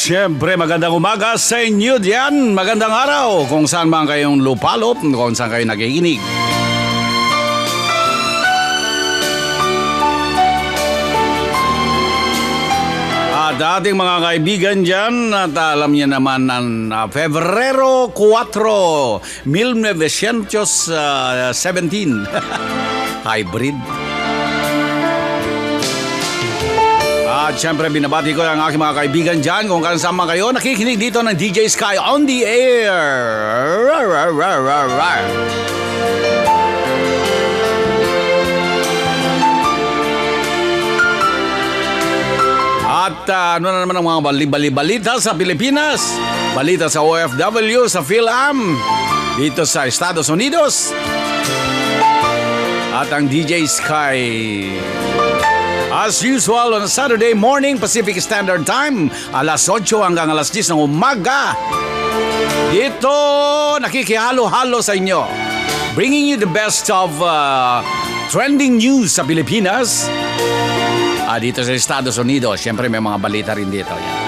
Siyempre, magandang umaga sa inyo diyan. Magandang araw kung saan man kayong lupalop, kung saan kayo nakikinig. At ating mga kaibigan dyan, at alam niyo naman ang Febrero 4, 1917. Hybrid. At syempre binabati ko ang aking mga kaibigan dyan kung kasama kayo. Nakikinig dito ng Deejay SKY on the air. At ano na naman ang mga balita sa Pilipinas, balita sa OFWs, sa PhilAm, dito sa Estados Unidos. At ang Deejay SKY, as usual on Saturday morning Pacific Standard Time, alas 8 hanggang alas 10 ng umaga. Dito nakikihalo-halo sa inyo, bringing you the best of trending news sa Pilipinas. Dito sa Estados Unidos, siyempre may mga balita rin dito. Yan.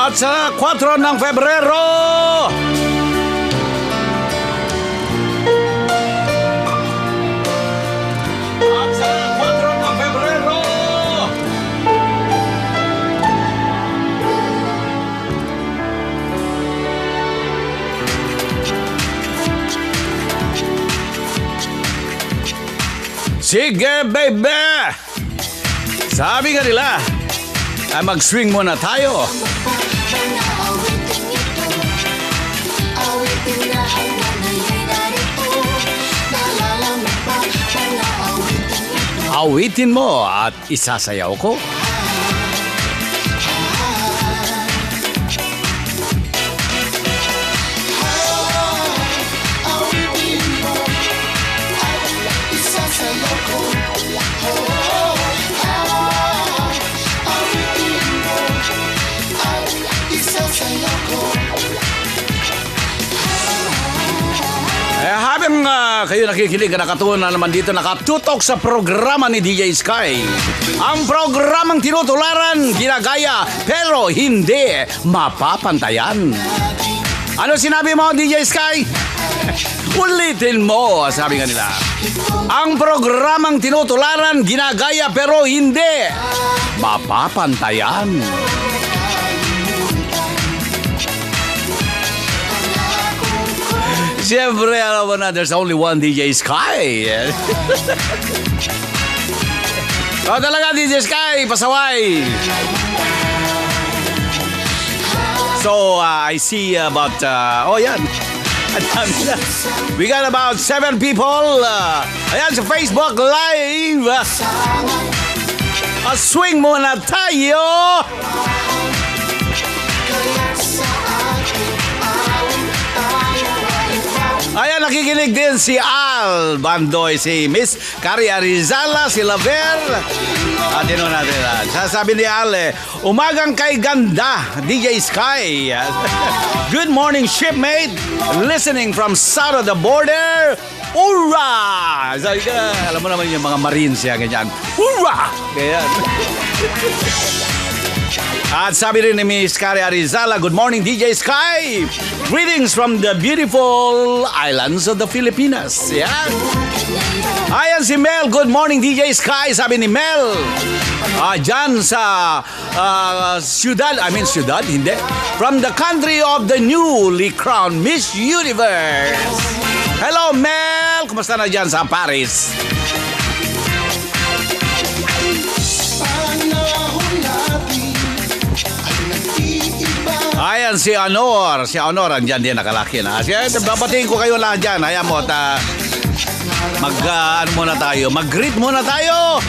At sa 4 ng Febrero, sige baby, sabi nga nila ay mag-swing muna tayo. Awitin mo at isasayaw ko. Habang kayo nakikinig, nakatuon na naman dito, nakatutok sa programa ni Deejay SKY. Ang programang tinutularan, ginagaya, pero hindi mapapantayan. Ano sinabi mo, Deejay SKY? Ulitin mo, sabi nga nila. Ang programang tinutularan, ginagaya, pero hindi mapapantayan. Siyempre, alam mo na, there's only one Deejay SKY. O talaga, Deejay SKY, pasaway. So, I see about, yan. We got about 7 people. Ayan, sa Facebook Live. Swing muna tayo. Ayan, nakikinig din si Al Bandoy, si Miss Carrie Arizala, si Laver. At yun natin. Sasabi ni Al, umagang kay ganda, Deejay SKY. Good morning, shipmate. Listening from south of the border. Hurrah! Alam mo naman yung mga Marines yan, ganyan. Hurrah! Ganyan. At sabi rin ni Miss Carrie Arizala, good morning Deejay SKY. Greetings from the beautiful islands of the Philippines. Yan. Ayan si Mel, good morning Deejay SKY. Sabi ni Mel, dyan sa Ciudad, hindi. From the country of the newly crowned Miss Universe. Hello Mel, kumusta na dyan sa Paris? Ayan si Honor. Si Honor, andyan din nakalaki na. Babatiin ko kayo lahat dyan. Ayan mo, ano muna tayo. Mag-greet muna tayo.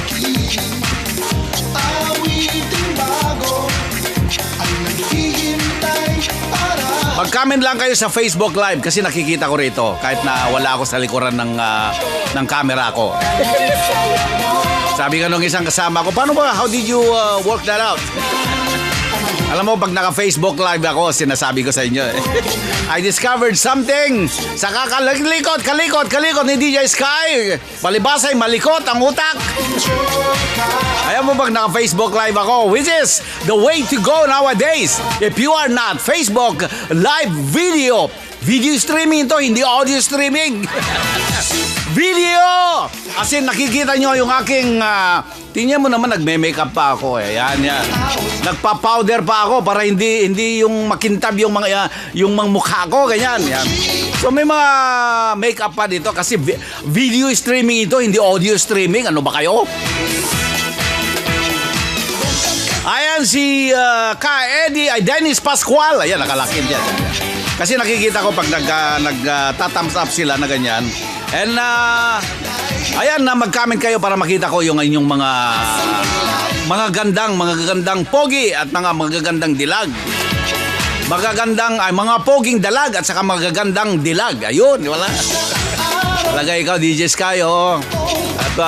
Mag-comment lang kayo sa Facebook Live kasi nakikita ko rito kahit na wala ako sa likuran ng camera ko. Sabi nga nung isang kasama ko, paano ba? How did you work that out? Alam mo, pag naka-Facebook Live ako, sinasabi ko sa inyo. I discovered something. Sa kalikot ni Deejay SKY. Palibasay, malikot ang utak. Ayan mo, pag naka-Facebook Live ako, which is the way to go nowadays. If you are not Facebook Live video streaming to, hindi audio streaming. Video! Kasi nakikita nyo yung aking... tingnan mo naman, nagme-makeup pa ako eh. Yan. Nagpa-powder pa ako para hindi yung makintab yung mga mukha ko. Ganyan. Yan. So may mga makeup pa dito kasi video streaming ito, hindi audio streaming. Ano ba kayo? Ayan si Eddie, Dennis Pascual. Ayan, nakalakid yan. Kasi nakikita ko pag nag-thumbs up sila na ganyan. And ayan na mag-comment kayo para makita ko yung inyong mga gandang pogi at mga magagandang dilag. Mga poging dalag at saka magagandang dilag. Ayun, wala. Talaga ikaw, DJ Sky, oh. At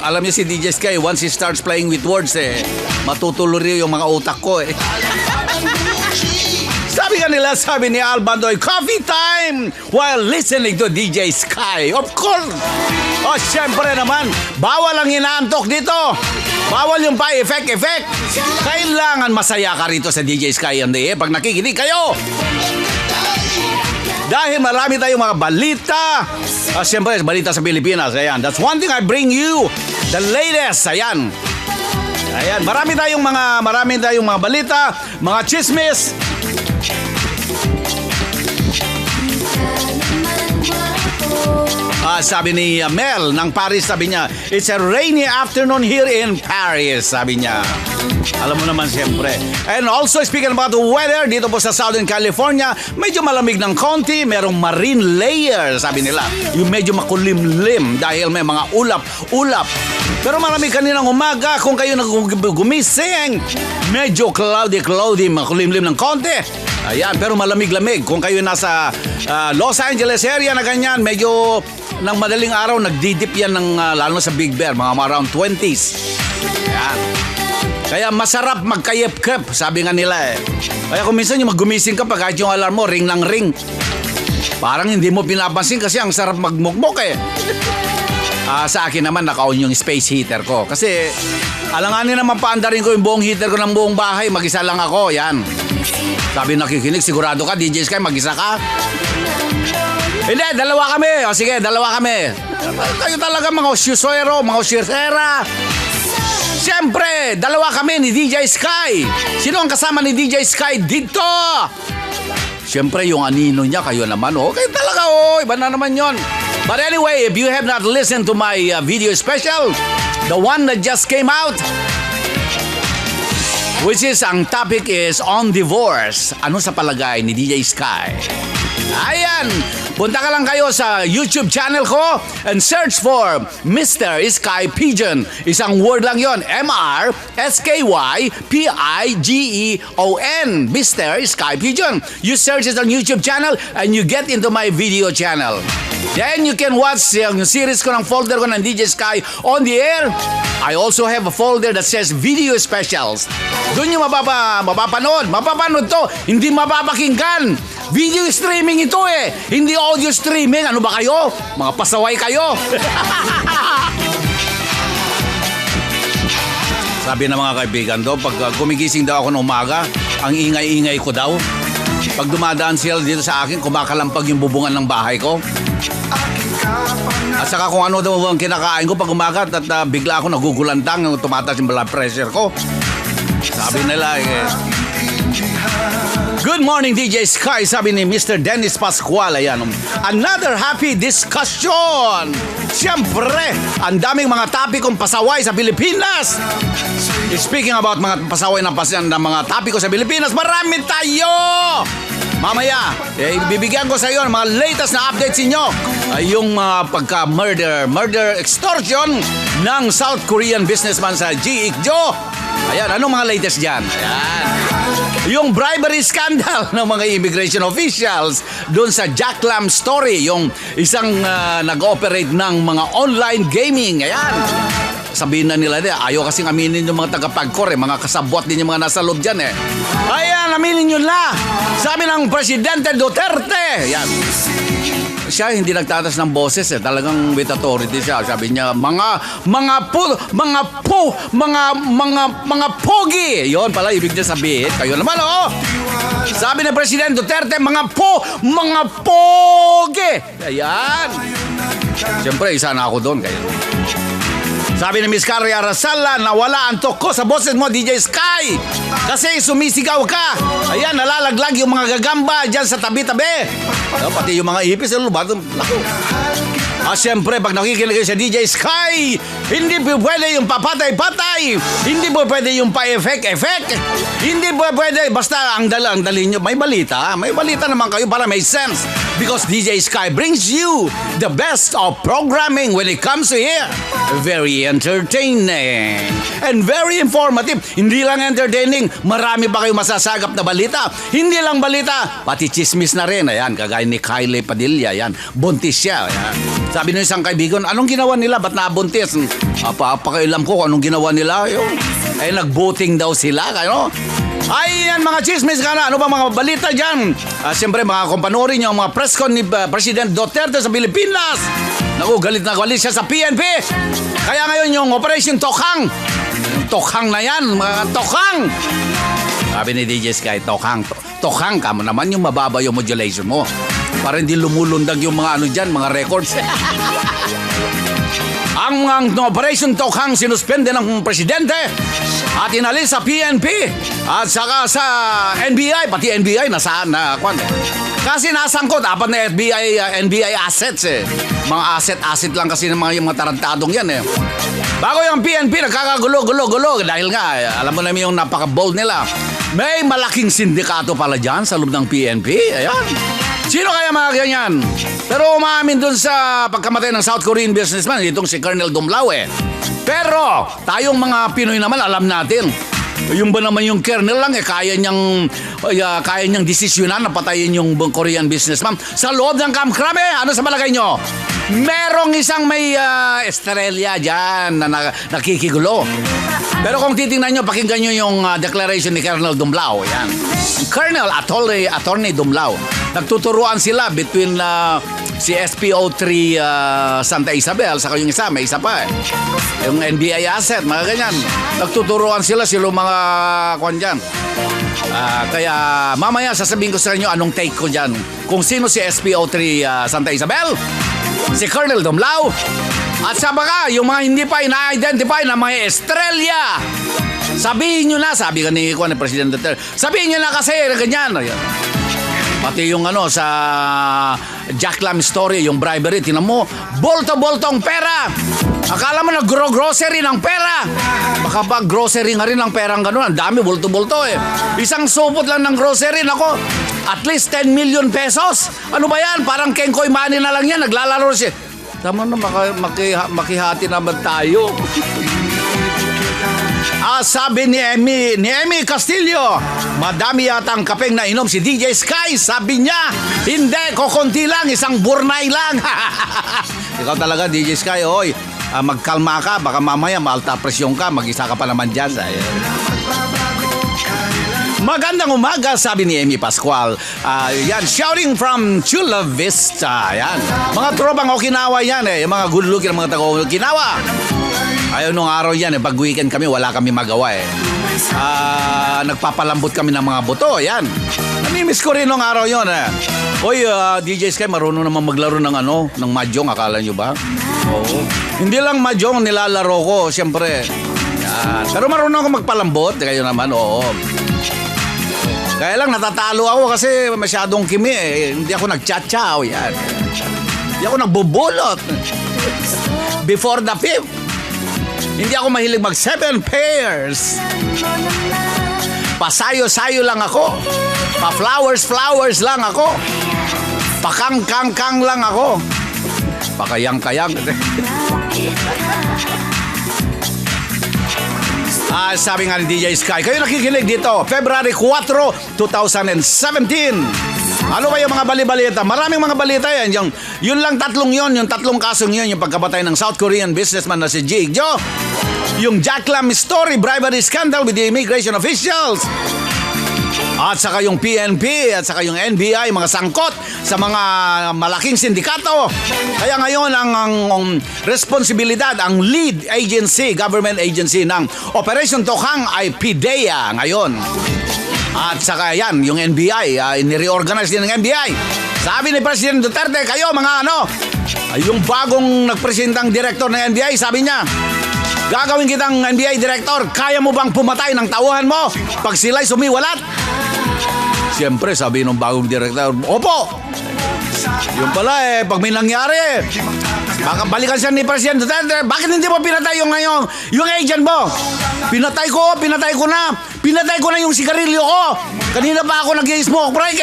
alam niyo si DJ Sky, once he starts playing with words, matutulog yung mga utak ko, eh. Sabi ni Albandoy, coffee time while listening to DJ Sky. Of course. Oh, syempre naman, bawal ang inaantok dito. Bawal yung pa-effect. Kailangan masaya ka rito sa DJ Sky pag nakikinig kayo. Dahil marami tayong mga balita. Syempre, balita sa Pilipinas. Ayan. That's one thing I bring you. The latest. Ayan. Marami tayong mga balita, mga chismis. Sabi ni Mel ng Paris, sabi niya, it's a rainy afternoon here in Paris, sabi niya. Alam mo naman siyempre. And also speaking about the weather, dito po sa Southern California, medyo malamig ng konti, merong marine layer, sabi nila. Yung medyo makulimlim dahil may mga ulap. Pero malamig kaninang umaga, kung kayo gumising, medyo cloudy, makulimlim ng konti. Ayan, pero malamig-lamig. Kung kayo nasa Los Angeles area na ganyan, medyo ng madaling araw, nagdidip yan ng lalo sa Big Bear, mga around 20s. Ayan. Kaya masarap magkayep-kep, sabi nga nila eh. Kaya kung minsan yung maggumising ka, pag kahit yung alarm mo, ring ng ring. Parang hindi mo pinapansin kasi ang sarap magmukmok eh. Sa akin naman, naka-on yung space heater ko. Kasi alanganin naman paandarin ko yung buong heater ko ng buong bahay. Mag-isa lang ako, yan. Sabi nakikinig, sigurado ka, DJ Sky, mag-isa ka? Hindi, dalawa kami. O sige, dalawa kami. Kayo talaga mga osyusero, mga osyusera. Siyempre, dalawa kami ni DJ Sky. Sino ang kasama ni DJ Sky dito? Siyempre, yung anino niya, kayo naman. Okay talaga, iba na naman yon. But anyway, if you have not listened to my video special, the one that just came out, which is, ang topic is on divorce. Ano sa palagay ni DJ Sky? Ayan, punta ka lang kayo sa YouTube channel ko and search for Mr. Sky Pigeon. Isang word lang yon, MrSkyPigeon. Mr. Sky Pigeon. You search it on YouTube channel and you get into my video channel. Then you can watch yung series ko ng folder ko ng DJ Sky on the air. I also have a folder that says video specials. Doon yung mapapanood to, hindi mapapakinggan. Video streaming ito eh, hindi audio streaming. Ano ba kayo? Mga pasaway kayo. Sabi ng mga kaibigan do, pag gumigising daw ako ng umaga, ang ingay-ingay ko daw. Pag dumadaan sila dito sa akin, kumakalampag yung bubungan ng bahay ko. At saka kung ano daw ang kinakain ko pag umaga at bigla ako nagugulantang, tumataas yung blood pressure ko. Sabi nila good morning, DJ Sky, sabi ni Mr. Dennis Pascual. Ayan, another happy discussion. Siyempre, ang daming mga topikong pasaway sa Pilipinas. Speaking about mga pasaway ng mga topiko sa Pilipinas, marami tayo. Mamaya, bibigyan ko sa iyo ng mga latest na updates inyo. Yung pagka-murder extortion ng South Korean businessman sa G.Ik Jo. Ayan, anong mga latest dyan? Ayan. Yung bribery scandal ng mga immigration officials doon sa Jack Lam story, yung isang nag-operate ng mga online gaming. Ayan. Sabihin na nila, ayaw kasing aminin yung mga tagapagkor, mga kasabwat din yung mga nasa loob dyan eh. Ayan, aminin nyo na. Sabi ng Presidente Duterte. Ayan. Siya hindi nagtatas ng boses eh. Talagang with authority siya. Sabi niya, mga pogi. Yon pala ibig niya sabihin. Kayo naman, oh. Sabi ni Presidente Duterte, mga pogi. Ayan. Siyempre, isa na ako doon. Kayo. Sabi ni Miss Carria Rasala, nawala ang tok ko sa boses mo, Deejay SKY. Kasi sumisigaw ka. Ayan, nalalaglag yung mga gagamba dyan sa tabi-tabi. Pati yung mga ipis, lako. Siyempre, pag nakikinig kayo sa Deejay SKY, hindi po pwede yung papatay-patay. Hindi po pwede yung pa-effect-effect. Hindi po pwede, basta ang dali nyo. May balita. May balita naman kayo para may sense. Because Deejay SKY brings you the best of programming when it comes to here. Very entertaining and very informative. Hindi lang entertaining, marami pa kayo masasagap na balita. Hindi lang balita, pati chismis na rin. Ayan, kagaya ni Kylie Padilla. Ayan, buntis siya. Ayan. Sabi ng isang kaibigan, anong ginawa nila? Ba't nabuntis? Pakailam ko kung anong ginawa nila. Nag-voting daw sila. Ano? Ayan, mga chismis ka na. Ano ba mga balita dyan? Siyempre, mga kumpanoorin nyo, mga press con ni President Duterte sa Pilipinas. Naku, galit na galit siya sa PNP. Kaya ngayon yung Operation Tokhang. Tokhang na yan, mga Tokhang. Sabi ni Deejay SKY, Tokhang ka mo naman yung mababa yung modulation mo. Para hindi lumulundag yung mga ano dyan, mga records. Ang Operation Tokhang sinuspende ng presidente at inalis sa PNP at saka sa NBI, pati NBI nasaan na kwan. Kasi nasangkot apat na NBI assets eh. Mga asset lang kasi ng mga tarantadong yan eh. Bago yung PNP nagkakagulo dahil nga alam mo namin yung napaka-bold nila. May malaking sindikato pala dyan sa loob ng PNP. Ayan. Sino kaya mga ganyan? Pero umaamin dun sa pagkamatay ng South Korean businessman, itong si Colonel Dumlao eh. Pero tayong mga Pinoy naman alam natin, yung ba naman yung Colonel lang kaya niyang desisyonan na patayin yung Korean businessman sa loob ng Camp Crame. Ano sa palagay nyo? Merong isang may estrella dyan na nakikigulo. Pero kung titingnan nyo, pakinggan nyo yung declaration ni Colonel Dumlao. Yan. Colonel Attorney Dumlao. Nagtuturuan sila between si SPO3 Santa Isabel saka yung isa, may isa pa eh. Yung NBI asset, mga ganyan. Nagtuturuan sila mga kwan dyan. Kaya mamaya sasabihin ko sa inyo anong take ko dyan. Kung sino si SPO3 Santa Isabel, si Colonel Dumlao, at sa baka yung mga hindi pa ina-identify na mga estrella. Sabihin nyo na, sabi ka ni President Duterte, sabihin nyo na kasi ganyan. Pati yung sa Jack Lam story, yung bribery, tinan mo, bolto-boltong pera. Akala mo nag-grocery ng pera. Baka pa grocery nga rin ng perang gano'n. Ang dami, bolto-bolto eh. Isang supot lang ng grocery, nako, at least 10 million pesos. Ano ba yan? Parang Kenkoy money na lang yan. Naglalaro siya. Tama na, makihati naman tayo. Sabi ni Emmy Castillo, madami yata ang kapeng na inom si Deejay SKY. Sabi niya, hindi, kukunti lang, isang burnay lang. Ikaw talaga, Deejay SKY, oy, magkalma ka, baka mamaya maalta presyon ka, mag-isa ka pa naman dyan. Magandang umaga, sabi ni Emmy Pascual. Yan, shouting from Chula Vista. Yan. Mga tropang Okinawa yan eh. Yung mga good looking ng mga taga-Okinawa. Ayaw nung araw yan eh. Pag weekend kami, wala kami magawa eh. Nagpapalambot kami ng mga buto. Yan. Namimiss ko rin nung araw yun eh. Oy, Deejay SKY, marunong naman maglaro ng ng mahjong. Akala nyo ba? Oo. Hindi lang mahjong nilalaro ko, siyempre. Yan. Pero marunong ako magpalambot. Kayo naman, oo. Kaya lang natatalo ako kasi masyadong kimi eh. Hindi ako nagtsatsaw. Yan. Hindi ako nagbubulot. Before the fifth. Hindi ako mahilig mag 7 pairs. Pasayo-sayo lang ako. Pa-flowers lang ako. Pakang-kang-kang lang ako. Pakayang-kayang. Sabi nga ni DJ Sky, kayo nakikinig dito, February 4, 2017. Ano ba yung mga bali-balita? Maraming mga balita yan. Yun lang yung tatlong kasong yun, yung pagkabatay ng South Korean businessman na si Jig Jo. Yung Jack Lam story, bribery scandal with the immigration officials. At saka yung PNP at saka yung NBI, mga sangkot sa mga malaking sindikato. Kaya ngayon ang responsibilidad, ang lead agency, government agency ng Operation Tokhang ay PIDEA ngayon. At saka yan, yung NBI, nireorganize din ng NBI. Sabi ni President Duterte, kayo mga yung bagong nagpresentang director ng NBI, sabi niya, gagawin kitang NBI director, kaya mo bang pumatay ng tauhan mo pag sila'y sumiwalat? Siyempre, sabi ng bagong director, opo! Yung pala pag may nangyari, baka balikan siya ni President Duterte, bakit hindi mo pinatay yung agent mo? Pinatay ko na yung sigarilyo ko. Kanina pa ako nag-smoke break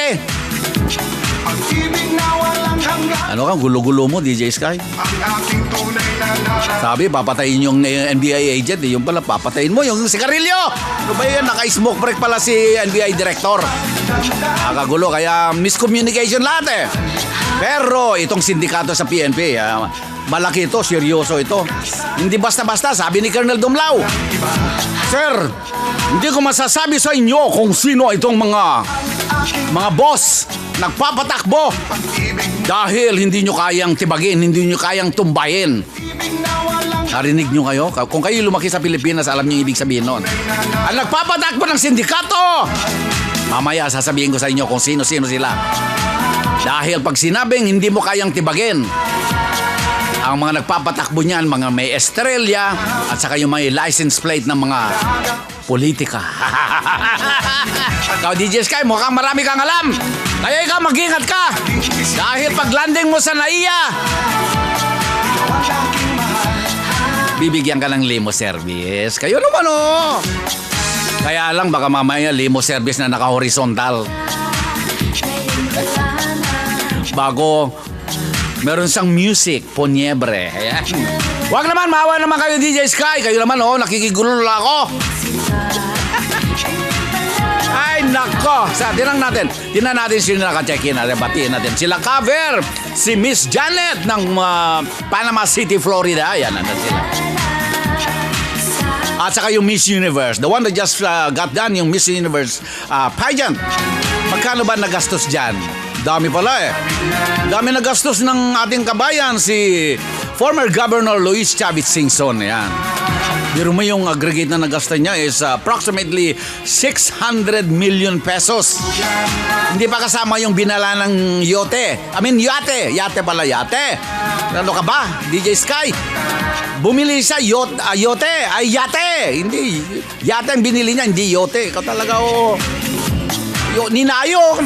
Ano ka, gulo-gulo mo, DJ Sky? Sabi, papatayin yung NBI agent. Yung pala, papatayin mo yung sigarilyo. Ano ba yan? Naka-smoke break pala si NBI director. Nakagulo, kaya miscommunication lahat Pero itong sindikato sa PNP, malaki ito, seryoso ito. Hindi basta-basta, sabi ni Colonel Dumlao. Sir, hindi ko masasabi sa inyo kung sino itong mga boss nagpapatakbo dahil hindi nyo kayang tibagin, hindi nyo kayang tumbayin. Narinig nyo kayo? Kung kayo lumaki sa Pilipinas, alam nyo yung ibig sabihin nun. Ang nagpapatakbo ng sindikato, mamaya sasabihin ko sa inyo kung sino-sino sila. Dahil pag sinabing hindi mo kayang tibagin, ang mga nagpapatakbo niyan, mga may estrella at saka yung may license plate ng mga politika. Ikaw, DJ Sky, mukhang marami kang alam. Kaya ikaw, mag-ingat ka. Dahil pag landing mo sa NAIA, bibigyan ka ng limo service. Kayo naman Kaya lang, baka mamaya limo service na naka-horizontal. Bago meron siyang music, Ponyebre. Ayan. Huwag naman, maawa naman kayo, DJ Sky. Kayo naman, nakikigulo lang ako. Ay, nako. Tinan natin sino naka-check-in natin. Batiin natin. Sila cover, si Miss Janet ng Panama City, Florida. Ayan, nandun sila. At saka yung Miss Universe. The one that just got done, yung Miss Universe pageant. Magkano ba nagastos dyan? Dami pala Dami nagastos ng ating kabayan, si former Governor Luis Chavez Singson. Yan. Pero may yung aggregate na nagastos niya is approximately 600 million pesos. Hindi pa kasama yung binala ng yate. Yate pala. Ano ka ba, DJ Sky? Bumili siya yate. Hindi. Yate ang binili niya, hindi yote. Ikaw talaga ninayo.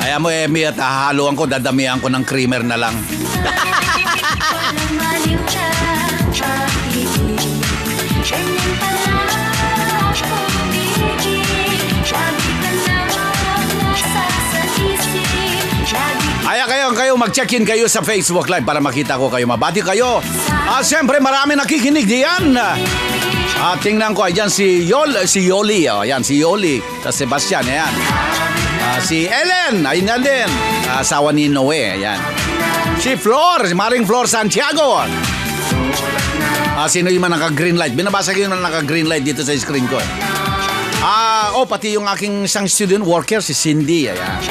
Kaya mo at hahaluan ko, dadamihan ko ng creamer na lang. Kaya kayo mag-check-in kayo sa Facebook Live para makita ko kayo, mabati kayo. Siyempre marami nakikinig diyan. Tingnan ko, ayan si Yoli. Ayan, si Yoli. Sa Sebastian, ayan. Si Ellen, ayun na din. Asawa ni Noe, ayan. Si Maring Flor Santiago. Sino yung naka-green light? Binabasa ko yung naka-green light dito sa screen ko. Pati yung aking isang student worker, si Cindy, ayan.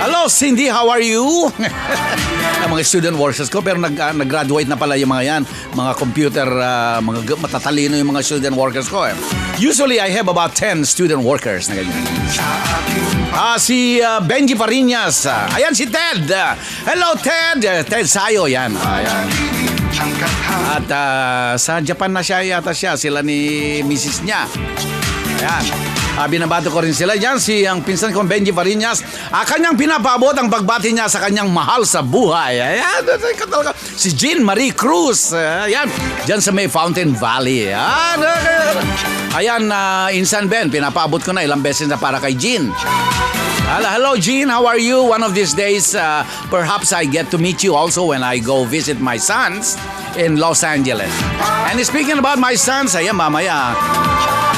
Hello, Cindy, how are you? Mga student workers ko, pero nag-graduate na pala yung mga yan. Mga computer, mga matatalino yung mga student workers ko. Usually, I have about 10 student workers na ganyan. Si Benji Parinas. Ayan si Ted. Hello, Ted. Ted Sayo, yan. Ayan. At sa Japan na yata siya. Sila ni Mrs. niya. Ayan. Binabato ko rin sila. Yan, ang pinsan kong Benji Fariñas. Kanyang pinapaabot ang pagbati niya sa kanyang mahal sa buhay. Ayan, si Jean Marie Cruz. Ayan, dyan sa may Fountain Valley. Ayan, Insan Ben, pinapaabot ko na ilang beses na para kay Jean. Hello, Jean. How are you? One of these days, perhaps I get to meet you also when I go visit my sons in Los Angeles. And speaking about my sons, ayan, mamaya,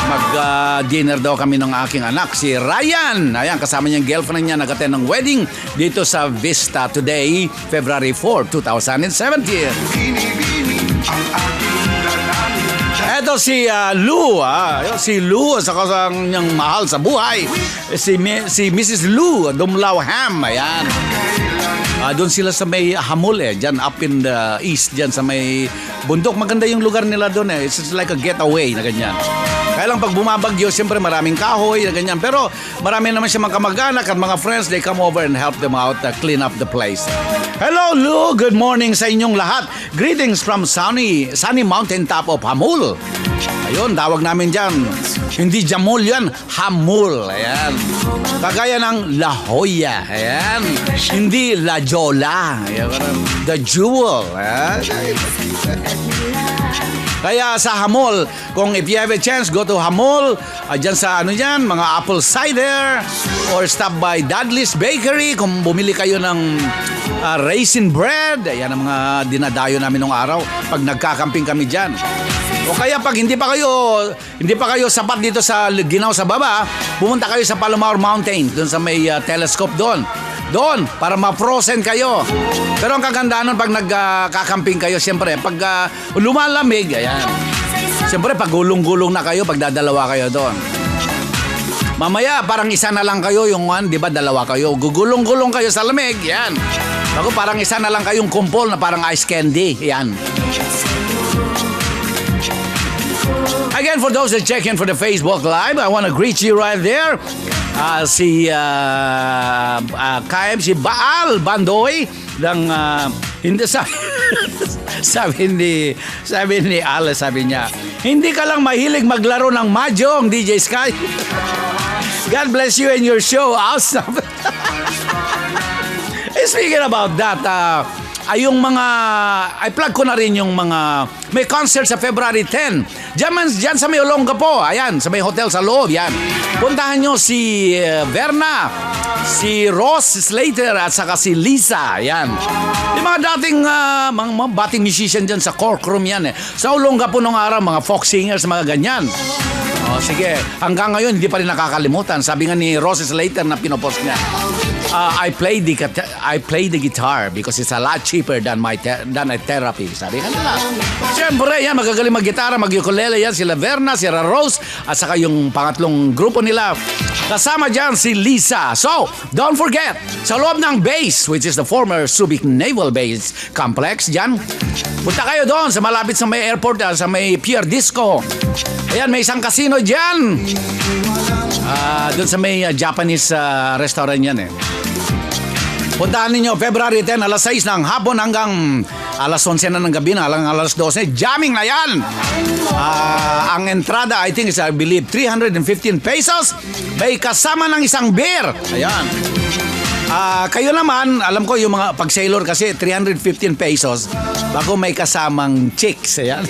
mag-dinner daw kami ng aking anak, si Ryan. Ayan, kasama niyang girlfriend niya, nag-attend ng wedding dito sa Vista today, February 4, 2017. Eto si Lou, si Lou sa kanyang mahal sa buhay, si Mrs. Lou Dumlauham, ayan. Doon sila sa may Hamul dyan up in the east, dyan sa may bundok. Maganda yung lugar nila doon It's like a getaway na ganyan. Kaya lang pag bumabagyo, siyempre maraming kahoy na ganyan. Pero marami naman siya mga kamag-anak at mga friends. They come over and help them out, clean up the place. Hello, Lou. Good morning sa inyong lahat. Greetings from sunny mountain top of Hamul. Ayun, tawag namin dyan. Hindi Jamul yan, Hamul. Ayan. Kagaya ng La Jolla. Ayan. Hindi La Jolla. Ayan. The Jewel. Ayan. Kaya sa Hamul, kung if you have a chance, go to Hamul. Dyan sa mga apple cider. Or stop by Dudley's Bakery. Kung bumili kayo ng raisin bread. Ayan ang mga dinadayo namin nung araw. Pag nagkakamping kami dyan. O kaya pag hindi pa kayo sapat dito sa Ginaw sa baba, pumunta kayo sa Palomar Mountain, doon sa may telescope doon. Doon, para ma-frozen kayo. Pero ang kagandahan nun pag nagkakamping kayo, siyempre, pag lumalamig, ayan. Siyempre, pag gulong-gulong na kayo, pag dadalawa kayo doon. Mamaya, parang isa na lang kayo, di ba, dalawa kayo. Gugulong-gulong kayo sa lamig, yan. Bago parang isa na lang kayong kumpol na parang ice candy, yan. Again, for those that check in for the Facebook Live, I want to greet you right there. Si Baal Bandoy ng hindi sabi ni Al, sabi niya, hindi ka lang mahilig maglaro ng mahjong, DJ Sky. God bless you and your show. Awesome. Speaking about that, i-plug ko na rin yung mga may concert sa February 10. Diyan sa may Olongapo, ayan, sa may hotel sa loob, yan. Puntahan nyo si Verna, si Ross Slater at saka si Lisa, ayan. Yung mga dating musician dyan sa Cork Room yan Sa Olongapo nung araw, mga folk singers, mga ganyan. Sige, hanggang ngayon hindi pa rin nakakalimutan. Sabi nga ni Ross Slater na pinopost niya, I play the guitar because it's a lot cheaper than a therapy. Sabi nga nila. Siyempre, yan, magagaling mag-gitara, mag-ukulele yan, sila Verna, sila Rose, at saka yung pangatlong grupo nila. Kasama dyan si Lisa. So, don't forget, sa loob ng base, which is the former Subic Naval Base Complex, dyan, punta kayo doon sa malapit sa may airport, sa may Pier Disco. Ayan, may isang casino dyan. Doon sa may Japanese restaurant yan Puntahan ninyo, February 10, alas 6 ng hapon hanggang alas 11 na ng gabi na, hanggang alas 12. Jamming na yan! Ang entrada, I think, is, I believe, 315 pesos. May kasama ng isang beer. Ayan. Kayo naman, alam ko yung mga pag-sailor kasi 315 pesos bago may kasamang chicks. Ayan.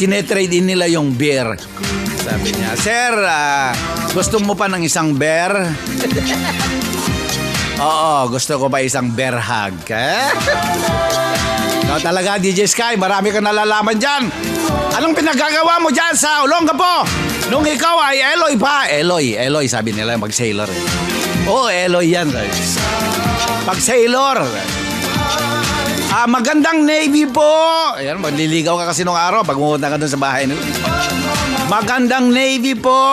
Tinetrade in nila yung beer. Sabi niya, Sir, gusto mo pa ng isang beer? Oo, gusto ko pa isang bear hug. No, talaga, DJ Sky, marami kang nalalaman dyan. Anong pinagagawa mo dyan sa Olongapo? Nung ikaw ay Eloy pa. Eloy, sabi nila, mag-sailor. Eloy yan. Pag-sailor. Magandang Navy po. Ayan, magliligaw ka kasi nung araw pag pumunta ka dun sa bahay. Magandang Navy po.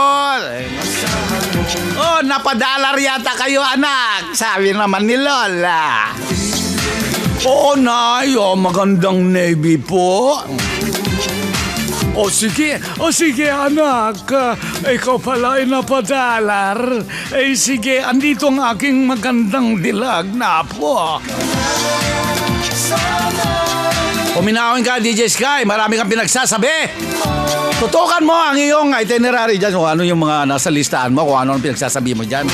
Napadalar yata kayo, anak. Sabi naman ni Lola. Oo, Nay. Magandang Navy po. Sige, anak. Ikaw pala ay napadalar. Sige, andito ang aking magandang dilag na po. Uminahon ka, DJ Sky. Marami kang pinagsasabi. Tutukan mo ang iyong itinerary dyan. Kung ano yung mga nasa listahan mo, kung ano ang pinagsasabi mo dyan.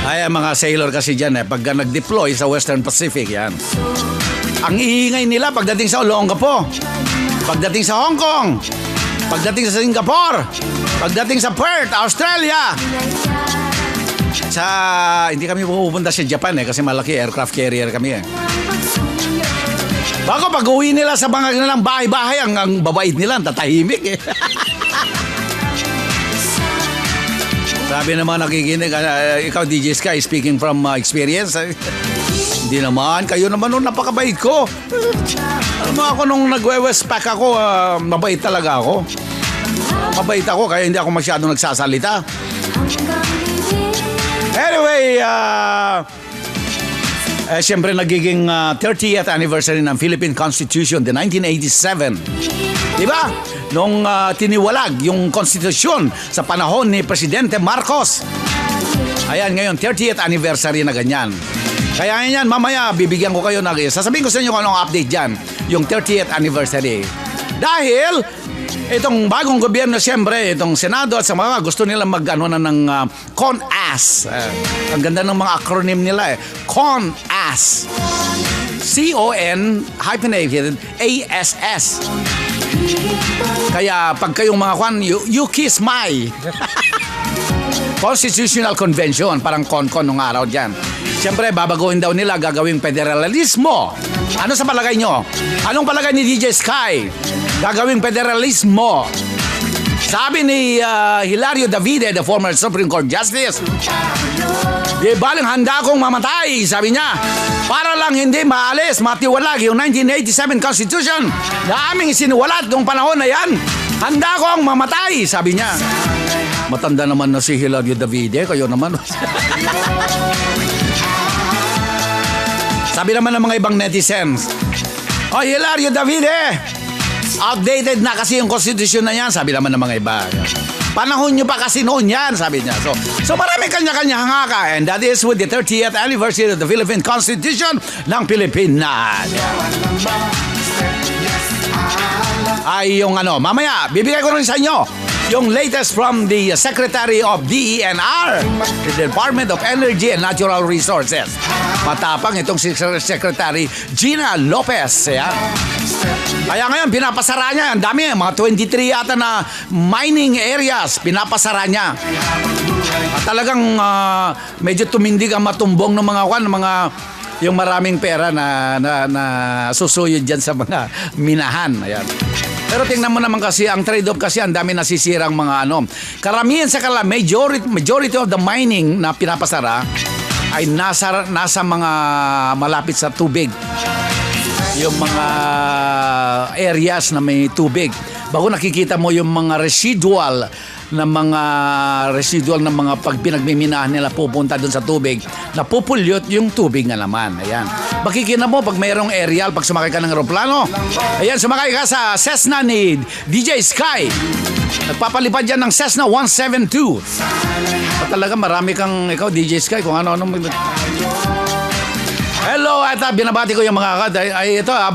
Ay, mga sailor kasi dyan pag nag-deploy sa Western Pacific, yan. Ang iingay nila pagdating sa Olongapo, pagdating sa Hong Kong, pagdating sa Singapore, pagdating sa Perth, Australia. Hindi kami pupunta sa Japan kasi malaki aircraft carrier kami Bago pag-uwi nila sa mga nilang bahay-bahay, ang babait nila, ang tatahimik Sabi naman nakikinig, ikaw DJ Sky, speaking from experience. Hindi naman, kayo naman nung napakabait ko. Alam mo ako nung nag-West Pack ako, mabait talaga ako. Mabait ako, kaya hindi ako masyadong nagsasalita. Anyway, siyempre nagiging 30th anniversary ng Philippine Constitution, the 1987. Diba? Nung tiniwalag yung konstitusyon sa panahon ni Presidente Marcos. Ayan, ngayon, 30th anniversary na ganyan. Kaya ngayon, mamaya, bibigyan ko kayo sasabihin ko sa inyo kung anong update dyan, yung 30th anniversary. Dahil, itong bagong gobyerno, siyempre, itong Senado at sa mga gusto nila mag-ano na ng CONAS. Ang ganda ng mga acronym nila CONAS. CON-ASS. Kaya pag kayong mga you kiss my Constitutional Convention, parang con nung araw dyan. Siyempre, babaguhin daw nila, gagawing federalismo. Ano sa palagay nyo? Anong palagay ni DJ Sky? Gagawing federalismo. Sabi ni Hilario Davide, the former Supreme Court Justice, di baling handa akong mamatay, sabi niya, para lang hindi maalis, matiwalag yung 1987 Constitution na aming sinuwalat noong panahon na yan. Handa akong mamatay, sabi niya. Matanda naman na si Hilario Davide, kayo naman. Sabi naman ng mga ibang netizens, Hilario Davide, outdated na kasi yung konstitusyon na yan, sabi naman ng mga iba. Panahon nyo pa kasi noon yan, sabi niya. So marami kanya-kanya hangaka, and that is with the 30th anniversary of the Philippine Constitution ng Pilipinas. Ay yung mamaya, bibigay ko rin sa inyo yung latest from the Secretary of DENR, the Department of Energy and Natural Resources. Matapang itong Secretary Gina Lopez. Kaya ngayon, pinapasara niya. Ang dami, mga 23 yata na mining areas, pinapasara niya. At talagang medyo tumindig ang matumbong ng mga yung maraming pera na susuyod dyan sa mga minahan. Ayan. Pero tingnan mo naman kasi, ang trade-off kasi, ang dami nasisirang mga karamihan sa majority of the mining na pinapasara ay nasa mga malapit sa tubig. Yung mga areas na may tubig. Bago nakikita mo yung mga residual na mga pag pinagmiminahan nila pupunta doon sa tubig, napupulyot yung tubig nga naman. Ayan. Makikita mo pag mayroong aerial, pag sumakay ka ng aeroplano. Ayan, sumakay ka sa Cessna ni DJ Sky. Nagpapalipad dyan ng Cessna 172. At talaga marami kang, ikaw DJ Sky, kung ano. Hello, at binabati ko yung mga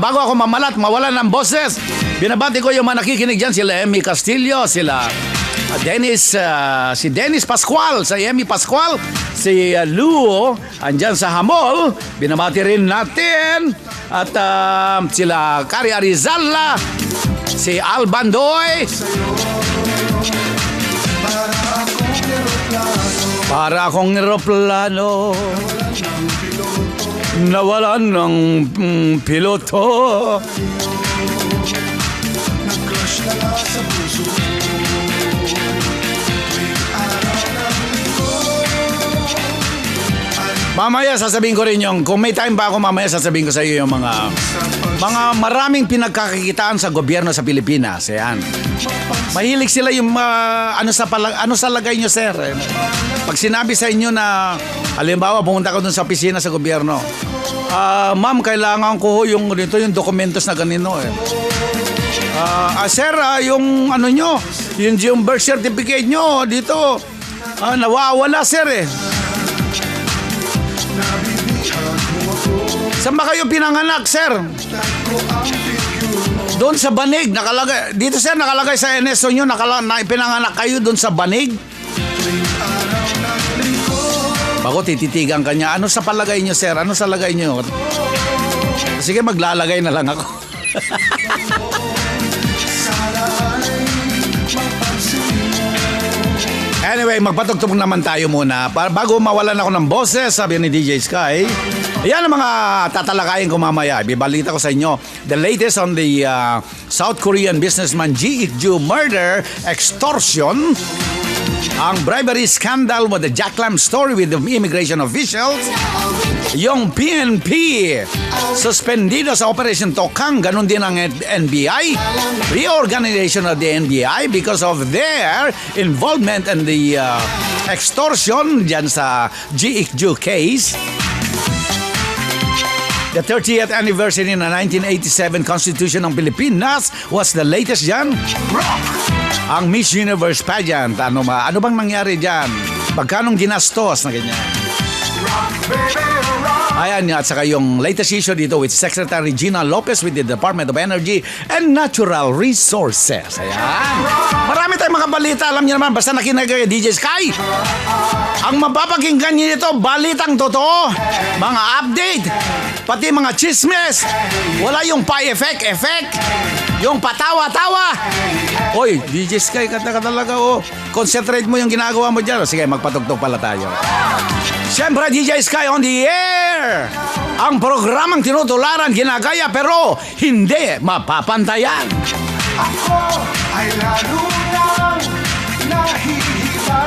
bago ako mawalan ng boses, binabati ko yung mga nakikinig dyan, sila Emmy Castillo, sila si Dennis Pascual, si Emmy Pascual, si Luo, andyan sa Hamol, binabati rin natin, at sila Kari Arizala, si Albandoy, para akong eroplano, nawalan ng piloto. Mamaya sasabihin ko rin kung may time pa ako mamaya sasabihin ko sa iyo yung mga maraming pinagkakakitaan sa gobyerno sa Pilipinas. Ayan. Mahilig sila yung ano sa lagay nyo, sir. Pag sinabi sa inyo na halimbawa pumunta ka dun sa opisina sa gobyerno, ma'am, kailangan ko yung dokumentos na ganito sir, yung nyo, yung birth certificate nyo dito, nawawala, sir . Saan ba kayo pinanganak, sir? Doon sa Banig, nakalagay. Dito, sir, nakalagay sa NSO nyo, pinanganak kayo doon sa Banig. Bago tititigan ka niya, ano sa palagay nyo, sir? Ano sa lagay nyo? Sige, maglalagay na lang ako. Anyway, magpatugtog naman tayo muna. Bago mawalan ako ng boses, sabi ni Deejay SKY, yan ang mga tatalakayin ko mamaya. Bibalita ko sa inyo the latest on the South Korean businessman Ji Ik-ju murder, extortion, ang bribery scandal with the jacklamp story with the immigration officials, yung PNP suspendido sa Operation Tokang, ganun din ang NBI, reorganization of the NBI because of their involvement in the extortion dyan sa Ji Ik-ju case. The 30th anniversary ng 1987 Constitution ng Pilipinas was the latest dyan. Ang Miss Universe pageant, ano bang nangyari dyan? Magkanong ginastos na ganyan? Ayan, at saka yung latest issue dito with Secretary Gina Lopez with the Department of Energy and Natural Resources. Ayan. Marami tayong mga balita. Alam niyo naman, basta nakinig kay DJ Sky. Ang mapapakinggan niyo dito, balitang totoo, mga update, pati mga chismes. Wala yung pa-effect, yung patawa-tawa. Oy, DJ Sky, kata ka talaga, oh. Concentrate mo yung ginagawa mo dyan. Sige, magpatugtog pala tayo. Siyempre, DJ Sky on the air. Ang programang tinutularan, ginagaya, pero hindi mapapantayan. Ako ay lalo lang nahihiba.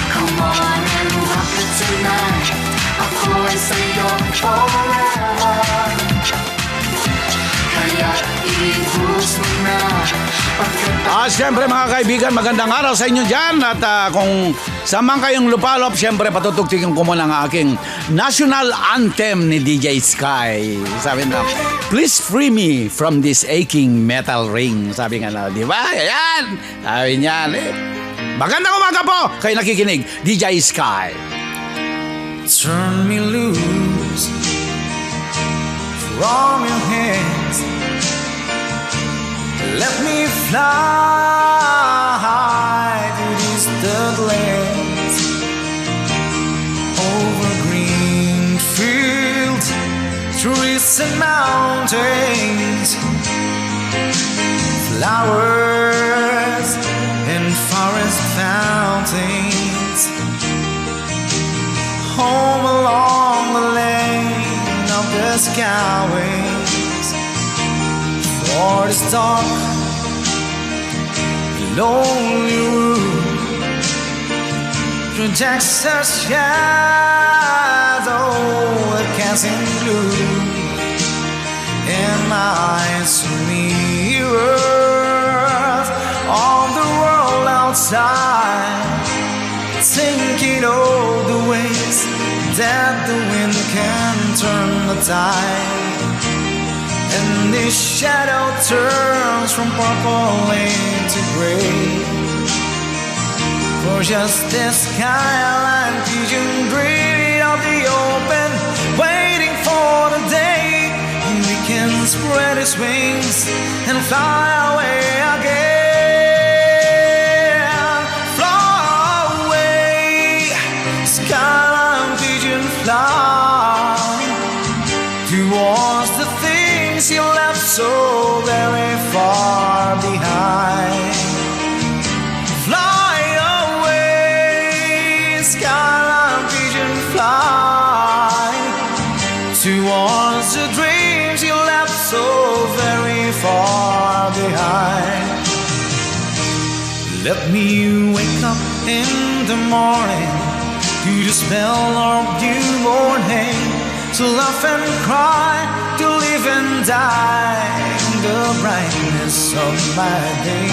Come on and rock it tonight. Ako ay sa'yo forever. Kaya i-boost mo na. Siyempre mga kaibigan, magandang araw sa inyo dyan. At kung samang kayong lupalop, siyempre patutugtugin ko muna ang aking national anthem ni DJ Sky. Sabi na, please free me from this aching metal ring. Sabi nga na, di ba? Ayan! Sabi niyan eh. Magandang umaga po kayo nakikinig, DJ Sky. Turn me loose from your hands. Let me fly to distant lands, over green fields, trees and mountains, flowers and forest fountains, home along the lane of the skyways. For the dark, lonely room projects a shadow, a casting blue, and my eyes mirrors of the world outside, thinking of the ways that the wind can turn the tide. And this shadow turns from purple into gray. For just this skyline pigeon breathing of the open, waiting for the day he can spread his wings and fly away again. Fly away, skyline pigeon, fly towards the things you left so very far behind. Fly away, skyline pigeon, fly towards the dreams you left so very far behind. Let me wake up in the morning to the smell of newborn hay, to laugh and cry, to live and die in the brightness of my day.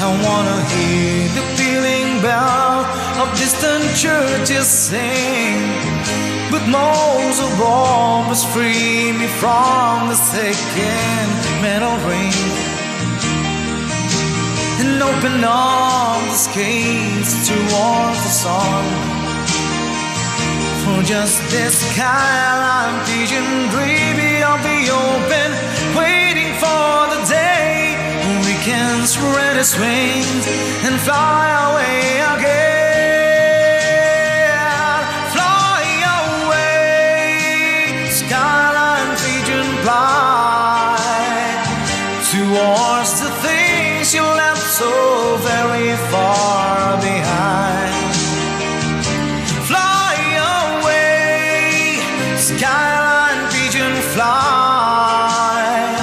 I wanna hear the pealing bell of distant churches sing, but most of all must free me from the second metal ring, and open all the skates towards the sun. just this skyline vision, dreaming of the open, waiting for the day when we can spread its wings and fly away again. Fly away, skyline vision, fly towards the things you left so very far behind. Skyline pigeon fly,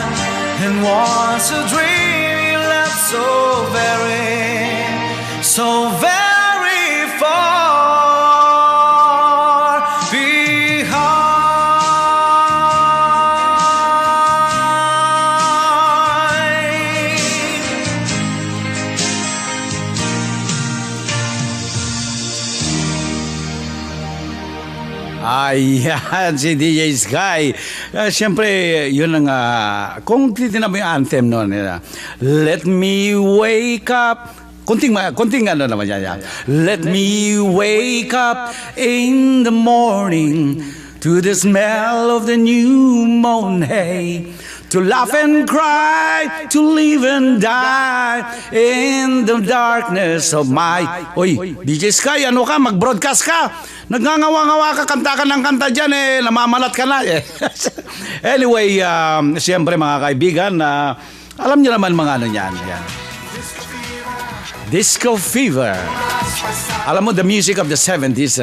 and once a dream you left so very far Ayan, si DJ Sky. Siyempre, yun ang, kung titignan mo yung anthem noon, let me wake up. Kunting ano naman yan. Let me wake up in the morning to the smell of the new mown hay. To laugh and cry, to live and die in the darkness of my... Oy, DJ Sky, ano ka? Mag-broadcast ka. Nagngangawa-ngawa ka, kanta ka ng kanta dyan, namamalat ka na. Anyway, siyempre mga kaibigan, alam niyo naman mga ano yan. Disco Fever. Alam mo, the music of the 70s,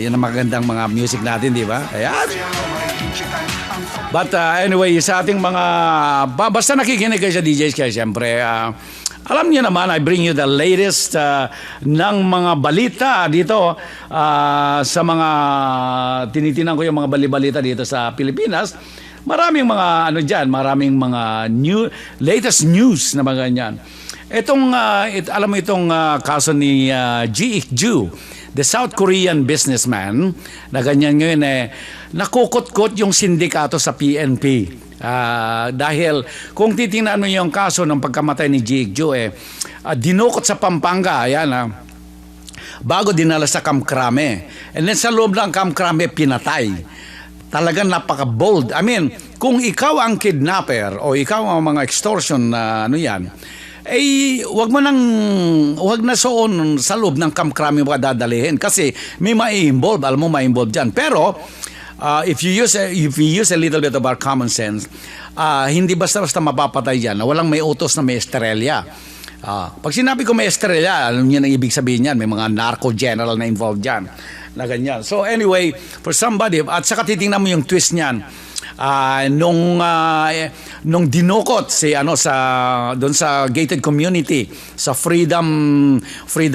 yun ang magandang mga music natin, di ba? Ayan. But anyway, sa ating mga... Basta nakikinig kayo sa DJs, kaya siyempre, alam niyo naman, I bring you the latest ng mga balita dito sa mga... Tinitinan ko yung mga balibalita dito sa Pilipinas. Maraming mga ano dyan, maraming mga latest news na mga ganyan. Alam mo itong kaso ni Ji-ik-ju, the South Korean businessman, na ganyan ngayon nakukot-kot yung sindikato sa PNP. Dahil kung titingnan mo yung kaso ng pagkamatay ni Ji-ik-ju, dinukot sa Pampanga, ayan, bago dinala sa Kamkrame. And then sa loob ng Kamkrame, pinatay. Talagang napaka-bold. I mean, kung ikaw ang kidnapper o ikaw ang mga extortion na wag na soon sa loob ng Kamkrame mo dadalihin kasi may ma-involve, alam mo ma-involve dyan. Pero if you use a little bit of our common sense, hindi basta-basta mapapatay dyan na walang may utos na may estrella. Pag sinabi ko may estrella, alam niyo ang ibig sabihin yan, may mga narco general na involved dyan na ganyan. So anyway, for somebody, at saka titingnan mo yung twist niyan, nung dinukot doon sa gated community sa Freedom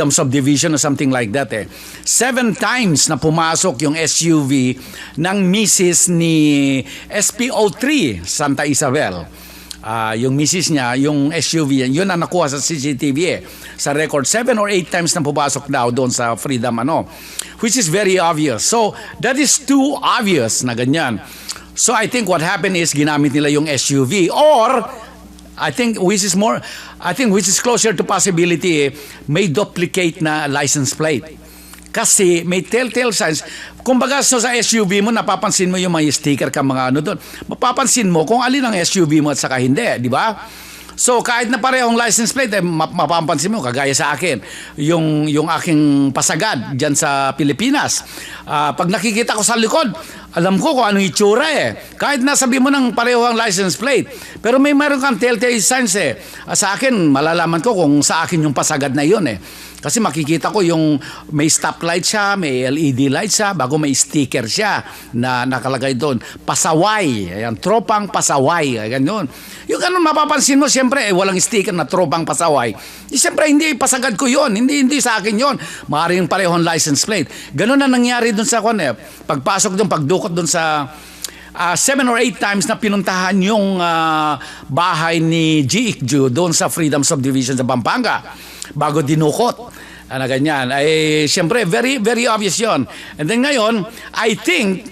Subdivision or something like that 7 times na pumasok yung SUV ng misis ni SPO3 Santa Isabel. Yung misis niya, yung SUV, yun ang nakuha sa CCTV sa record. 7 or 8 times na pumasok daw doon sa Freedom which is very obvious. So that is too obvious na ganyan. So I think what happened is ginamit nila yung SUV, or I think which is closer to possibility, may duplicate na license plate. Kasi may telltale signs. Kumbaga sa SUV mo, napapansin mo yung mga sticker ka mga doon. Mapapansin mo kung alin ang SUV mo at saka hindi, di ba? So kahit na parehong license plate, mapapansin mo, kagaya sa akin, yung aking pasagad dyan sa Pilipinas. Pag nakikita ko sa likod, alam ko kung anong itsura Kahit nasabi mo ng pareho ang license plate. Pero meron kang telltale signs Sa akin, malalaman ko kung sa akin yung pasagad na yun Kasi makikita ko yung may stoplight siya, may LED light siya, bago may sticker siya na nakalagay doon. Pasaway. Ayan, tropang pasaway. Ganyan. Yung ganun mapapansin mo, siyempre, walang sticker na tropang pasaway. Siyempre, hindi pasagad ko yun. Hindi sa akin yun. Maaaring parehong license plate. Ganun na nangyari doon sa pagpasok doon, pagdukot doon sa 7 or 8 times na pinuntahan yung bahay ni Ji-ik-ju doon sa Freedom Subdivision sa Pampanga. Bago dinukot na ganyan. Siyempre, very, very obvious yon. And then ngayon, I think,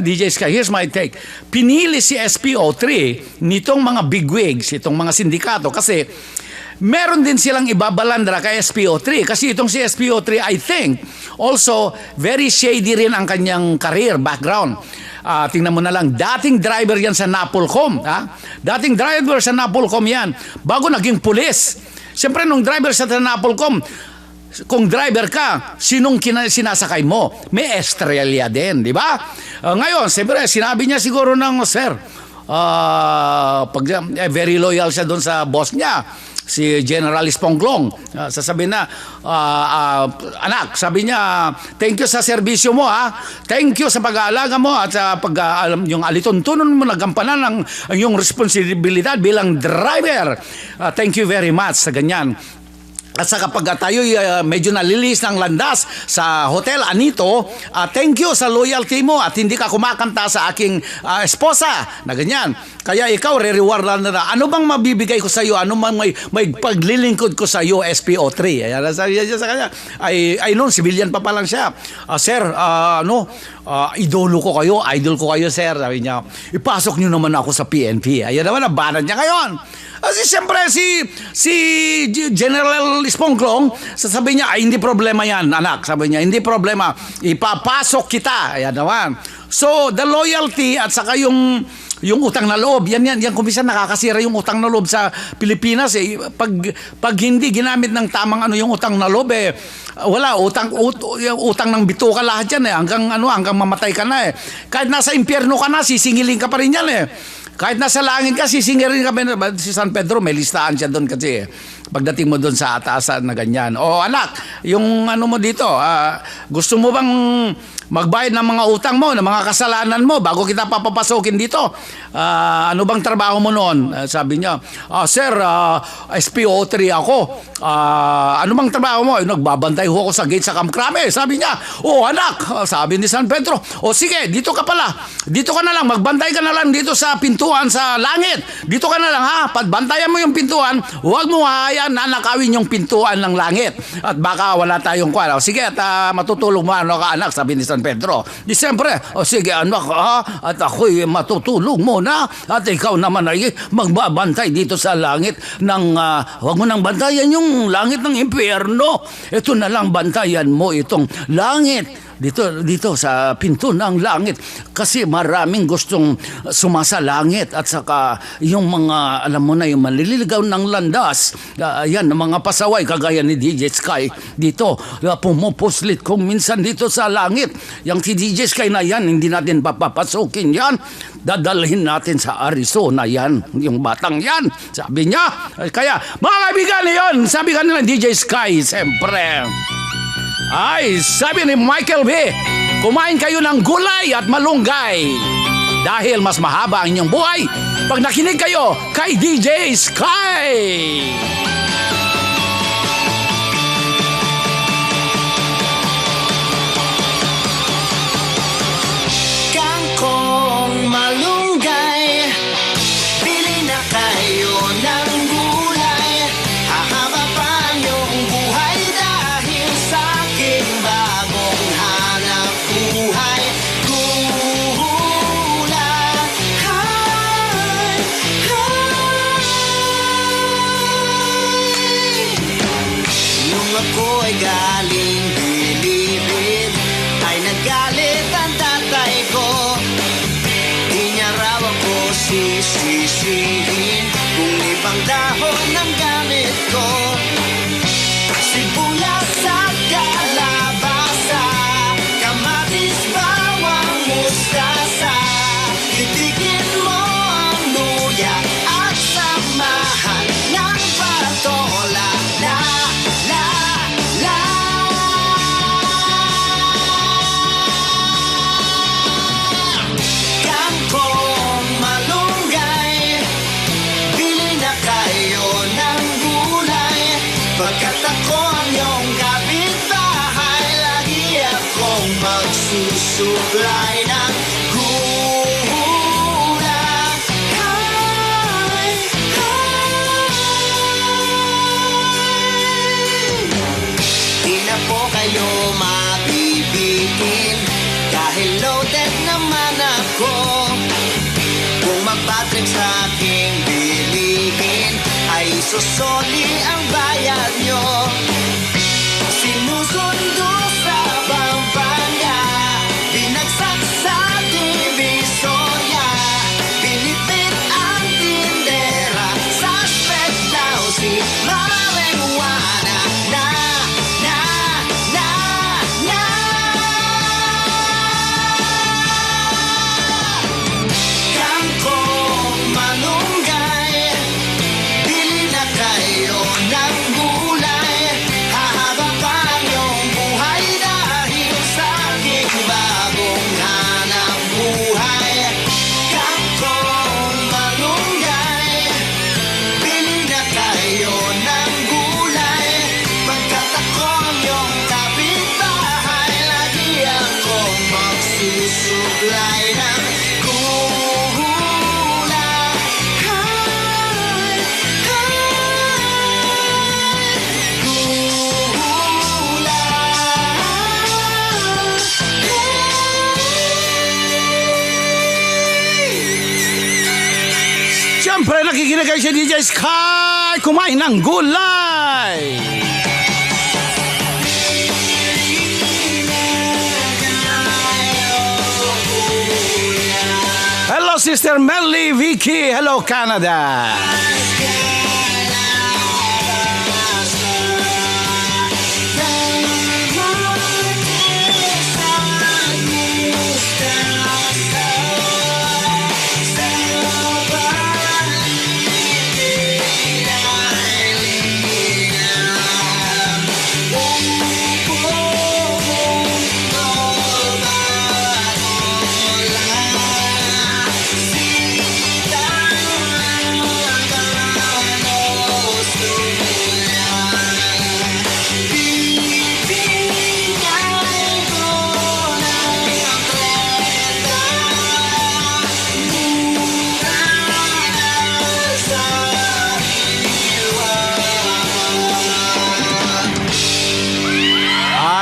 DJ Sky, here's my take. Pinili si SPO3 nitong mga bigwigs, itong mga sindikato, kasi meron din silang ibabalandra kay SPO3 kasi itong si SPO3 I think also very shady rin ang kanyang career background. Tingnan mo na lang, dating driver yan sa Napolcom. Dating driver sa Napolcom yan bago naging pulis. Siyempre nung driver sa Napolcom, kung driver ka, sinong sinasakay mo? May estrella din, di ba? Ngayon, siyempre sinabi niya siguro ng sir, very loyal siya doon sa boss niya, si General Isponglong. Sasabihin na, anak, sabi niya, thank you sa serbisyo mo, thank you sa pag-aalaga mo at sa yung alituntunan mo, nagampanan ang yung responsibilidad bilang driver. Thank you very much sa ganyan. At sa kapag tayo medyo nalilis ng landas sa Hotel Anito, thank you sa loyalty mo at hindi ka kumakanta sa aking esposa na ganyan. Kaya ikaw, re-rewardan na. Ano bang mabibigay ko sa iyo? Ano bang may paglilingkod ko sa iyo, SPO3? Ayan, sabi niya sa kanya. Ay noon, civilian pa lang siya. Sir, idolo ko kayo, idol ko kayo, sir. Sabi niya, ipasok niyo naman ako sa PNP. Ayan naman, nabanan niya ngayon. Kasi siyempre si General Isponglong, sasabihin niya, ay hindi problema yan, anak. Sabi niya, hindi problema, ipapasok kita. Ayan naman. So, the loyalty at saka yung utang na loob, yan kumisa nakakasira yung utang na loob sa Pilipinas. Pag hindi ginamit ng tamang yung utang na loob, wala, utang ng bituka lahat yan hanggang mamatay ka na Kahit nasa impyerno ka na, sisingilin ka pa rin yan Kahit nasa langit ka, sisingilin ka pa rin. Si San Pedro, may listahan siya doon kasi pagdating mo doon sa ataasan na ganyan. Anak, yung mo dito, gusto mo bang magbayad ng mga utang mo, ng mga kasalanan mo bago kita papapasokin dito? Ano bang trabaho mo noon? Sabi niya, sir, SPO3 ako. Ano bang trabaho mo? Nagbabantay ho ako sa gate sa Camp Crame. Sabi niya, anak, sabi ni San Pedro, sige, dito ka pala. Dito ka na lang, magbantay ka na lang dito sa pintuan sa langit. Dito ka na lang pagbantayan mo yung pintuan, huwag mo hayaan na nakawin yung pintuan ng langit. At baka wala tayong kwala. Sige, at matutulog mo ka anak, sabi ni San Pedro. Di siyempre, sige anak at ako'y matutulog muna at ikaw naman ay magbabantay dito sa langit ng huwag mo nang bantayan yung langit ng impyerno. Ito na lang bantayan mo itong langit dito sa pinto ng langit kasi maraming gustong sumasalangit at saka yung mga alam mo na yung maliligaw ng landas yan mga pasaway kagaya ni Deejay SKY dito pumupuslit kung minsan dito sa langit yung si Deejay SKY na yan hindi natin papapasukin yan dadalhin natin sa Arizona yan yung batang yan sabi niya kaya mga kaibigan yon sabi kanila Deejay SKY siyempre ay, sabi ni Michael B., kumain kayo ng gulay at malunggay dahil mas mahaba ang inyong buhay pag nakinig kayo kay Deejay SKY. Kangkong malunggay, bili na kayo ng gulay. Hahaba pa yung buhay dahil sa aking bagong hanap buhay. Nung ako ay galing bilibid, ay nagalit ang tatay ko. Di niya raw ako sisisihin kung ibang dahon ng gamit ko. Sibuyas at kalabasa, kamatis, bawang, mustasa. Titigin mo ang luya at samahan ng patola. Kangkong malunggay, bili na kayo ng gulay. Pagkat ako ang iyong kapitbahay, lagi akong magsusupply ng gulay. Di na po kayo mabibitin dahil loaded naman ako. Kung magpatrip sa aking bilihin ay Susoli ang bayad nyo. Sinusundo sa Pampanga, binagsak sa Divisoria, binitbit ang tindera, suspect daw si marijuana. Kangkong malunggay, bili na kayo ng gulay. Hahaba pa yung buhay dahil sa aking bagong hanap buhay. Kangkong malunggay, bili na kayo ng gulay. Pagkat ako yung kapitbahay, lagi akong magsusuglay ng Siyempre, nakikinig kayo si Deejay SKY, kumain ng gulay. Hello, Sister Melly Vicky. Hello, Canada.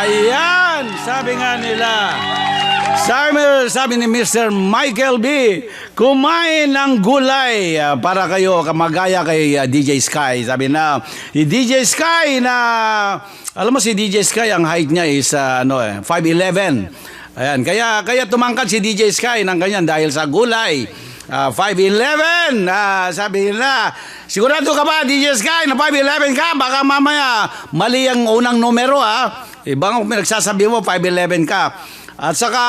Ayan, sabi nga nila. Sabi ni Mr. Michael B, kumain ng gulay para kayo kamagaya kay DJ Sky. Sabi na, si DJ Sky na, alam mo si DJ Sky, ang height niya is 5'11". Ayan, kaya tumangkad si DJ Sky ng ganyan dahil sa gulay. 5'11", sabi nila, sigurado ka ba DJ Sky na 5'11 ka? Baka mamaya mali ang unang numero Ibang nagsasabi mo 5'11 ka. At saka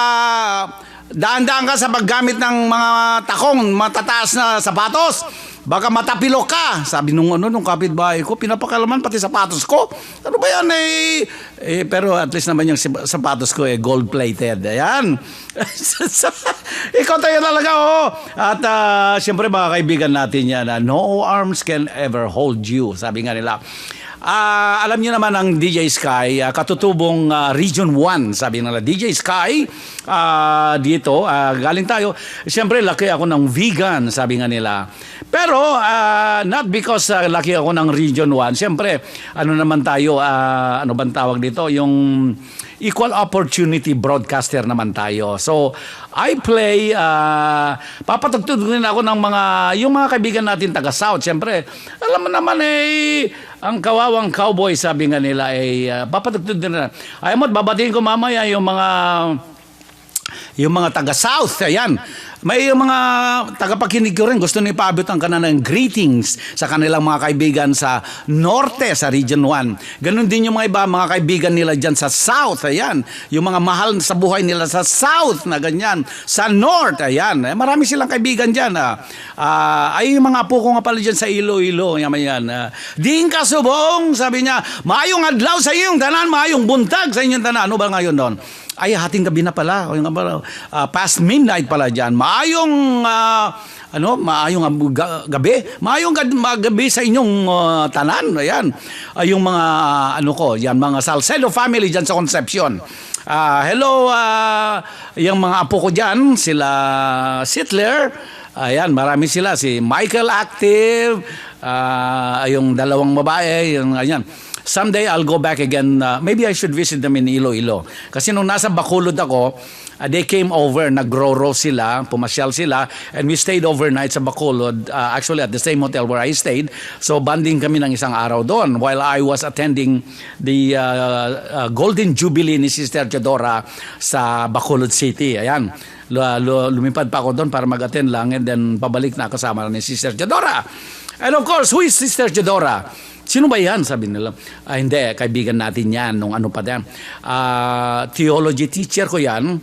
daan-daan ka sa paggamit ng mga takong matataas na sapatos. Baka matapilok ka. Sabi nung kapitbahay ko, pinapakalaman pati sapatos ko. Ano ba yan pero at least naman yung sapatos ko gold-plated. Ayan. Ikaw tayo talaga At siyempre mga kaibigan natin yan, no arms can ever hold you. Sabi nga nila. Alam niyo naman ang DJ Sky, katutubong Region 1, sabi nila. DJ Sky, dito, galing tayo. Siyempre, laki ako ng vegan, sabi nga nila. Pero, not because laki ako ng Region 1. Siyempre, ano naman tayo, ano bang tawag dito? Yung equal opportunity broadcaster naman tayo. So, I play, papatugtugin ako ng yung mga kaibigan natin taga-South. Siyempre, alam mo naman ang kawawang cowboy, sabi nga nila, papatugtugin na. Ay mo't babatiin ko mamaya yung mga taga-South. Ayan. May yung mga tagapakinig ko rin, gusto nila ipaabot ang kanilang greetings sa kanilang mga kaibigan sa Norte, sa Region 1. Ganun din yung mga iba, mga kaibigan nila dyan sa South. Ayan. Yung mga mahal sa buhay nila sa South na ganyan. Sa North, ayan. Marami silang kaibigan dyan. Ay, yung mga apo ko nga pala dyan sa Iloilo. Yan. Ding kasubong, sabi niya, maayong adlaw sa iyong tanan, maayong buntag sa inyong tanan. Ano ba ngayon doon? Ay, hating gabi na pala. Past midnight pala dyan. Maayong gabi. Maayong gabi sa inyong tanan. Ayan. Yung mga, mga Salcedo family dyan sa Concepcion. Hello, yung mga apo ko dyan, sila Sittler. Ayan, marami sila. Si Michael Active, yung dalawang babae, ayan. someday I'll go back again. Maybe I should visit them in Iloilo. Kasi nung nasa Bacolod ako, they came over, nag-grow sila, pumasyal sila, and we stayed overnight sa Bacolod, actually at the same hotel where I stayed. So banding kami ng isang araw doon while I was attending the Golden Jubilee ni Sister Teodora sa Bacolod City. Ayan. Lumipad pa ako doon para mag-attend lang, and then pabalik na kasama ni Sister Teodora. And of course, who is Sister Teodora? Sino ba yan? Sabi nila. Hindi, kaibigan natin yan nung ano pa din. Theology teacher ko yan.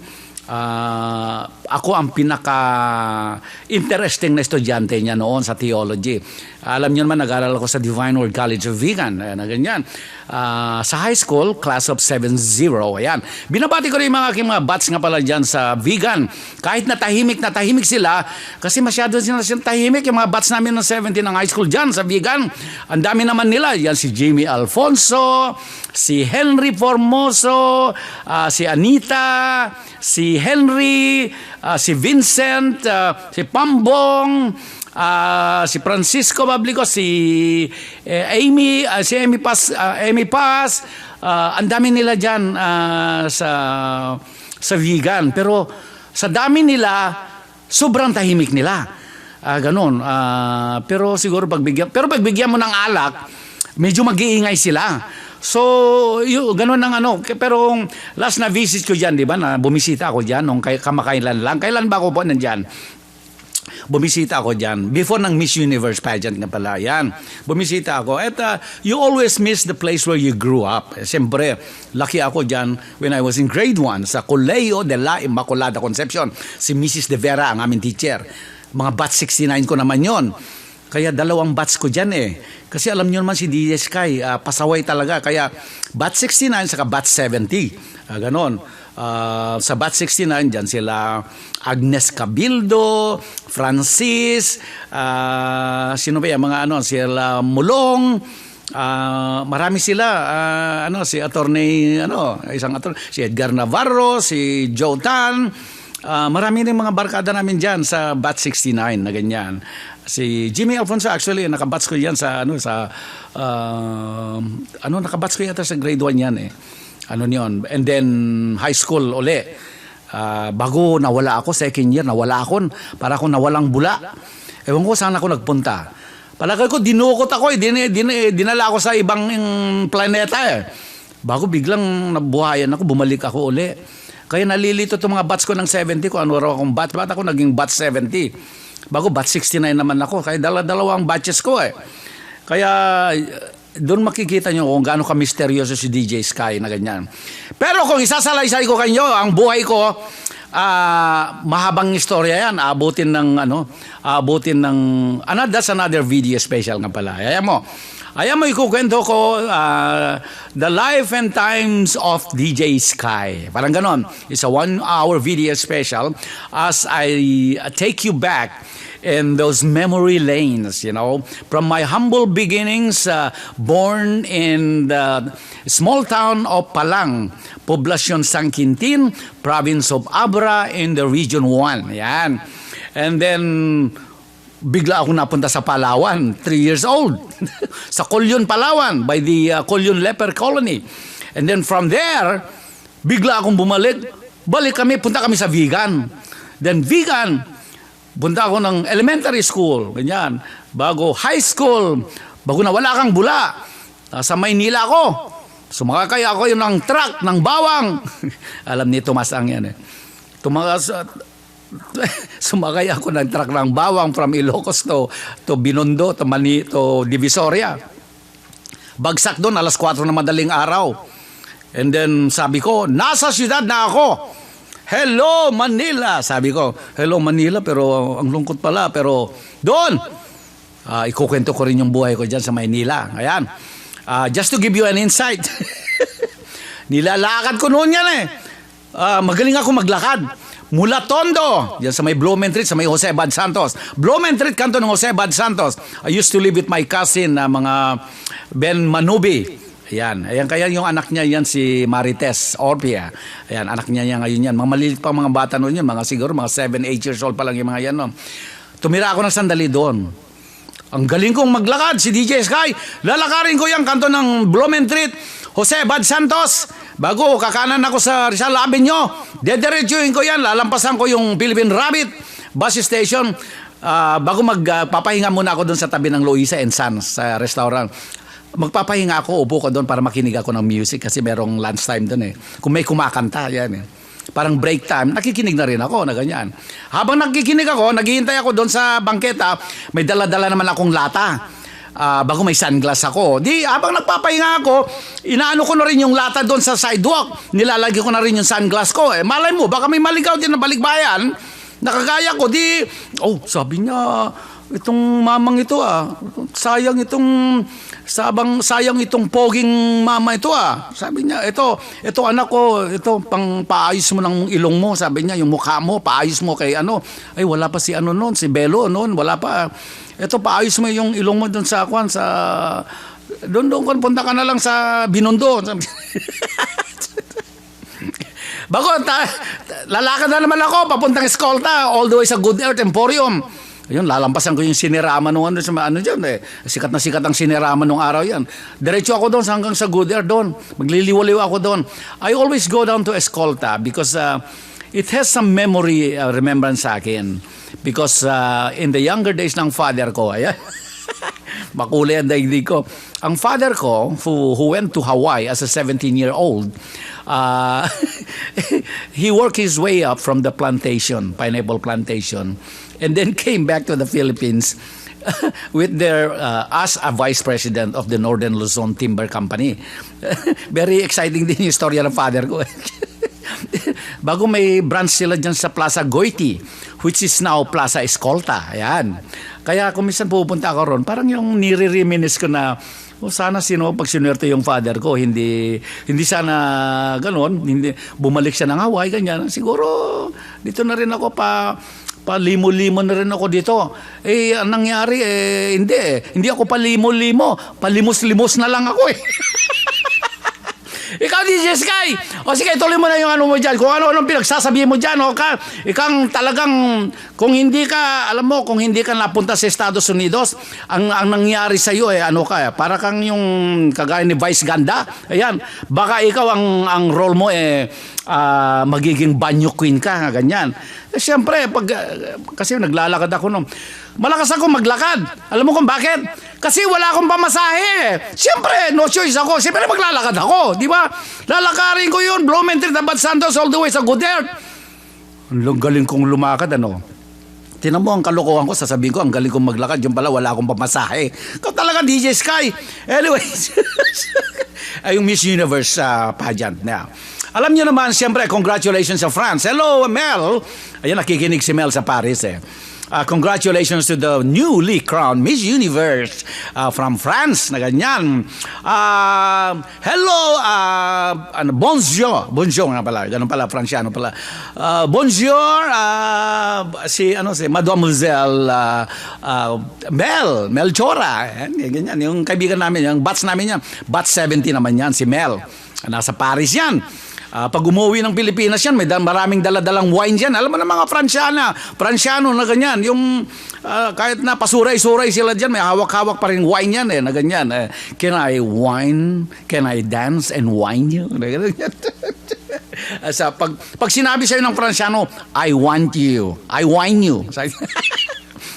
Ako ang pinaka-interesting na estudyante niya noon sa theology. Alam niyo naman, nag-aral ako sa Divine Word College of Vegan. Ayan, ganyan. Sa high school, class of 7-0. Ayan. Binabati ko rin yung aking mga bats nga pala dyan sa vegan. Kahit na tahimik sila, kasi masyado sila tahimik. Yung mga bats namin ng 17 ng high school dyan sa vegan. Ang dami naman nila. Yan si Jimmy Alfonso, si Henry Formoso, si Anita, si Henry, si Vincent, si Pambong, si Francisco Bablico, si Amy, si Amy Paz, ang dami nila diyan sa vegan, pero sa dami nila sobrang tahimik nila. Ganon. Pero siguro pagbigyan mo ng alak, medyo mag-iingay sila. So, gano'n ang ano. Pero last na visit ko dyan, di ba, na bumisita ako dyan nung kamakailan lang. Kailan ba ako po nandyan? Bumisita ako dyan. Before ng Miss Universe pageant nga pala. Yan. Bumisita ako. At you always miss the place where you grew up. Siyempre, lucky ako dyan when I was in grade 1 sa Colegio de la Immaculada Concepcion. Si Mrs. De Vera, ang aming teacher. Mga batch 69 ko naman yon. Kaya dalawang batch ko dyan eh. Kasi alam nyo naman si Deejay SKY, pasaway talaga. Kaya batch 69 saka batch 70. Ganon. Sa batch 69 dyan sila Agnes Cabildo, Francis, sino ba yan? Mga ano, sila Mulong, marami sila, si attorney, isang attorney, si Edgar Navarro, si Joe Tan, marami rin mga barkada namin dyan sa batch 69 na ganyan. Si Jimmy Alfonso, actually, nakabatch ko yan nakabatch ko yata sa grade 1 yan eh. Yun. And then, high school uli. Bago nawala ako, second year, nawala ako. Para ako nawalang bula. Ewan ko saan ako nagpunta. Palagay ko, dinukot ako eh. Dinala ako sa ibang planeta eh. Bago biglang nabuhayan ako, bumalik ako uli. Kaya nalilito itong mga batch ko ng 70 ko. Ano raw akong batch? Ba't ako naging batch 70? Bago batch 69 naman ako. Kaya dalawang batches ko eh. Kaya doon makikita nyo kung gaano ka-misteryoso si Deejay SKY na ganyan. Pero kung isasalaysay ko kanyo, ang buhay ko, mahabang istorya yan. Aabutin ng that's another video special nga pala. Ayan mo, ikukwento ko the life and times of Deejay SKY. Parang ganon. It's a 1-hour video special as I take you back in those memory lanes, from my humble beginnings, born in the small town of Palang, Poblacion San Quintin, province of Abra in the region 1. Yan. And then, bigla ako napunta sa Palawan, 3 years old, sa Colyon, Palawan, by the Colyon Leper Colony. And then from there, bigla akong punta kami sa vegan. Then vegan, punta ako ng elementary school, ganyan. Bago high school, bago na wala kang bula, sa Maynila ako. Sumakay ako yun ng truck, ng bawang. Alam ni Tomas ang yan eh. Sumakay ako ng truck ng bawang from Ilocos to Binondo, to Divisoria. Bagsak doon, 4:00 na madaling araw. And then sabi ko, nasa syudad na ako. Hello, Manila! Sabi ko, hello, Manila, pero ang lungkot pala. Pero doon, ikukwento ko rin yung buhay ko dyan sa Maynila. Ayan. Just to give you an insight. Nilalakad ko noon yan eh. Magaling ako maglakad. Mula Tondo, yan sa may Blumentritt, sa may Jose Bad Santos. Blumentritt, kanto ng Jose Bad Santos. I used to live with my cousin na mga Ben Manubi. Ayan kaya yung anak niya yan si Marites Orpia. Ayan, anak niya yan ngayon yan. Mga malilit pa mga bata noon yan, siguro mga 7-8 years old pa lang yung mga yan. No? Tumira ako ng sandali doon. Ang galing kong maglakad, si DJ Sky. Lalakarin ko yung kanto ng Blumentritt, Jose Bad Santos. Bago, kakanan ako sa Rizal Avenue. Dediretsuhin ko yan, lalampasan ko yung Philippine Rabbit bus station. Bago magpapahinga muna ako doon sa tabi ng Loisa and Sons sa restaurant. Magpapahinga ako, upo ko doon para makinig ako ng music kasi merong lunch time doon eh. Kung may kumakanta, yan eh. Parang break time, nakikinig na rin ako na ganyan. Habang nakikinig ako, naghihintay ako doon sa bangketa, may dala-dala naman akong lata. Bago may sunglass ako. Di, habang nagpapahinga ako, inaano ko na rin yung lata doon sa sidewalk. Nilalagay ko na rin yung sunglass ko. Eh, malay mo, baka may maligaw din na balikbayan. Nakagaya ko, di, sabi niya, itong mamang ito sayang itong poging mama ito Sabi niya, ito anak ko, ito pang paayos mo ng ilong mo, sabi niya, yung mukha mo, paayos mo kay ano. Ay, wala pa si ano noon, si Belo noon, wala pa. Ito, paayos mo yung ilong mo doon sa kwan, sa doon punta ka na lang sa Binondo. Bago, lalakad na naman ako, papuntang Escolta, all the way sa Good Earth Emporium. Ayun, lalampasan ko yung Sinerama nung ano dyan eh. Sikat na sikat ang Sinerama nung araw yan. Diretso ako doon hanggang sa Good Earth doon. Magliliwaliw ako doon. I always go down to Escolta because it has some memory, remembrance sa akin. Because in the younger days ng father ko, ayan, makulay ang daigdig ko. Ang father ko, who went to Hawaii as a 17-year-old, he worked his way up from the plantation, pineapple plantation, and then came back to the Philippines with their as a vice president of the Northern Luzon Timber Company. Very exciting din yung istorya ng father ko. Bago may branch sila dyan sa Plaza Goiti, which is now Plaza Escolta. Ayan. Kaya kung minsan pupunta ako ron, parang yung nire-reminisce ko na, sana pag sinuwerte yung father ko, hindi sana gano'n, hindi bumalik siya ng Hawaii, ganyan. Siguro, dito na rin ako palimo-limo na rin ako dito. Eh, ang nangyari, hindi ako palimo-limo, palimos-limos na lang ako eh. Ikaw, DJ Sky, o sige, tuloy mo na yung ano mo dyan. Kung ano-anong pinagsasabihin mo dyan, ikang talagang, kung hindi ka napunta sa Estados Unidos, ang nangyari sa iyo, para kang yung kagaya ni Vice Ganda. Ayan, baka ikaw ang role mo, magiging banyo queen ka, ganyan. Siyempre, kasi naglalakad ako nung, malakas ako maglakad. Alam mo kung bakit? Kasi wala akong pamasahe. Siyempre, no choice ako. Siyempre, maglalakad ako. Di ba? Lalakarin ko yun. Blumentritt, Abad Santos, all the way sa Good Earth. Ang galing kong lumakad, Tinan mo ang kalokohan ko, sasabihin ko, ang galing kong maglakad. Yung pala, wala akong pamasahe. Ikaw talaga, DJ Sky. Anyways, ay yung Miss Universe pageant na. Alam niyo naman, siyempre, congratulations sa France. Hello, Mel. Ayan, nakikinig si Mel sa Paris congratulations to the newly crowned Miss Universe from France na ganyan. Hello, bonjour. Bonjour nga pala. Ganun pala, Franciano pala. Bonjour, si Mademoiselle Mel Chora. Ganyan, yung kaibigan namin, yung batch namin yan. Batch 70 naman yan, si Mel. Nasa Paris yan. Pag umuwi ng Pilipinas yan, may maraming daladalang wine dyan. Alam mo na mga Franciano na ganyan. Yung kahit na pasuray-suray sila dyan, may hawak-hawak pa rin wine yan na ganyan. Can I wine? Can I dance and wine you? Pag sinabi sa'yo ng Franciano, I want you. I wine you.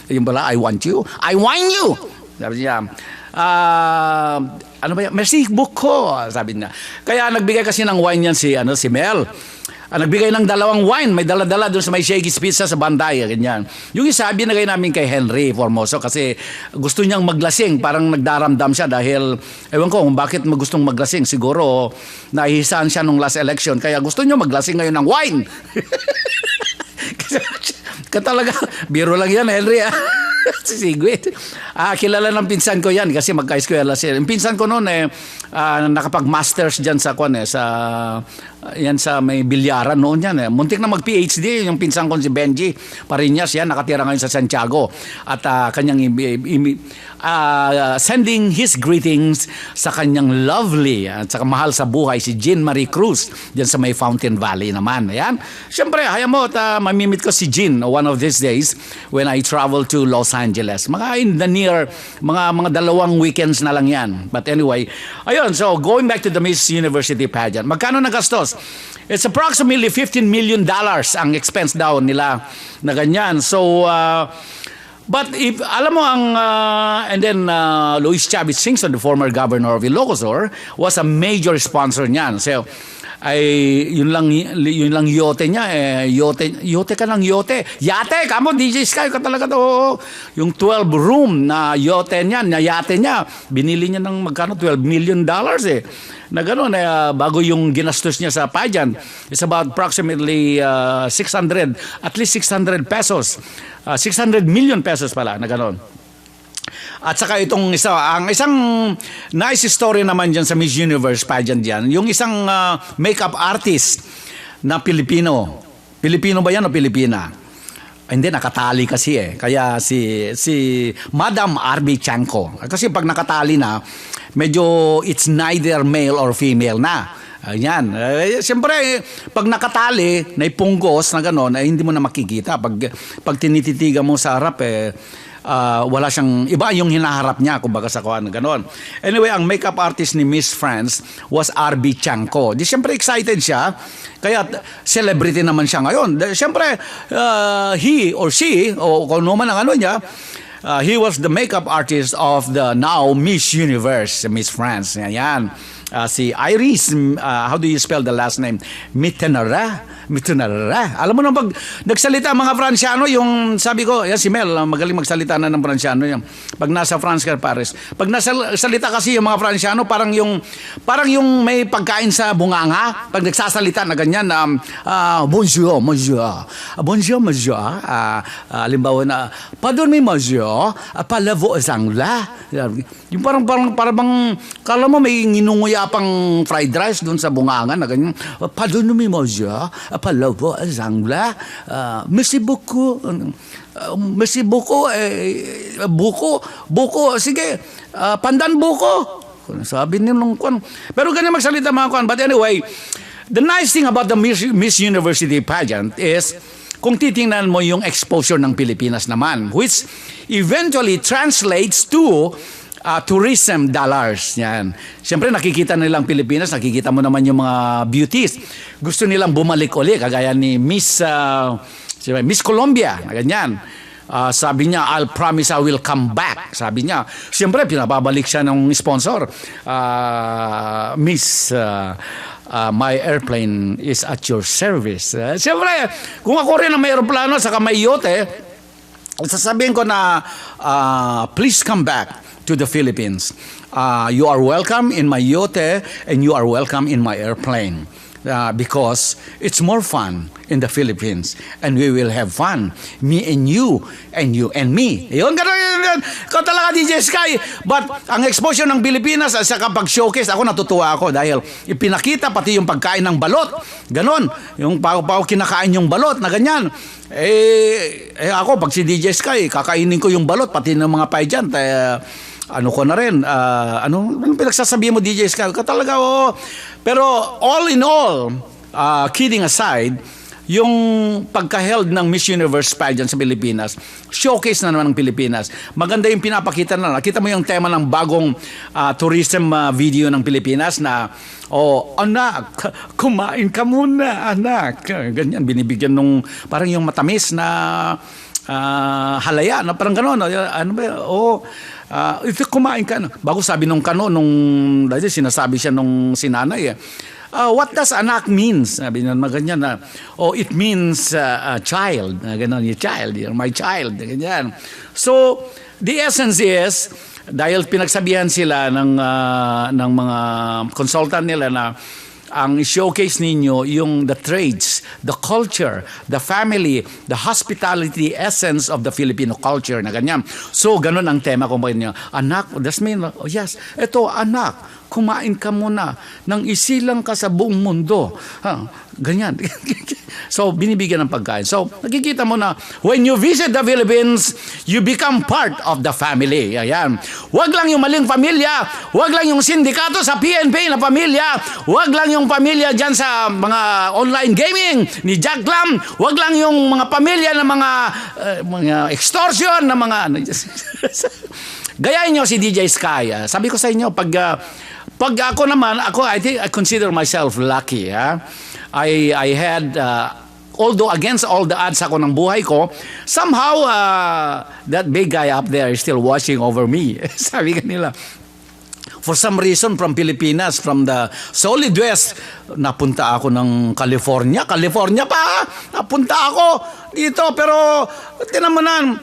Yung pala, I want you. I wine you. Sabi niya, ano ba yan? Merci beaucoup, sabi niya. Kaya nagbigay kasi ng wine yan si Mel. Nagbigay ng 2 wine. May dala-dala doon sa may Shakey's Pizza sa Banday. Ganyan. Yung isa, binigay namin kay Henry Formoso kasi gusto niyang maglasing. Parang nagdaramdam siya dahil, ewan ko kung bakit gustong maglasing. Siguro, nahihisaan siya nung last election. Kaya gusto niyo maglasing ngayon ng wine. Talaga, biro lang yan, Henry. Si Sigwit. Kilala ng pinsan ko yan kasi magka-eskwela sila. Yung pinsan ko noon nakapag-masters dyan sa yan sa may bilyaran noon yan. Muntik na mag-PhD yung pinsan ko si Benji Pariñas, yan nakatira ngayon sa Santiago at kanyang sending his greetings sa kanyang lovely at saka mahal sa buhay si Jean Marie Cruz diyan sa may Fountain Valley naman. Ayan. Siyempre, hayaan mo at mamimit ko si Jean one of these days when I travel to Los Angeles. Mga in the near mga dalawang weekends na lang yan. But anyway, ayun, so going back to the Miss University pageant. Magkano nagastos? It's approximately $15 million ang expense daw nila na ganyan. So, but if, alam mo ang, and then Luis Chavez Singson, the former governor of Ilocos Sur, was a major sponsor niyan. So, ay yun lang yote niya yote ka ng yote yate kamo DJ Sky ka talaga to yung 12 room na yote niya na yate niya binili niya ng magkano $12 million na gano'n bago yung ginastos niya sa pageant. It's about approximately 600 pesos 600 million pesos pala na gano'n. At saka itong ang isang nice story naman dyan sa Miss Universe pageant dyan, yung isang makeup artist na Pilipino. Pilipino ba yan o Pilipina? Hindi, nakatali kasi Kaya si Madam RB Chanko. Kasi pag nakatali na, medyo it's neither male or female na. Ayan. Siyempre, pag nakatali, na ipunggos na gano'n, hindi mo na makikita. Pag tinititigan mo sa harap, wala siyang, iba yung hinaharap niya, kumbaga sa kuhan, gano'n. Anyway, ang makeup artist ni Miss France was RB Chanko. Di siyempre excited siya, kaya celebrity naman siya ngayon. Siyempre, he or she, o kung naman ang ano niya, he was the makeup artist of the now Miss Universe, Miss France. Ayan. Si Iris, how do you spell the last name? Mittenara. Alam mo nang pag nagsalita mga Franciano, yung sabi ko, yan si Mel, magaling magsalita na ng Franciano yan. Pag nasa France ka, Paris. Pag nasalita kasi yung mga Franciano, parang yung may pagkain sa bunganga. Pag nagsasalita na ganyan, bonjour, halimbawa na, pardon me, monsieur, parlez-vous anglais? Yung parang bang, kala mo may nginunguya pang fried rice doon sa bunganga na ganyan. Pardon me, monsieur, parlez-vous anglais? Merci beaucoup. Merci beaucoup. Buko. Sige, pandan buko. Sabi niyo nung kwan. Pero ganyan magsalita mga kwan. But anyway, the nice thing about the Miss University pageant is kung titingnan mo yung exposure ng Pilipinas naman, which eventually translates to tourism dollars. Yan. Siyempre nakikita nilang Pilipinas, nakikita mo naman yung mga beauties. Gusto nilang bumalik uli, kagaya ni Miss Colombia, na ganyan. Sabi niya, I'll promise I will come back. Sabi niya, siyempre pinababalik siya ng sponsor. Miss, my airplane is at your service. Siyempre, kung ako rin ang may aeroplano saka may yote, sasabihin ko na please come back to the Philippines. You are welcome in my yote and you are welcome in my airplane. Because it's more fun in the Philippines and we will have fun, me and you and me. Yun, gano'n. Ikaw talaga, DJ Sky. But ang exposure ng Pilipinas sa kapag showcase, ako natutuwa ako dahil ipinakita pati yung pagkain ng balot. Ganon. Yung pao kinakain yung balot na ganyan. Ako, pag si DJ Sky, kakainin ko yung balot pati ng mga pageant. Ano ko na rin, anong pinagsasabihin mo, DJ Sky? Talaga, oo. Pero all in all, kidding aside, yung pagka-held ng Miss Universe pageant sa Pilipinas, showcase na naman ng Pilipinas. Maganda yung pinapakita na. Nakita mo yung tema ng bagong tourism video ng Pilipinas na, anak, kumain ka muna, anak. Ganyan, binibigyan nung, parang yung matamis na halaya, na parang gano'n. Ano ba, ito kumain ka na. Bago sabi nung dahil sinasabi siya nung sinanay what does anak means? Sabi niya ganyan na, it means child. Ganon, your child, you're my child. Ganyan. So, the essence is, dahil pinagsabihan sila ng mga consultant nila na ang showcase ninyo yung the trades, the culture, the family, the hospitality essence of the Filipino culture na ganyan. So, ganun ang tema ko ba niya. Anak, that's mean, yes, ito anak, kumain ka muna nang isilang ka sa buong mundo. Ganyan. So, binibigyan ng pagkain. So, nakikita mo na, when you visit the Philippines, you become part of the family. Ayan. Huwag lang yung maling pamilya. Huwag lang yung sindikato sa PNP na pamilya. Huwag lang yung pamilya dyan sa mga online gaming ni Jack Lam. Huwag lang yung mga pamilya na mga extortion, na mga... Gayahin nyo si Deejay SKY. Sabi ko sa inyo, pag ako naman, I think I consider myself lucky. I had, although against all the odds ako ng buhay ko, somehow that big guy up there is still watching over me. Sabi kanila, for some reason from Pilipinas, from the solid west, napunta ako ng California pa, napunta ako dito, pero tinan mo na,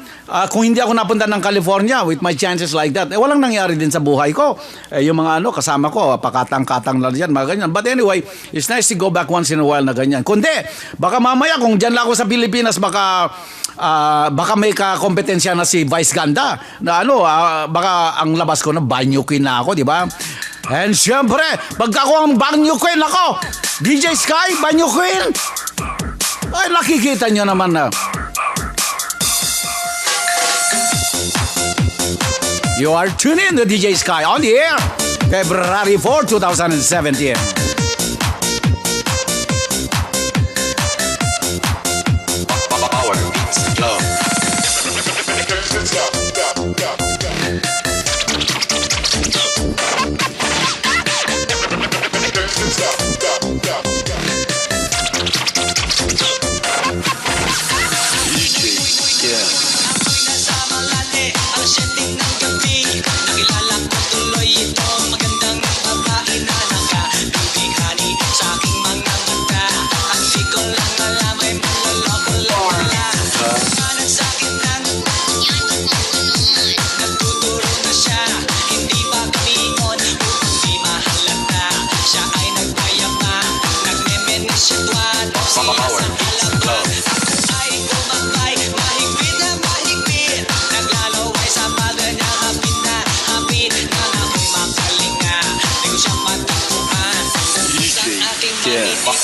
kung hindi ako napunta ng California with my chances like that, walang nangyari din sa buhay ko. Yung mga kasama ko, pakatang-katang na dyan, mga ganyan. But anyway, it's nice to go back once in a while na ganyan. Kundi, baka mamaya kung dyan lang ako sa Pilipinas, baka may kakompetensya na si Vice Ganda na baka ang labas ko na banyo queen na ako, di ba? And syempre, pagka ako ang banyo queen ako, DJ Sky, banyo queen, ay nakikita nyo naman na. You are tuned in to DJ Sky on the air, February 4, 2017. Power beats flow.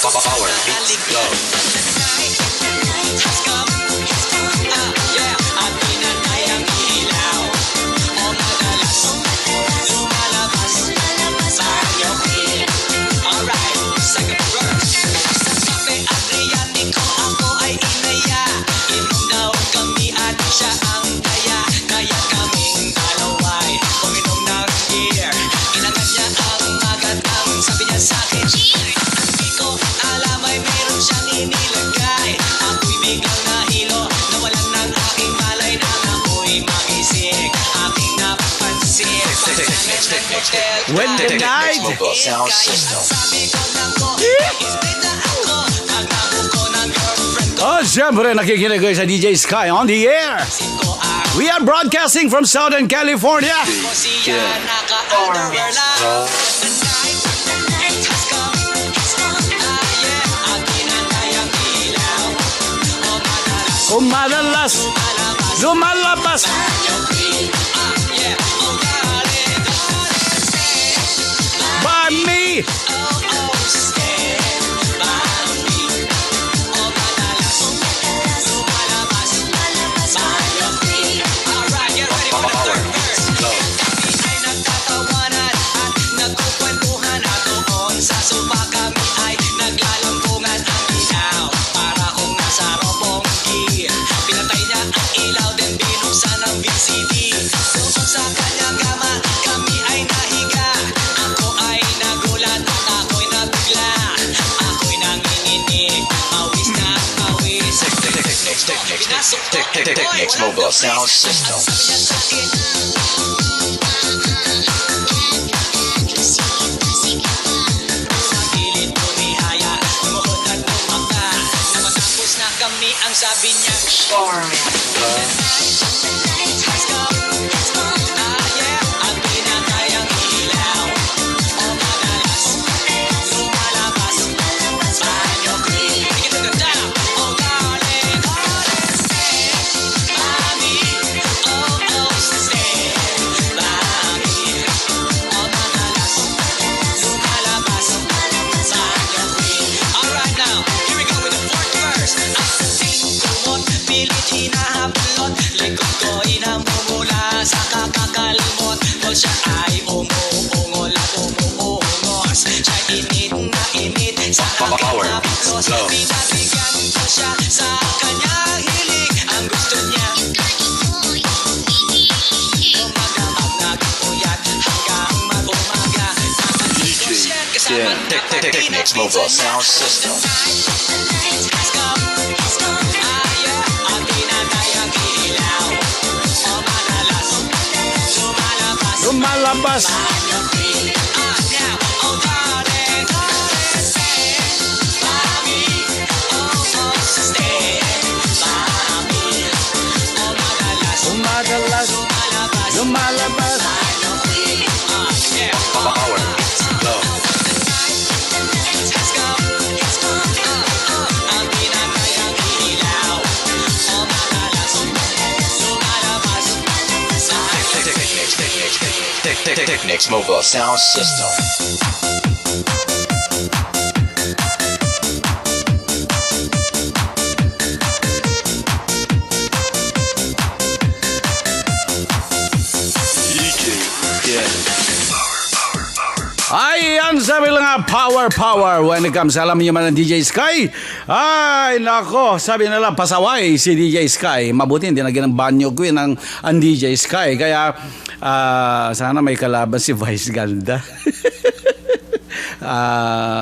Power beats flow. When the night sound system. Siyempre nakikinig kayo sa DJ Sky on the air. We are broadcasting from Southern California. Kung madalas lumalabas by me. Technics Mobile Sound System. Ang sabi niya, hinahablot, likod ko'y namumula sa kakakalimot. Kung siya ay umuungol at umuungos, siya'y init na init sa Power aking beats haplos. flow. Pinabigyan ko siya sa kanyang hilig. Ang gusto niya umaga magpuyat hanggang mag-umaga. Nakatid ko siya kasama Technics Mobile Sound System. Lumalabas. Lumadalas. Lumalabas. Power beats flow. Technics Mobile Sound System. Ay, yan sabi lang nga, power when it comes. Alam niyo man ang DJ Sky? Ay, nako, sabi nila, pasaway si DJ Sky. Mabuti, hindi naging ng banyo queen ang DJ Sky. Kaya, sana may kalaban si Vice Ganda.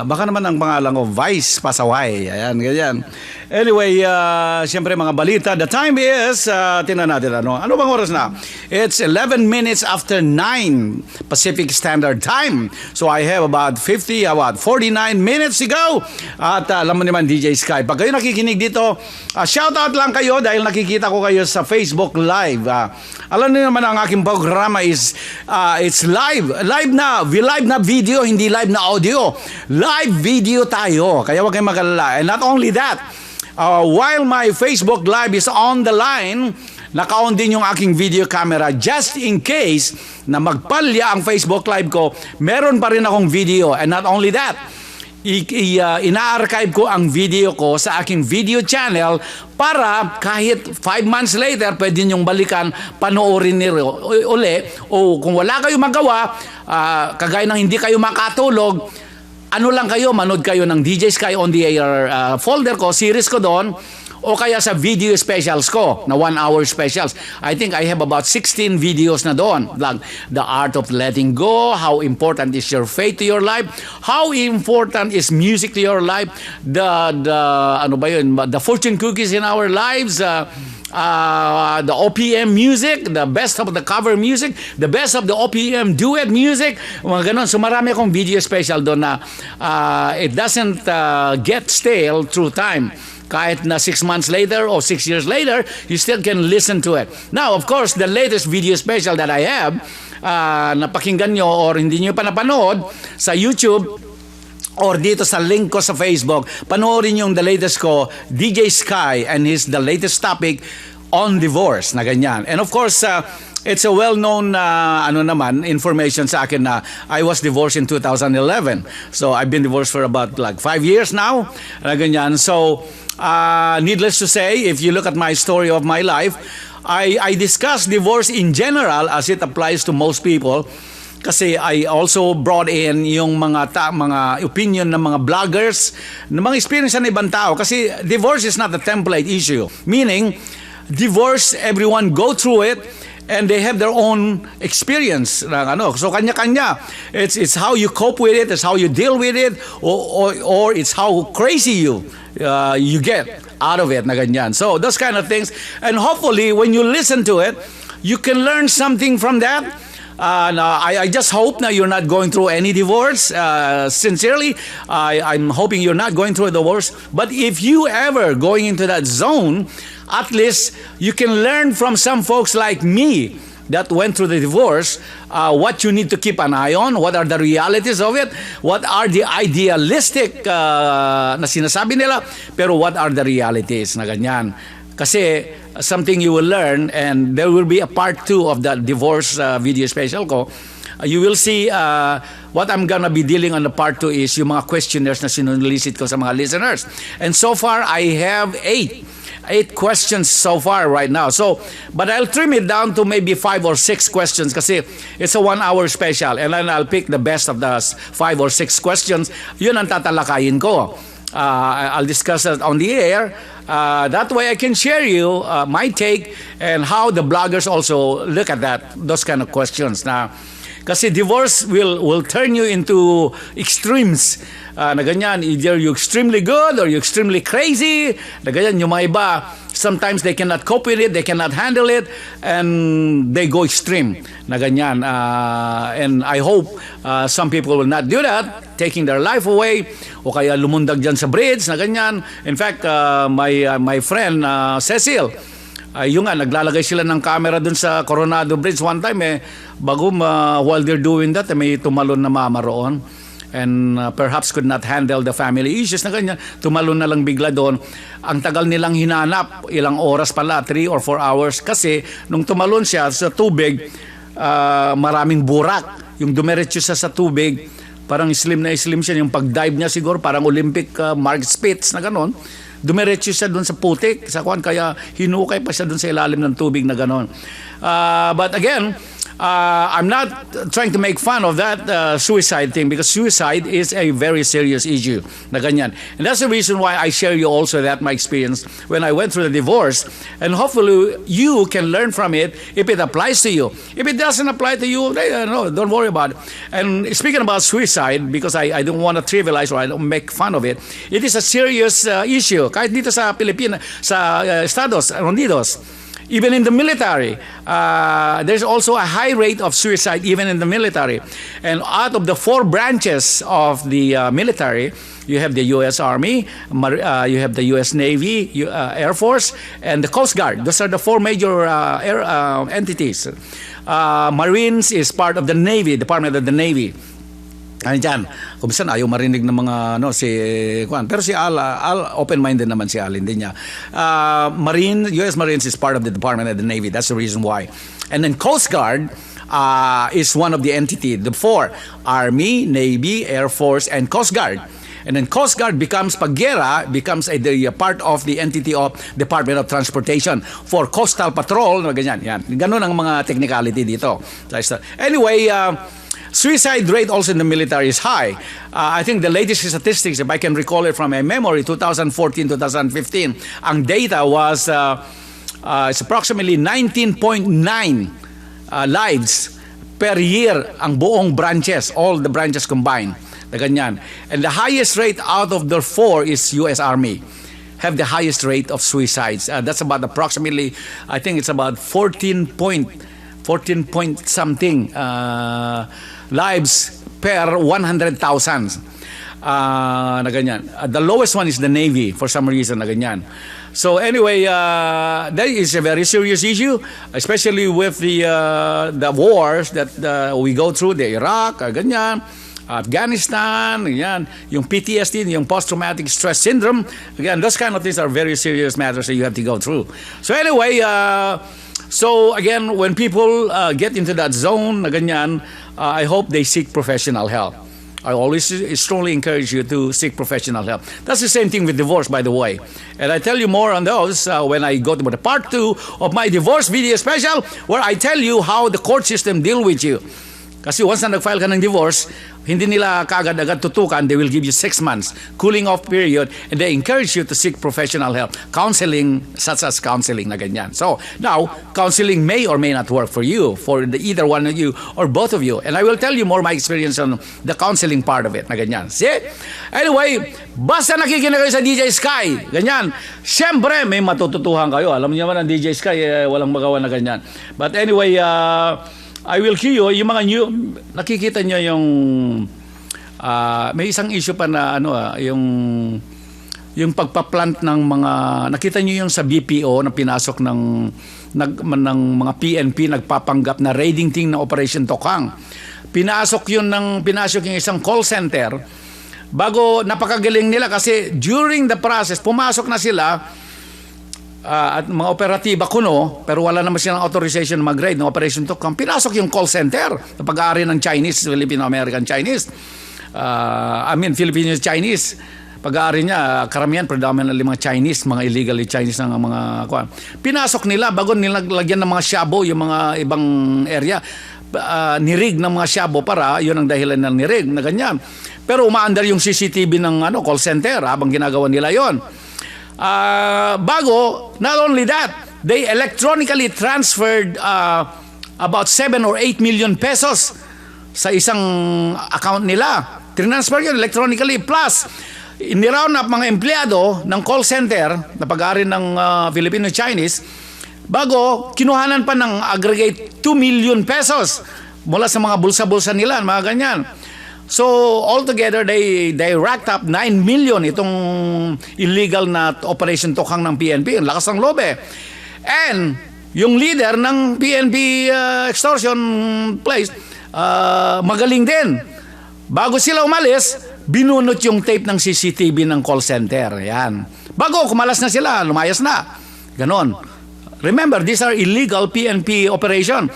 Baka naman ang pangalan ko, Vice Pasaway. Ayan, ganyan. Anyway, siyempre mga balita. The time is, tingnan natin ano bang oras na? It's 11 minutes after 9 Pacific Standard Time. So I have about 49 minutes to go. At alam mo naman, DJ Sky, pag kayo nakikinig dito, shout out lang kayo dahil nakikita ko kayo sa Facebook Live. Alam niyo naman ang aking programa is, it's live. Live na video, hindi live na audio. Live video tayo. Kaya huwag kayong mag-alala. And not only that, while my Facebook Live is on the line, naka-on din yung aking video camera just in case na magpalya ang Facebook Live ko, meron pa rin akong video. And not only that, ina-archive ko ang video ko sa aking video channel para kahit 5 months later, pwede nyong balikan, panoorin nyo uli. O kung wala kayo magawa, kagaya ng hindi kayo makatulog, ano lang kayo, manood kayo ng DJ Sky on the Air folder ko, series ko doon, o kaya sa video specials ko, na 1 hour specials. I think I have about 16 videos na doon. Like the art of letting go, how important is your faith to your life, how important is music to your life, the fortune cookies in our lives, the OPM music, the best of the cover music, the best of the OPM duet music, mga ganun. So marami akong video special doon na it doesn't get stale through time. Kahit na 6 months later or 6 years later, you still can listen to it. Now, of course, the latest video special that I have, napakinggan nyo or hindi nyo pa napanood sa YouTube, or dito sa link ko sa Facebook, panoorin yung the latest ko, DJ Sky, and the latest topic on divorce, na ganyan. And of course, it's a well-known information sa akin na I was divorced in 2011. So, I've been divorced for about 5 years now, na ganyan. So, needless to say, if you look at my story of my life, I discuss divorce in general as it applies to most people. Kasi I also brought in yung mga opinion ng mga bloggers, ng mga experience ng ibang tao. Kasi divorce is not a template issue. Meaning, divorce, everyone go through it, and they have their own experience. So kanya-kanya. It's how you cope with it, it's how you deal with it, or it's how crazy you get out of it, na ganyan. So those kind of things. And hopefully, when you listen to it, you can learn something from that. I just hope that you're not going through any divorce. Sincerely, I'm hoping you're not going through a divorce. But if you ever going into that zone, at least you can learn from some folks like me that went through the divorce, what you need to keep an eye on, what are the realities of it, what are the idealistic na sinasabi nila, pero what are the realities na ganyan. Kasi something you will learn, and there will be a part 2 of the divorce video special ko. You will see what I'm gonna be dealing on the part 2 is yung mga questionnaires na sinulisit ko sa mga listeners. And so far, I have 8. 8 questions so far right now. So, but I'll trim it down to maybe 5 or 6 questions kasi it's a 1-hour special. And then I'll pick the best of the 5 or 6 questions. Yun ang tatalakayin ko. I'll discuss it on the air. That way I can share you my take and how the bloggers also look at those kind of questions. Now, kasi divorce will turn you into extremes. Na ganyan, either you're extremely good or you're extremely crazy. Na ganyan, yung mga iba, sometimes they cannot cope with it, they cannot handle it, and they go extreme. Na ganyan. And I hope some people will not do that, taking their life away, o kaya lumundag dyan sa bridge, na ganyan. In fact, my friend, Cecil, yung nga, naglalagay sila ng camera dun sa Coronado Bridge one time while they're doing that, may tumalon na mama roon and perhaps could not handle the family issues na ganyan, tumalon na lang bigla doon. Ang tagal nilang hinanap, ilang oras pala, 3 or 4 hours, kasi nung tumalon siya sa tubig, maraming burak. Yung dumiretso siya sa tubig, parang slim na slim siya, yung pag-dive niya siguro, parang Olympic Mark Spitz na ganon. Dumiretso siya doon sa putik, sa kuwan, kaya hinukay pa siya doon sa ilalim ng tubig na ganon. But again, I'm not trying to make fun of that suicide thing, because suicide is a very serious issue na ganyan. And that's the reason why I share you also that my experience when I went through the divorce, and hopefully you can learn from it if it applies to you. If it doesn't apply to you, no, don't worry about it. And speaking about suicide, because I don't want to trivialize or I don't make fun of it, it is a serious issue. Kahit dito sa Pilipinas, sa Estados Unidos, even in the military, there's also a high rate of suicide even in the military. And out of the 4 branches of the military, you have the U.S. Army, you have the U.S. Navy, Air Force, and the Coast Guard. Those are the 4 major entities. Marines is part of the Navy, Department of the Navy. Ano dyan, kung minsan ayaw marinig ng mga si Juan, pero si Al open-minded naman si Al, hindi niya. US Marines is part of the Department of the Navy. That's the reason why. And then Coast Guard is one of the entity, the 4, Army, Navy, Air Force, and Coast Guard. And then Coast Guard becomes becomes a part of the entity of Department of Transportation for Coastal Patrol, ganyan. Yan. Ganun ang mga technicality dito. Anyway, suicide rate also in the military is high. I think the latest statistics, if I can recall it from my memory, 2014-2015, ang data was it's approximately 19.9 lives per year ang buong branches, all the branches combined. Na ganyan. And the highest rate out of the 4 is U.S. Army. Have the highest rate of suicides. That's about approximately, I think it's about 14 point something lives per 100,000 na ganyan. The lowest one is the Navy for some reason na ganyan. So anyway, that is a very serious issue, especially with the wars that we go through, the Iraq, ganyan, Afghanistan, yan, yung PTSD, yung post-traumatic stress syndrome, again, those kind of things are very serious matters that you have to go through. So anyway, so again, when people get into that zone na ganyan, I hope they seek professional help. I always strongly encourage you to seek professional help. That's the same thing with divorce, by the way. And I tell you more on those when I go to the part 2 of my divorce video special, where I tell you how the court system deal with you. Kasi once na nag-file ka ng divorce, hindi nila kaagad-agad tutukan. They will give you 6 months cooling off period, and they encourage you to seek professional help. Counseling, such as counseling na ganyan. So, now, counseling may or may not work for you, for either one of you or both of you. And I will tell you more my experience on the counseling part of it na ganyan. See? Anyway, basta nakikinig kayo sa Deejay SKY, ganyan. Siyempre, may matututuhan kayo. Alam niyo naman ang Deejay SKY, walang magawa na ganyan. But anyway, I will cue you, yung mga new, nakikita nyo yung, may isang issue pa na, yung pagpa-plant ng mga, nakita nyo yung sa BPO na pinasok ng mga PNP, nagpapanggap na raiding team ng Operation Tokang. Pinasok yung isang call center, bago napakagaling nila kasi during the process, pumasok na sila, at mga operatiba kuno, pero wala naman silang authorization mag-raid ng Operation Tokang. Pinasok yung call center na pag-aari ng Chinese, Filipino-American Chinese. Filipino-Chinese. pag-aari niya, karamihan, predominantly mga Chinese, mga illegally Chinese na mga kuan. Pinasok nila bago nilagyan ng mga shabu yung mga ibang area. Nirig ng mga shabu para yun ang dahilan ng nirig na ganyan. Pero umaandar yung CCTV ng call center habang ginagawa nila yon. Bago, not only that, they electronically transferred about 7 or 8 million pesos sa isang account nila. Transfer yun electronically. Plus, in-round up mga empleyado ng call center na pag-aari ng Filipino-Chinese bago kinuhanan pa ng aggregate 2 million pesos mula sa mga bulsa-bulsa nila, mga ganyan. So, altogether, they racked up 9 million itong illegal na operation tokhang ng PNP. Ang lakas ng loob eh. And, yung leader ng PNP extortion place, magaling din. Bago sila umalis, binunot yung tape ng CCTV ng call center. Yan. Bago, kumalas na sila, lumayas na. Ganon. Remember, these are illegal PNP operation.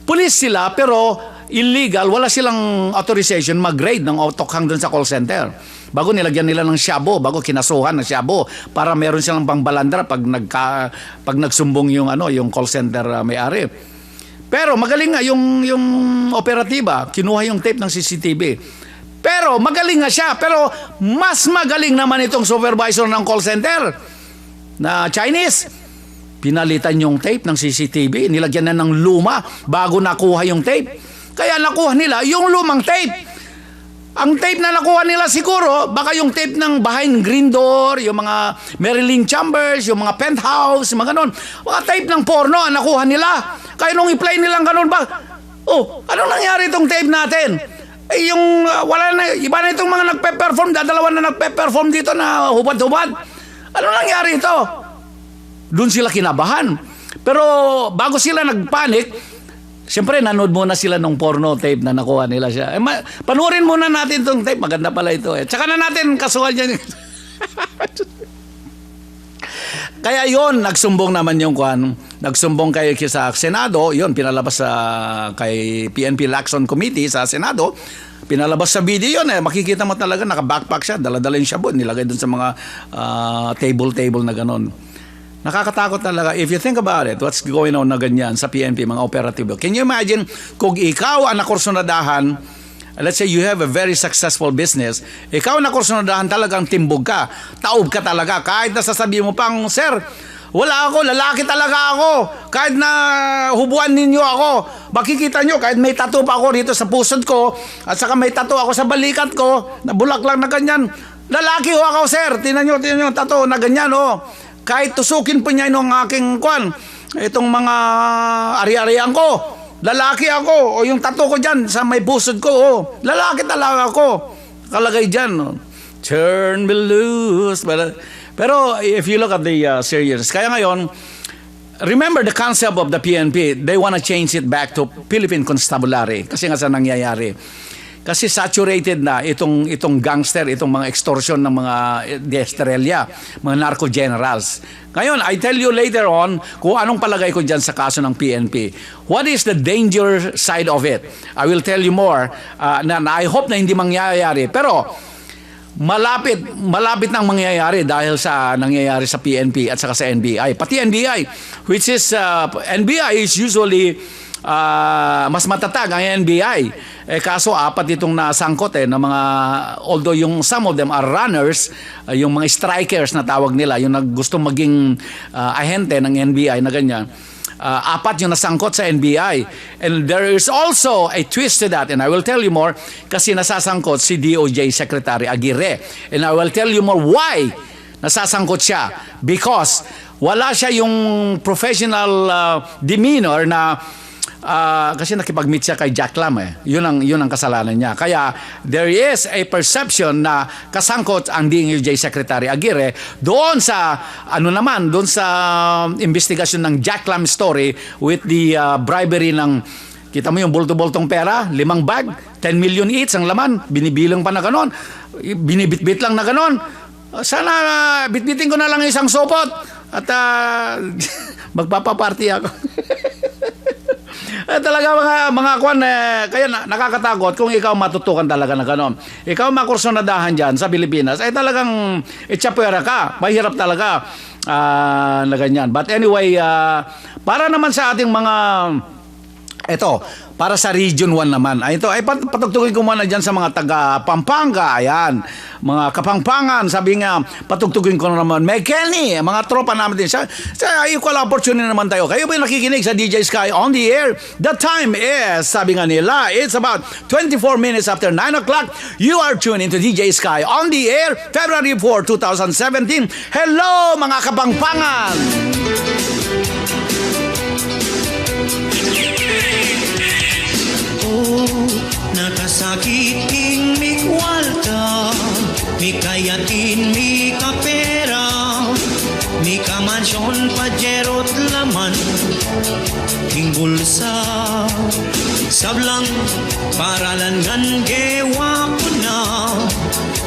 Police sila, pero illegal, wala silang authorization mag-grade ng tokhang doon sa call center. Bago nilagyan nila ng shabu, bago kinasuhan ng shabu para meron silang pangbalandra pag nagsumbong yung call center may-ari. Pero magaling nga yung operatiba, kinuha yung tape ng CCTV. Pero magaling nga siya, pero mas magaling naman itong supervisor ng call center na Chinese. Pinalitan yung tape ng CCTV, nilagyan na ng luma bago nakuha yung tape. Kaya nakuha nila yung lumang tape. Ang tape na nakuha nila siguro, baka yung tape ng Behind Green Door, yung mga Marilyn Chambers, yung mga Penthouse, mga ganon. Mga tape ng porno ang nakuha nila. Kaya nung i-play nilang ganon ba, ano nangyari itong tape natin? Yung wala na, iba na itong mga nagpe-perform, dadalawa na nagpe-perform dito na hubad-hubad. Ano nangyari ito? Doon sila kinabahan. Pero bago sila nagpanik, siyempre, nanood muna sila ng porno tape na nakuha nila siya. Panurin muna natin itong tape. Maganda pala ito. Tsaka na natin kasuhan dyan. Kaya yon nagsumbong naman yung kuhan. Nagsumbong kay sa Senado. Yon pinalabas kay PNP Lacson Committee sa Senado. Pinalabas sa video yun. Makikita mo talaga, naka-backpack siya. Dala-dala yung shabu. Nilagay dun sa mga table na ganon. Nakakatakot talaga. If you think about it, what's going on na ganyan sa PNP, mga operative. Can you imagine kung ikaw ang nakursunadahan, let's say you have a very successful business, ikaw ang nakursunadahan talagang timbog ka, taob ka talaga, kahit na sasabihin mo pang, sir, wala ako, lalaki talaga ako, kahit na hubuan ninyo ako, makikita nyo, kahit may tattoo pa ako dito sa pusod ko, at saka may tattoo ako sa balikat ko, na bulaklak na ganyan, lalaki ho ako, sir, tinan nyo, tattoo na ganyan, kahit tusukin pa niya yung aking itong mga ari-arian ko, lalaki ako, o yung tattoo ko dyan sa may pusod ko, lalaki talaga ako, kalagay dyan, turn me loose. Pero if you look at the serious, kaya ngayon, remember the concept of the PNP, they wanna change it back to Philippine Constabulary, kasi nga sa nangyayari. Kasi saturated na itong gangster, itong mga extortion ng mga Estrella, mga narco generals. Ngayon, I tell you later on kung anong palagay ko dyan sa kaso ng PNP. What is the danger side of it? I will tell you more na I hope na hindi mangyayari. Pero malapit nang mangyayari dahil sa nangyayari sa PNP at saka sa NBI. Pati NBI, which is NBI is usually mas matatag ang NBI. Kaso apat itong nasangkot na mga, although yung some of them are runners, yung mga strikers na tawag nila, yung gustong maging ahente ng NBI na ganyan. Apat yung nasangkot sa NBI. And there is also a twist to that, and I will tell you more, kasi nasasangkot si DOJ Secretary Aguirre. And I will tell you more why nasasangkot siya. Because wala siya yung professional demeanor na kasi nakipag-meet siya kay Jack Lam Yun ang kasalanan niya. Kaya there is a perception na kasangkot ang DOJ Secretary Aguirre doon sa doon sa investigasyon ng Jack Lam story with the bribery ng, kita mo yung bulto-bultong pera, 5 bag, 10 million each ang laman, binibilang pa na ganon, binibitbit lang na ganon. Sana bitbitin ko na lang isang sopot at magpapaparty ako. Talaga mga kwan, kaya nakakatakot kung ikaw matutukan talaga na gano'n. Ikaw makursonadahan dyan sa Pilipinas, ay talagang itsapwera ka. Mahirap talaga na ganyan. But anyway, para naman sa ating mga, eto, para sa Region 1 naman. Ay, ito, ay patugtugin ko muna dyan sa mga taga Pampanga. Ayan, mga Kapampangan. Sabi nga, patugtugin ko na naman. May Kenny, mga tropa namin din. Sa equal opportunity naman tayo. Kayo ba nakikinig sa DJ Sky on the air? The time is, sabi nga nila, it's about 24 minutes after 9 o'clock. You are tuned into DJ Sky on the air, February 4, 2017. Hello, mga Kapampangan! Nakasakiting mi kwalta, mi kayatin mi kapera, mi kamansyon pajerot laman, king bulsa, sablang paralan ngan gewa ko na,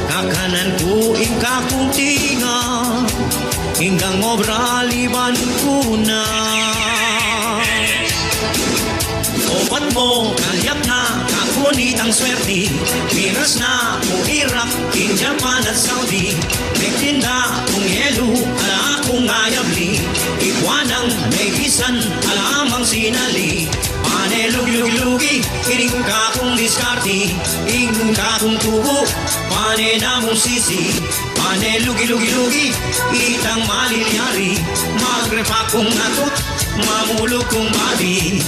kakanan ko ikakong tinga, hinggang obra liban ko na. Opat mo, kalyap na, kakunit ang swerte. Miras na, kung Iraq, in Japan at Saudi. Nagtinda, kung yelo, ala akong ayabli. Ikwanang may bisan, ala amang sinali. Pane lugi-lugi-lugi, ining ka kong diskarte. Ining ka kong tubo, pane na mong sisi. Pane lugi-lugi-lugi, itang malilyari. Magrepa kong atot, mamulog kong babi.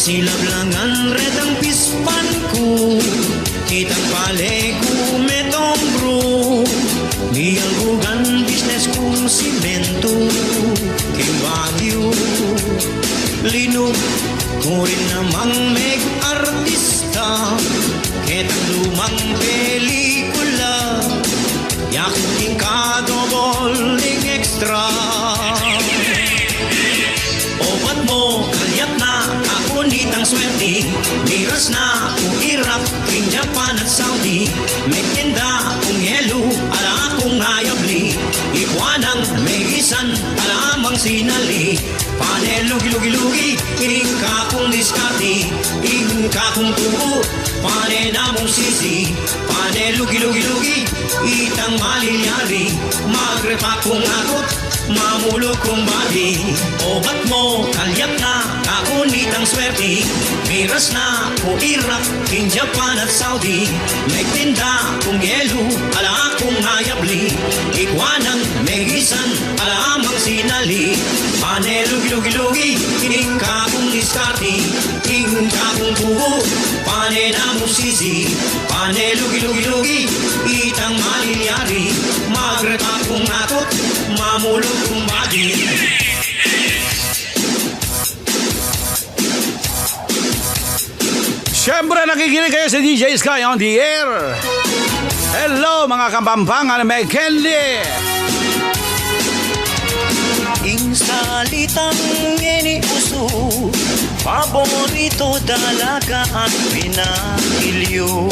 Silab lang ang redang pispan ko, kitang pale ko metong bro. Niyang bugan business kong simento, king Baguio. Linog ko rin namang meg-artista, kitang lumang pelikula, yaking kadoboling extra. Opat mo, kalyat na, kakunit ang swerte. Miras na, kung Iraq, king Japan at Saudi. May tinda, kung yelo, ala akong ayabli. Ikwanang may isan, ala amang sinali. Pane lugi-lugi-lugi, ining ka kong diskarte. Ining ka kong tubo, pane na mong sisi. Pane lugi-lugi-lugi, itang malilyari. Magrepa kong akot, mamulog kong babi. Obat mo, kalyap na, kakunit ang swerte. Miras na, kung Iraq, king Japan at Saudi. Nagtinda, kung yelo, ala akong ayabli. Ikwanang may isan, ala amang sinali. Pane lugi-lugi-lugi, ining ka kong diskarte. Ining ka kong tubo, pane na mong sisi. Pane lugi-lugi-lugi, itang malilyari. Magrepa kong atot, mamulog kong babi. Siyempre, nakikinig kayo sa DJ Sky on the air. Hello, mga Kapampangan, may Candy. Ing salitang iniuso, paborito dalaga at pinakilyo.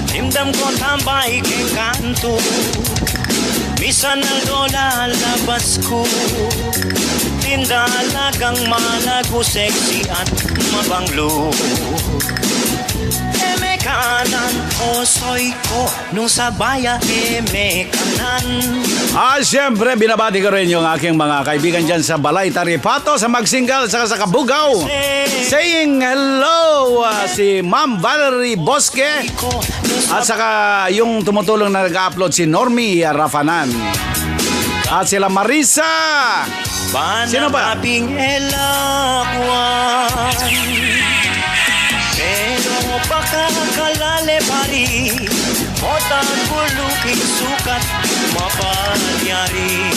Timdam ko tambay kay kanto, misan ang dola labas ko. Tindalagang malago, sexy at mabanglo. Eme kanan o soy ko, nung sa baya eme kanan. Siyempre, binabati ko rin yung aking mga kaibigan dyan sa Balay Taripato, sa Magsingal, saka sa Kabugaw. Saying hello, si Ma'am Valerie Bosque, at saka yung tumutulong na nag-upload si Normie Rafanan. At sila Marisa. Sino ba? Panaping elakwan, pero baka kalale pari, motang buluking sukat mapalyari.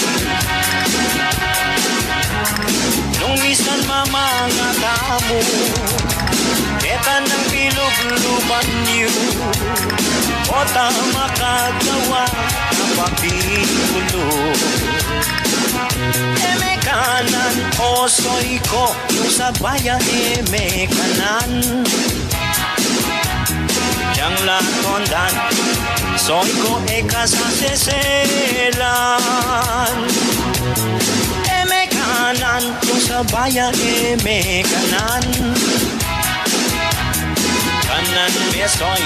Nung isan mamanga tamo, ketan ng bilog-luban niyo, mota makagawa ng pagpigulo. Eme kanan o soy ko, yung sa bayan may kanan. Yang latondan, soy ko kasaseselan. May kanan, yung sa bayan may kanan. Kanan besoy,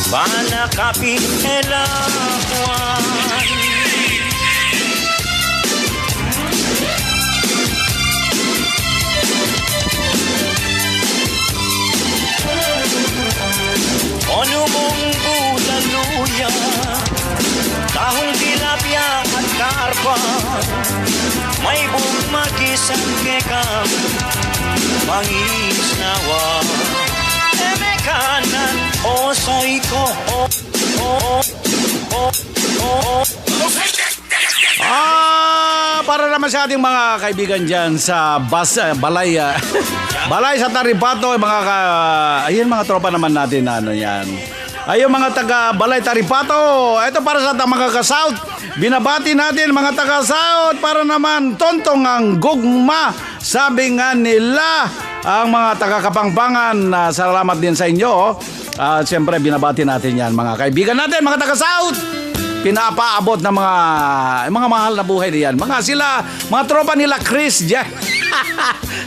panakapi elawan. Ano mong butaluya, tahong tilapia at karpa, may bumagisang kekam, mangisnawa. Eme kanan, o soy ko, Para naman sa ating mga kaibigan dyan sa balay, balay sa Taripato, ayun mga tropa naman natin na ano yan. Ayun mga taga Balay Taripato, ito para sa mga ka-South. Binabati natin mga taga South para naman tontong ang gugma. Sabi nga nila ang mga taga Kapampangan, salamat din sa inyo. Siyempre binabati natin yan mga kaibigan natin, mga taga South. Pinapaabot ng mga mahal na buhay diyan. Mga tropa nila Chris dyan.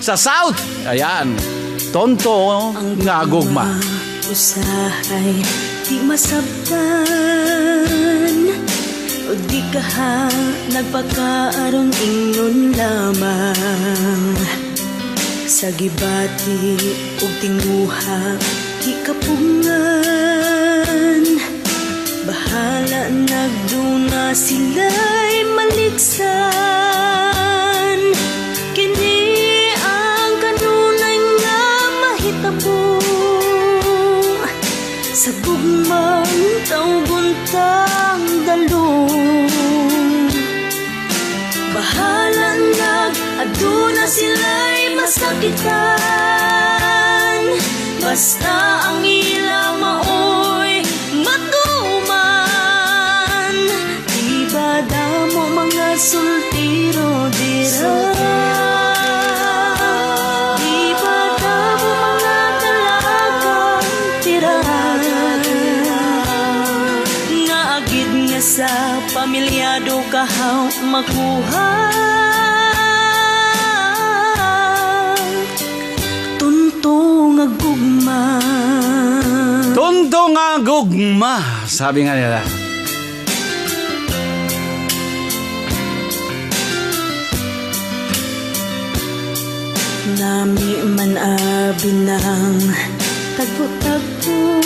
Sa South. Ayan. Tonto nga gugma. Usahay di masabtan o di ka nagpakaaron ingon lamang sa gibati ug tinguha di kapungan bahala nagduna sila'y maligsan kini ang kanunay nga mahitabo sa gugmang tawguntang dalong bahala nag-aduna sila'y masakitan basta ang ilang maoy matuman diba damo mga sultiro dira diba damo mga dalagang tira nga agid nga sa pamilyado kahaw makuha tuntong nga gugma Tuntong nga gugma, sabi nga nila. Nami man abinang tagpo-tagpo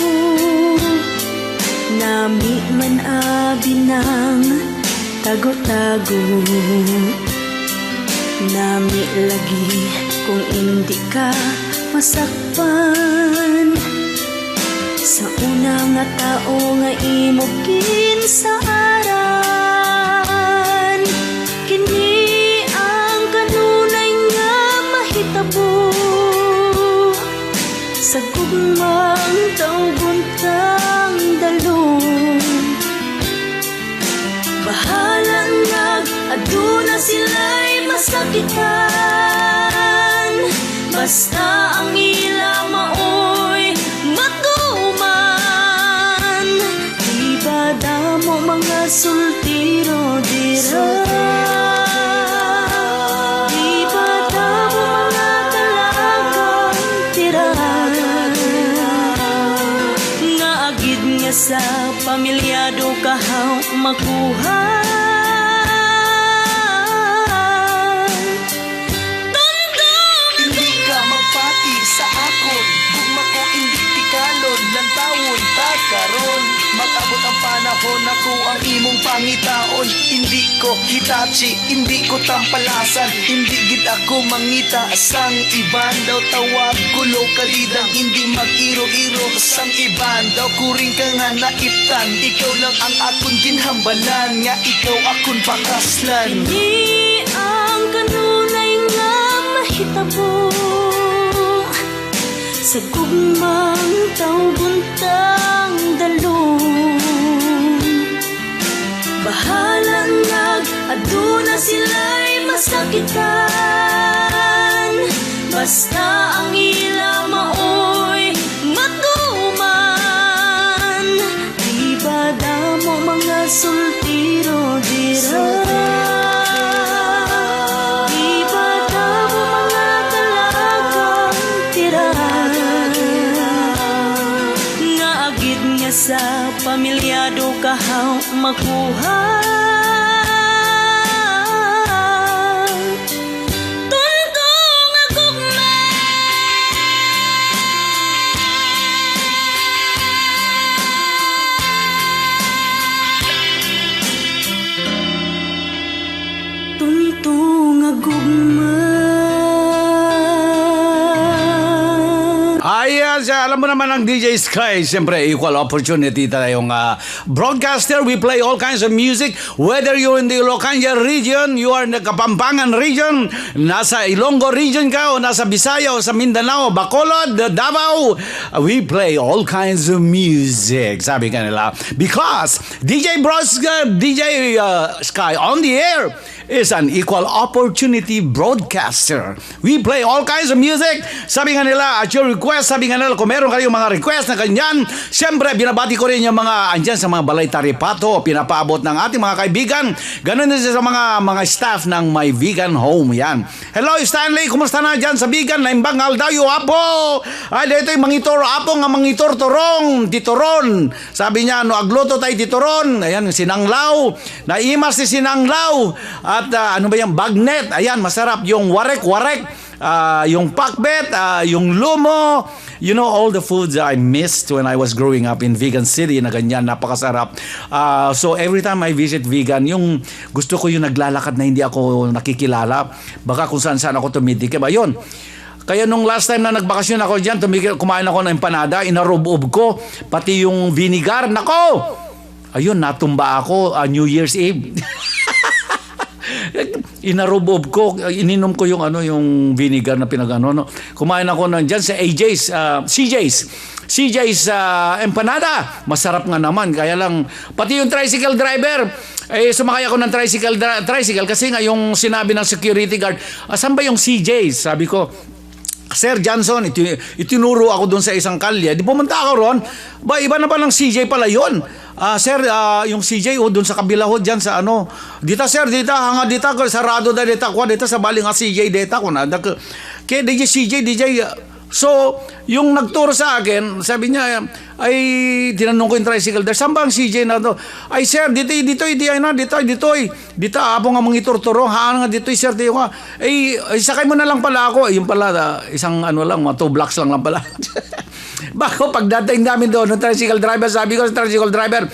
Nami man abinang tago-tago Nami lagi kung hindi ka masakpan sa una nga tao nga imugin sa aran kini ang kanunay nga mahitabo sa gugmang tawguntang dalong bahala nag-aduna sila'y masakitan basta ang ilang maoy matuman diba damo mga sultiro dira diba damo mga dalagang tira nga agid nga sa pamilyado kahaw makuha karon mag-abot ang panahon ako ang imong pangitaon hindi ko hitachi hindi ko tampalasan hindi gid ako mangita sang iban daw tawag ko lokalidang hindi mag-iro-iro sang iban daw kuring ka nga naiptan ikaw lang ang akon ginhambalan nga ikaw akon pakaslan hindi ang kanunay nga mahitabo sa gugmang tawguntang dalong bahala nag-aduna sila'y masakitan basta ang ila maoy matuman. Di ba damo mga sultiro dira? Di ba damo mga talagang tira? Nga agid nga sa pamilyado kahaw makuha. Ayan, alam mo naman ang DJ Sky, siyempre equal opportunity tayong broadcaster. We play all kinds of music, whether you're in the Ilocania region, you are in the Kapampangan region, nasa Ilonggo region ka, o nasa Bisaya, o sa Mindanao, Bacolod, Davao, we play all kinds of music, sabi kanila. Because DJ Sky on the air is an equal opportunity broadcaster. We play all kinds of music. Sabi nga nila, at your request, sabi nga nila, kung meron kayong mga request na ganyan, siyempre, binabati ko rin yung mga andyan sa mga balay taripato, pinapaabot ng ating mga kaibigan. Ganun din sa mga staff ng My Vegan Home. Yan. Hello, Stanley, kumusta na dyan sa Vegan? Naimbang aldayo, apo. Ay, dito yung mangitor, apo nga mangitor, torong, titoron. Sabi niya, no, agluto tayo titoron. Ayan, sinanglaw. Naimas si sinanglaw. At ano ba yung bagnet? Ayan, masarap yung warek-warek, yung pakbet, yung lumo. You know, all the foods I missed when I was growing up in Vegan City na ganyan, napakasarap. So every time I visit vegan, yung gusto ko yung naglalakad na hindi ako nakikilala. Baka kung saan-saan ako tumitikip. Ayun. Kaya nung last time na nagbakasyon ako dyan, kumain ako ng empanada, inarub-ub ko, pati yung vinegar. Nako! Ayun, natumba ako New Year's Eve. Inarubob ko, ininom ko yung yung vinegar na pinagano. Kumain ako diyan sa CJ's empanada. Masarap nga naman, kaya lang pati yung tricycle driver, sumakay ako ng tricycle kasi nga yung sinabi ng security guard, saan ba yung CJ's? Sabi ko, Sir Johnson, itinuro ako doon sa isang kalye. Di pumunta ako ron. Ba, iba na pa ng CJ pala yun. Sir, yung CJ, doon sa kabila ho, dyan sa Dita, sir, dita, hanga dita, sarado da dita, kwa dita, sa bali nga CJ dita, kuna. Kaya DJ CJ, DJ, so, yung nagturo sa akin, sabi niya, ay, tinanong ko yung tricycle there, saan ba ang CJ na to? Ay, sir, dito, apo nga mga iturturo, haan nga dito, sir, dito nga. Ay, sakay mo na lang pala ako. Yung pala, isang lang, 2 blocks lang pala. Bako, pagdating namin doon ng tricycle driver, sabi ko sa tricycle driver,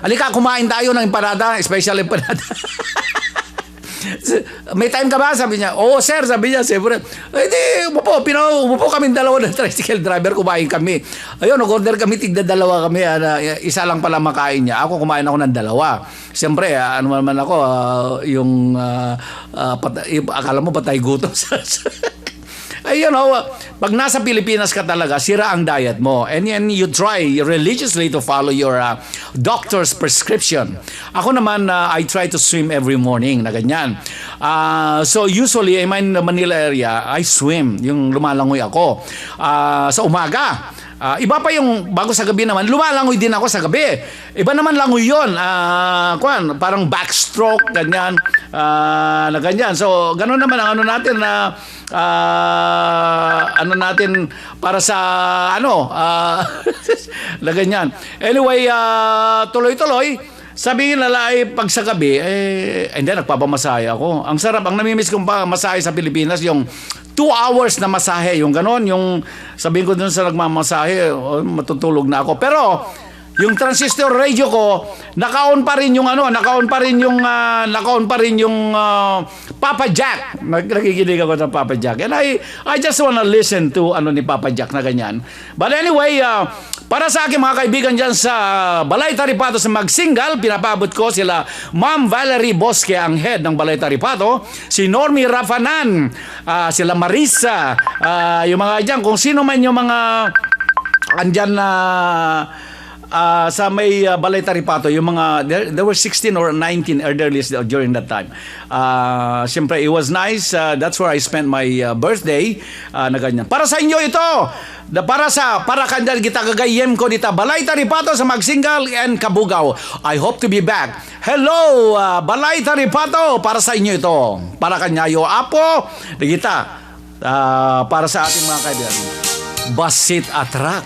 halika, kumain tayo ng empanada, special empanada. May time ka ba? Sabi niya, oo sir, sabi niya, siyempre. Umupo kami dalawa ng tricycle driver, kumain kami. Ayun, nag-order kami, tigda-dalawa kami. Isa lang pala makain niya. Ako, kumain ako ng dalawa. Siyempre, ano naman ako, akala mo patay gutom. Ayun, pag nasa Pilipinas ka talaga, sira ang diet mo. And you try religiously to follow your doctor's prescription. Ako naman, I try to swim every morning na ganyan. So usually, in my Manila area, I swim. Yung lumalangoy ako. Sa umaga. Iba pa yung bago sa gabi naman, lumalangoy din ako sa gabi. Iba naman langoy yun. Parang backstroke, ganyan. Na ganyan. So, ganun naman ang natin na natin para sa na ganyan. Anyway, tuloy-tuloy. Sabihin nila pag sa gabi, hindi, nagpapamasahe ako. Ang sarap, ang namimiss kong masahe sa Pilipinas, yung 2 hours na masahe, yung ganon, yung sabihin ko dun sa nagmamasahe, matutulog na ako. Pero, yung transistor radio ko, naka-on pa rin yung Papa Jack. Nakikinig ako ng Papa Jack. And I just wanna listen to ni Papa Jack na ganyan. But anyway, para sa aking mga kaibigan dyan sa Balay Taripato sa Magsingal, pinapabot ko sila Ma'am Valerie Bosque, ang head ng Balay Taripato, si Normie Rafanan, sila Marisa, yung mga dyan, kung sino man yung mga andyan na sa may Balay Taripato, yung mga, there were 16 or 19 elderlies during that time. Siyempre, it was nice. That's where I spent my birthday na ganyan. Para sa inyo ito, para kandan kita kagayem ko dita Balay Taripato sa Magsingal and Kabugao. I hope to be back. Hello, Balay Taripato, para sa inyo ito. Para kanyayo apo, kita para sa ating mga kaibigan. Basit Atrak.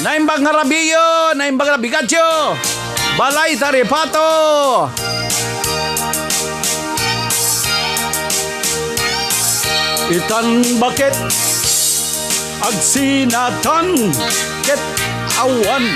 Naimbang Harabiyo, Naimbang Rabigadyo, Balay Taripato. Itan bakit agsinatan ket awan.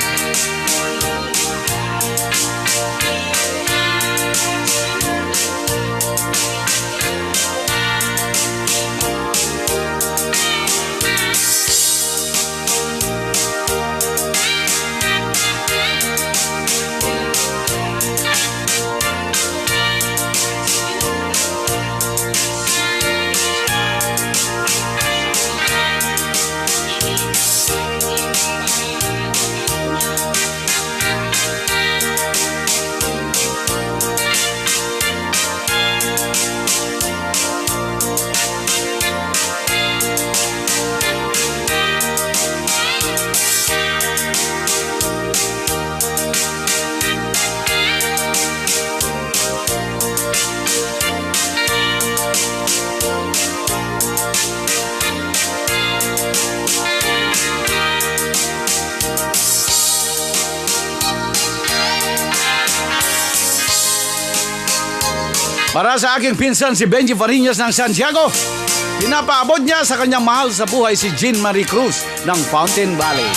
Para sa aking pinsan si Benji Fariñas ng Santiago, pinapaabot niya sa kanyang mahal sa buhay si Jean Marie Cruz ng Fountain Valley.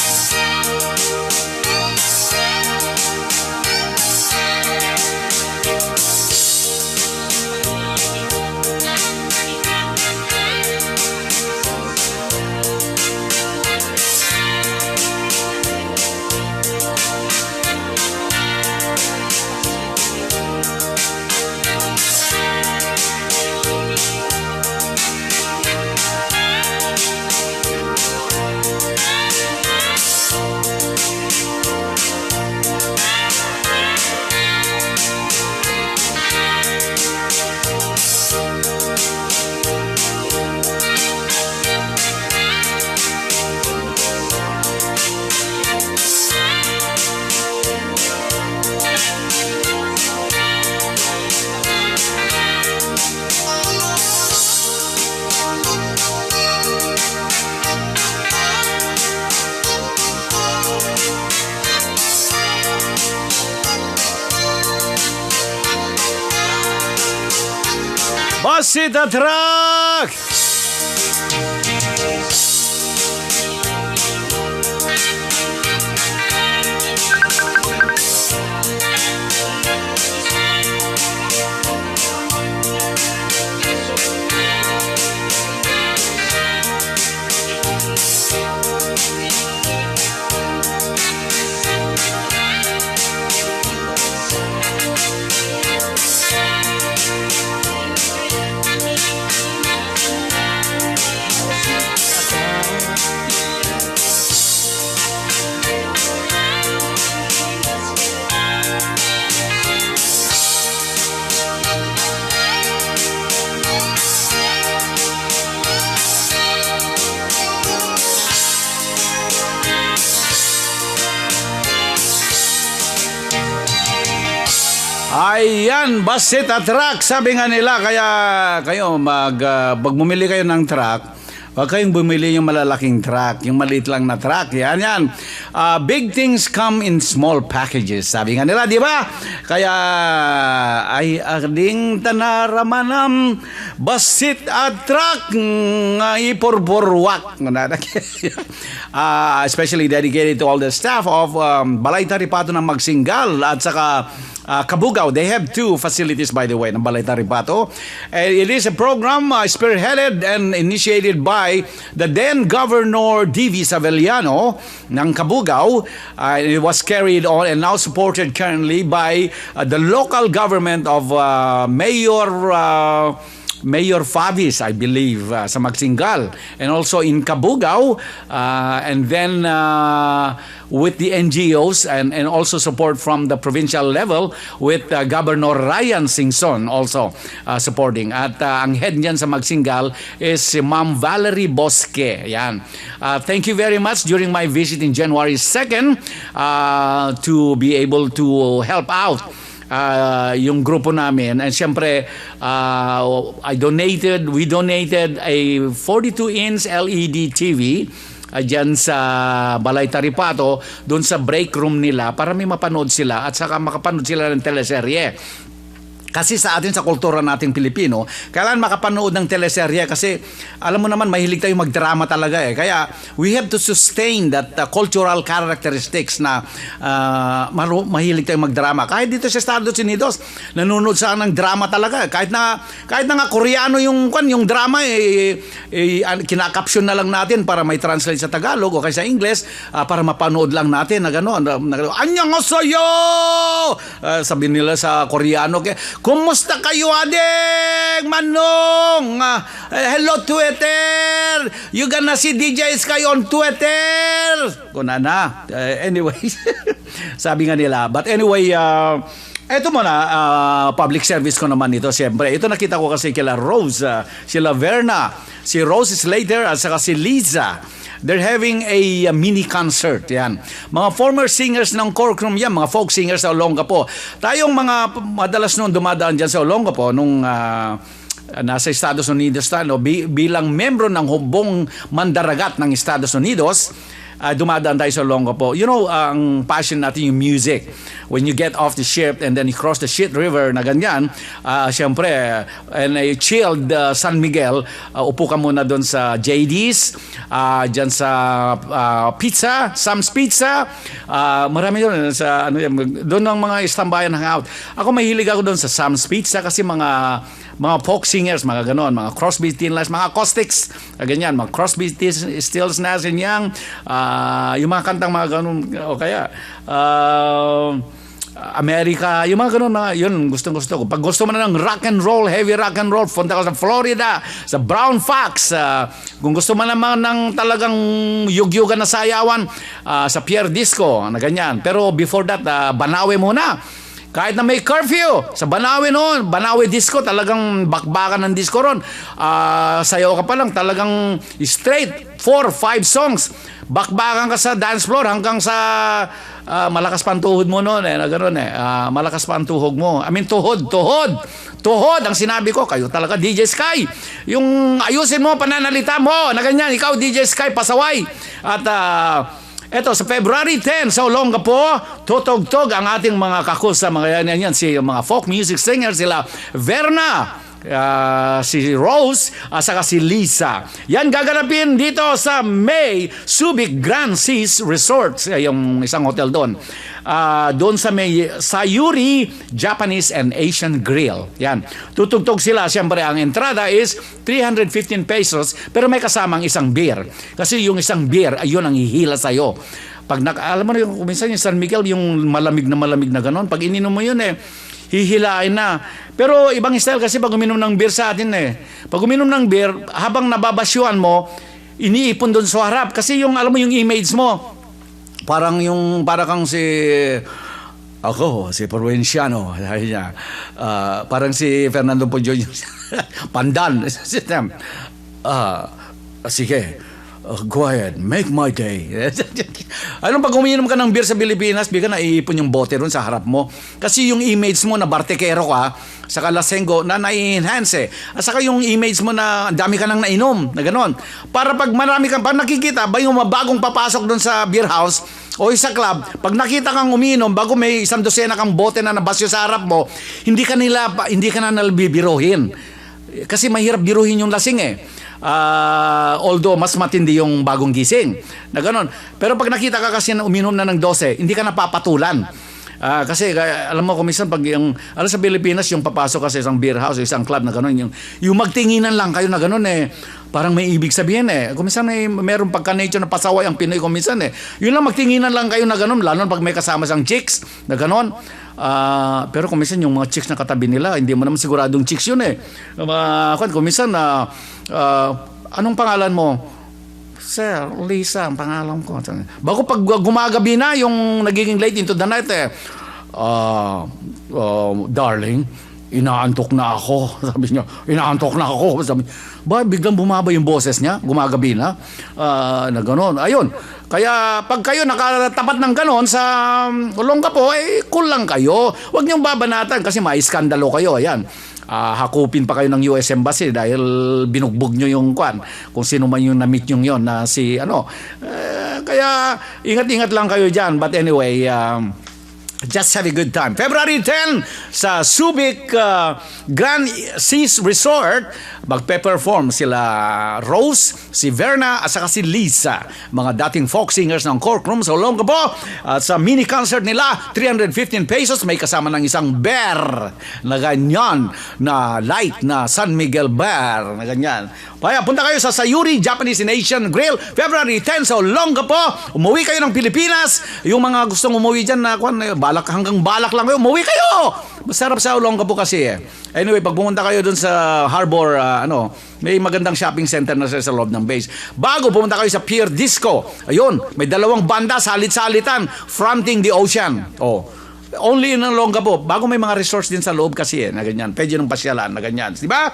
Basit Atrak! Ayan, Basit Atrak. Sabi nga nila, kaya kayo pag bumili kayo ng truck, huwag kayong bumili yung malalaking truck, yung maliit lang na truck. Yan. Big things come in small packages. Sabi nga nila, di ba? Kaya ay ading tanaramanam Basit Atrak nga ipurpurwak. Especially dedicated to all the staff of Balay Taripato ng Magsingal at saka Kabugao. They have two facilities, by the way, ng Balay Taripato. It is a program spearheaded and initiated by the then Governor D.V. Savellano ng Kabugao. It was carried on and now supported currently by the local government of Mayor Mayor Favis, I believe, sa Magsingal, and also in Cabugao, and then with the NGOs and also support from the provincial level with Governor Ryan Singson also supporting. At ang head niyan sa Magsingal is si Ma'am Valerie Bosque. Yan. Thank you very much during my visit in January 2nd to be able to help out yung grupo namin. And syempre, we donated a 42-inch LED TV dyan sa Balay Taripato, doon sa break room nila para may mapanood sila at saka makapanood sila ng teleserye. Kasi sa atin, sa kultura nating Pilipino, kailangan makapanood ng teleserye kasi alam mo naman, mahilig tayo magdrama talaga eh. Kaya we have to sustain that cultural characteristics na mahilig tayo magdrama. Kahit dito sa Estados Unidos, nanonood sa ng drama talaga. Kahit na nga Koreano yung drama kinakapsyon na lang natin para may translate sa Tagalog o kaya sa English para mapanood lang natin na gano'n. Annyeonghaseyo! Sabi nila sa Koreano, kumusta kayo, adeng? Manong! Hello, Twitter! You gonna see Deejay SKY on Twitter? Kunana. Anyway, sabi nga nila. But anyway, eto muna, public service ko naman ito, siyempre. Ito nakita ko kasi kila Rose, sila Verna, si Rose Slater at saka si Liza. They're having a mini concert. Yan. Mga former singers ng Corkroom yan, mga folk singers sa Olongapo. Tayong mga madalas noon dumadaan dyan sa Olongapo nung nasa Estados Unidos bilang membro ng hubong mandaragat ng Estados Unidos, dumadaan tayo sa Olongapo. You know, ang passion natin yung music. When you get off the ship and then you cross the shit river na ganyan, syempre, and a chilled San Miguel, upo ka muna doon sa JD's, dyan sa pizza, Sam's Pizza, marami doon sa doon ang mga istambayan hangout. Ako mahilig ako doon sa Sam's Pizza kasi mga folk singers, mga ganon, mga Crosby, Stills, mga acoustics, ganyan, mga Crosby, Stills, Nash and Young, yung mga kantang mga ganon, o kaya America, yung mga ganun na, yun, gustong-gusto ko. Pag gusto mo na ng rock and roll, heavy rock and roll, punta ka sa Florida, sa Brown Fox. Kung gusto mo naman ng talagang yugyugan na sayawan, sa Pier Disco, na ganyan. Pero before that, Banawe muna. Kahit na may curfew, sa Banawe noon, Banawe Disco, talagang bakbakan ng disco ron. Sayaw ka pa lang, talagang straight, 4-5 songs. Bakbakan ka sa dance floor hanggang sa malakas pa ang tuhod mo noon malakas pa ang tuhog mo. I mean, tuhod ang sinabi ko. Kayo talaga, DJ Sky, yung ayusin mo pananalita mo na ganyan. Ikaw, DJ Sky, pasaway. At eto, sa February 10 sa Olongapo, tutugtog ang ating mga kakus sa mga yan, si mga folk music singers, sila Verna, si Rose, saka si Lisa. Yan gaganapin dito sa May Subic Grand Seas Resort, yung isang hotel doon. Doon sa may Sayuri Japanese and Asian Grill. Yan. Tutugtog sila. Siyempre, ang entrada is 315 pesos pero may kasamang isang beer. Kasi yung isang beer, ayun ang hihila sa'yo. Pag alam mo na yung minsan yung San Miguel, yung malamig na ganon, pag ininom mo yun hihilain na. Pero ibang style kasi pag uminom ng beer sa atin Pag uminom ng beer, habang nababasyuan mo, iniipon doon sa harap. Kasi yung, alam mo yung image mo, parang kang si Provinciano. Parang si Fernando Poggio, Pandan. Sige. Go ahead, make my day. Anong pag umiinom ka ng beer sa Pilipinas, bigla na iipon yung bote ron sa harap mo. Kasi yung image mo na bartekero ka, saka lasenggo na nai-enhance At saka yung image mo na dami ka nang nainom, na ganon. Para pag marami kang, pag nakikita, ba yung bagong papasok doon sa beer house o sa club, pag nakita kang umiinom, bago may 100 kang bote na nabasyo sa harap mo, hindi ka na nalbibiruhin. Kasi mahirap biruhin yung lasing although mas matindi yung bagong gising na ganon. Pero pag nakita ka kasi na uminom na ng 12, hindi ka napapatulan. Kasi alam mo, kumisan pag yung, alam sa Pilipinas, yung papasok ka sa isang beer house o isang club na gano'n, yung magtinginan lang kayo na gano'n parang may ibig sabihin Kumisan meron pagka-nature na pasaway ang Pinoy kumisan Yun lang, magtinginan lang kayo na gano'n, lalo pag may kasama sang chicks na gano'n. Pero kumisan yung mga chicks na katabi nila, hindi mo naman siguradong chicks yun kumisan anong pangalan mo? Sir, Lisa, ang pangalan ko. Bago pag gumagabi na, yung nagiging late into the night darling, inaantok na ako. Sabi niya, inaantok na ako. Sabi, biglang bumaba yung boses niya, gumagabi na, na gano'n. Ayun, kaya pag kayo nakatapat ng gano'n sa Olongapo, cool lang kayo. Huwag niyong babanatan kasi maiskandalo kayo. Ayan. Hakupin pa kayo ng US Embassy dahil binugbog nyo yung kung sino man yung na-meet nyo yun na si kaya ingat-ingat lang kayo dyan. But anyway, just have a good time. February 10 sa Subic Grand Seas Resort, magpe-perform sila Rose, si Verna at saka si Lisa, mga dating folk singers ng Corkroom sa Olongapo. At sa mini concert nila, 315 pesos, may kasama ng isang bear na ganyan, na light na San Miguel bear na ganyan. Kaya punta kayo sa Sayuri Japanese and Asian Grill, February 10 sa Olongapo. Umuwi kayo ng Pilipinas. Yung mga gustong umuwi dyan na hanggang balak lang kayo, umuwi kayo. Masarap sa Olongapo kasi Anyway, pag pumunta kayo dun sa Harbor, may magandang shopping center na sa loob ng base. Bago pumunta kayo sa Pier Disco, ayun, may dalawang banda salit-salitan fronting the ocean. Only in Olongapo. Bago may mga resorts din sa loob kasi na ganyan. Pwede nung pasyalan na ganyan. Di ba?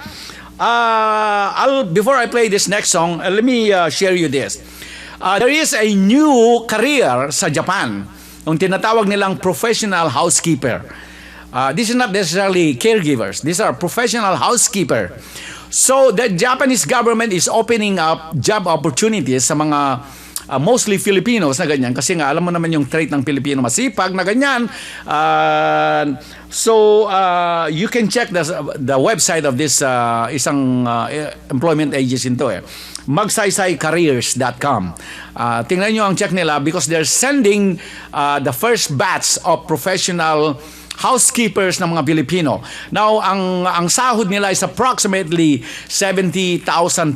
Before I play this next song, let me share you this. There is a new career sa Japan, yung tinatawag nilang professional housekeeper. This is not necessarily caregivers. These are professional housekeeper. So the Japanese government is opening up job opportunities sa mga mostly Filipinos na ganyan. Kasi nga alam mo naman yung trait ng Pilipino, masipag na ganyan. So you can check the website of this isang employment agency nito magsaysaycareers.com. Tingnan nyo ang check nila because they're sending the first batch of professional housekeepers ng mga Pilipino. Now, ang sahod nila is approximately 70,000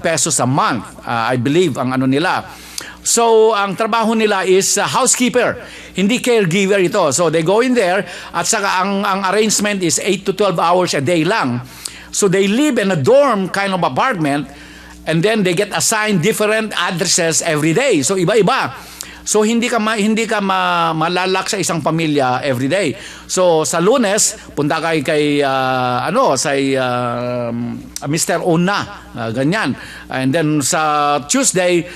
pesos a month. I believe, ang nila. So, ang trabaho nila is housekeeper. Hindi caregiver ito. So, they go in there at saka ang arrangement is 8 to 12 hours a day lang. So, they live in a dorm kind of apartment and then they get assigned different addresses every day. So, iba-iba. So hindi ka malalak sa isang pamilya every day. So sa Lunes punta kay Mr. Una, ganyan. And then sa Tuesday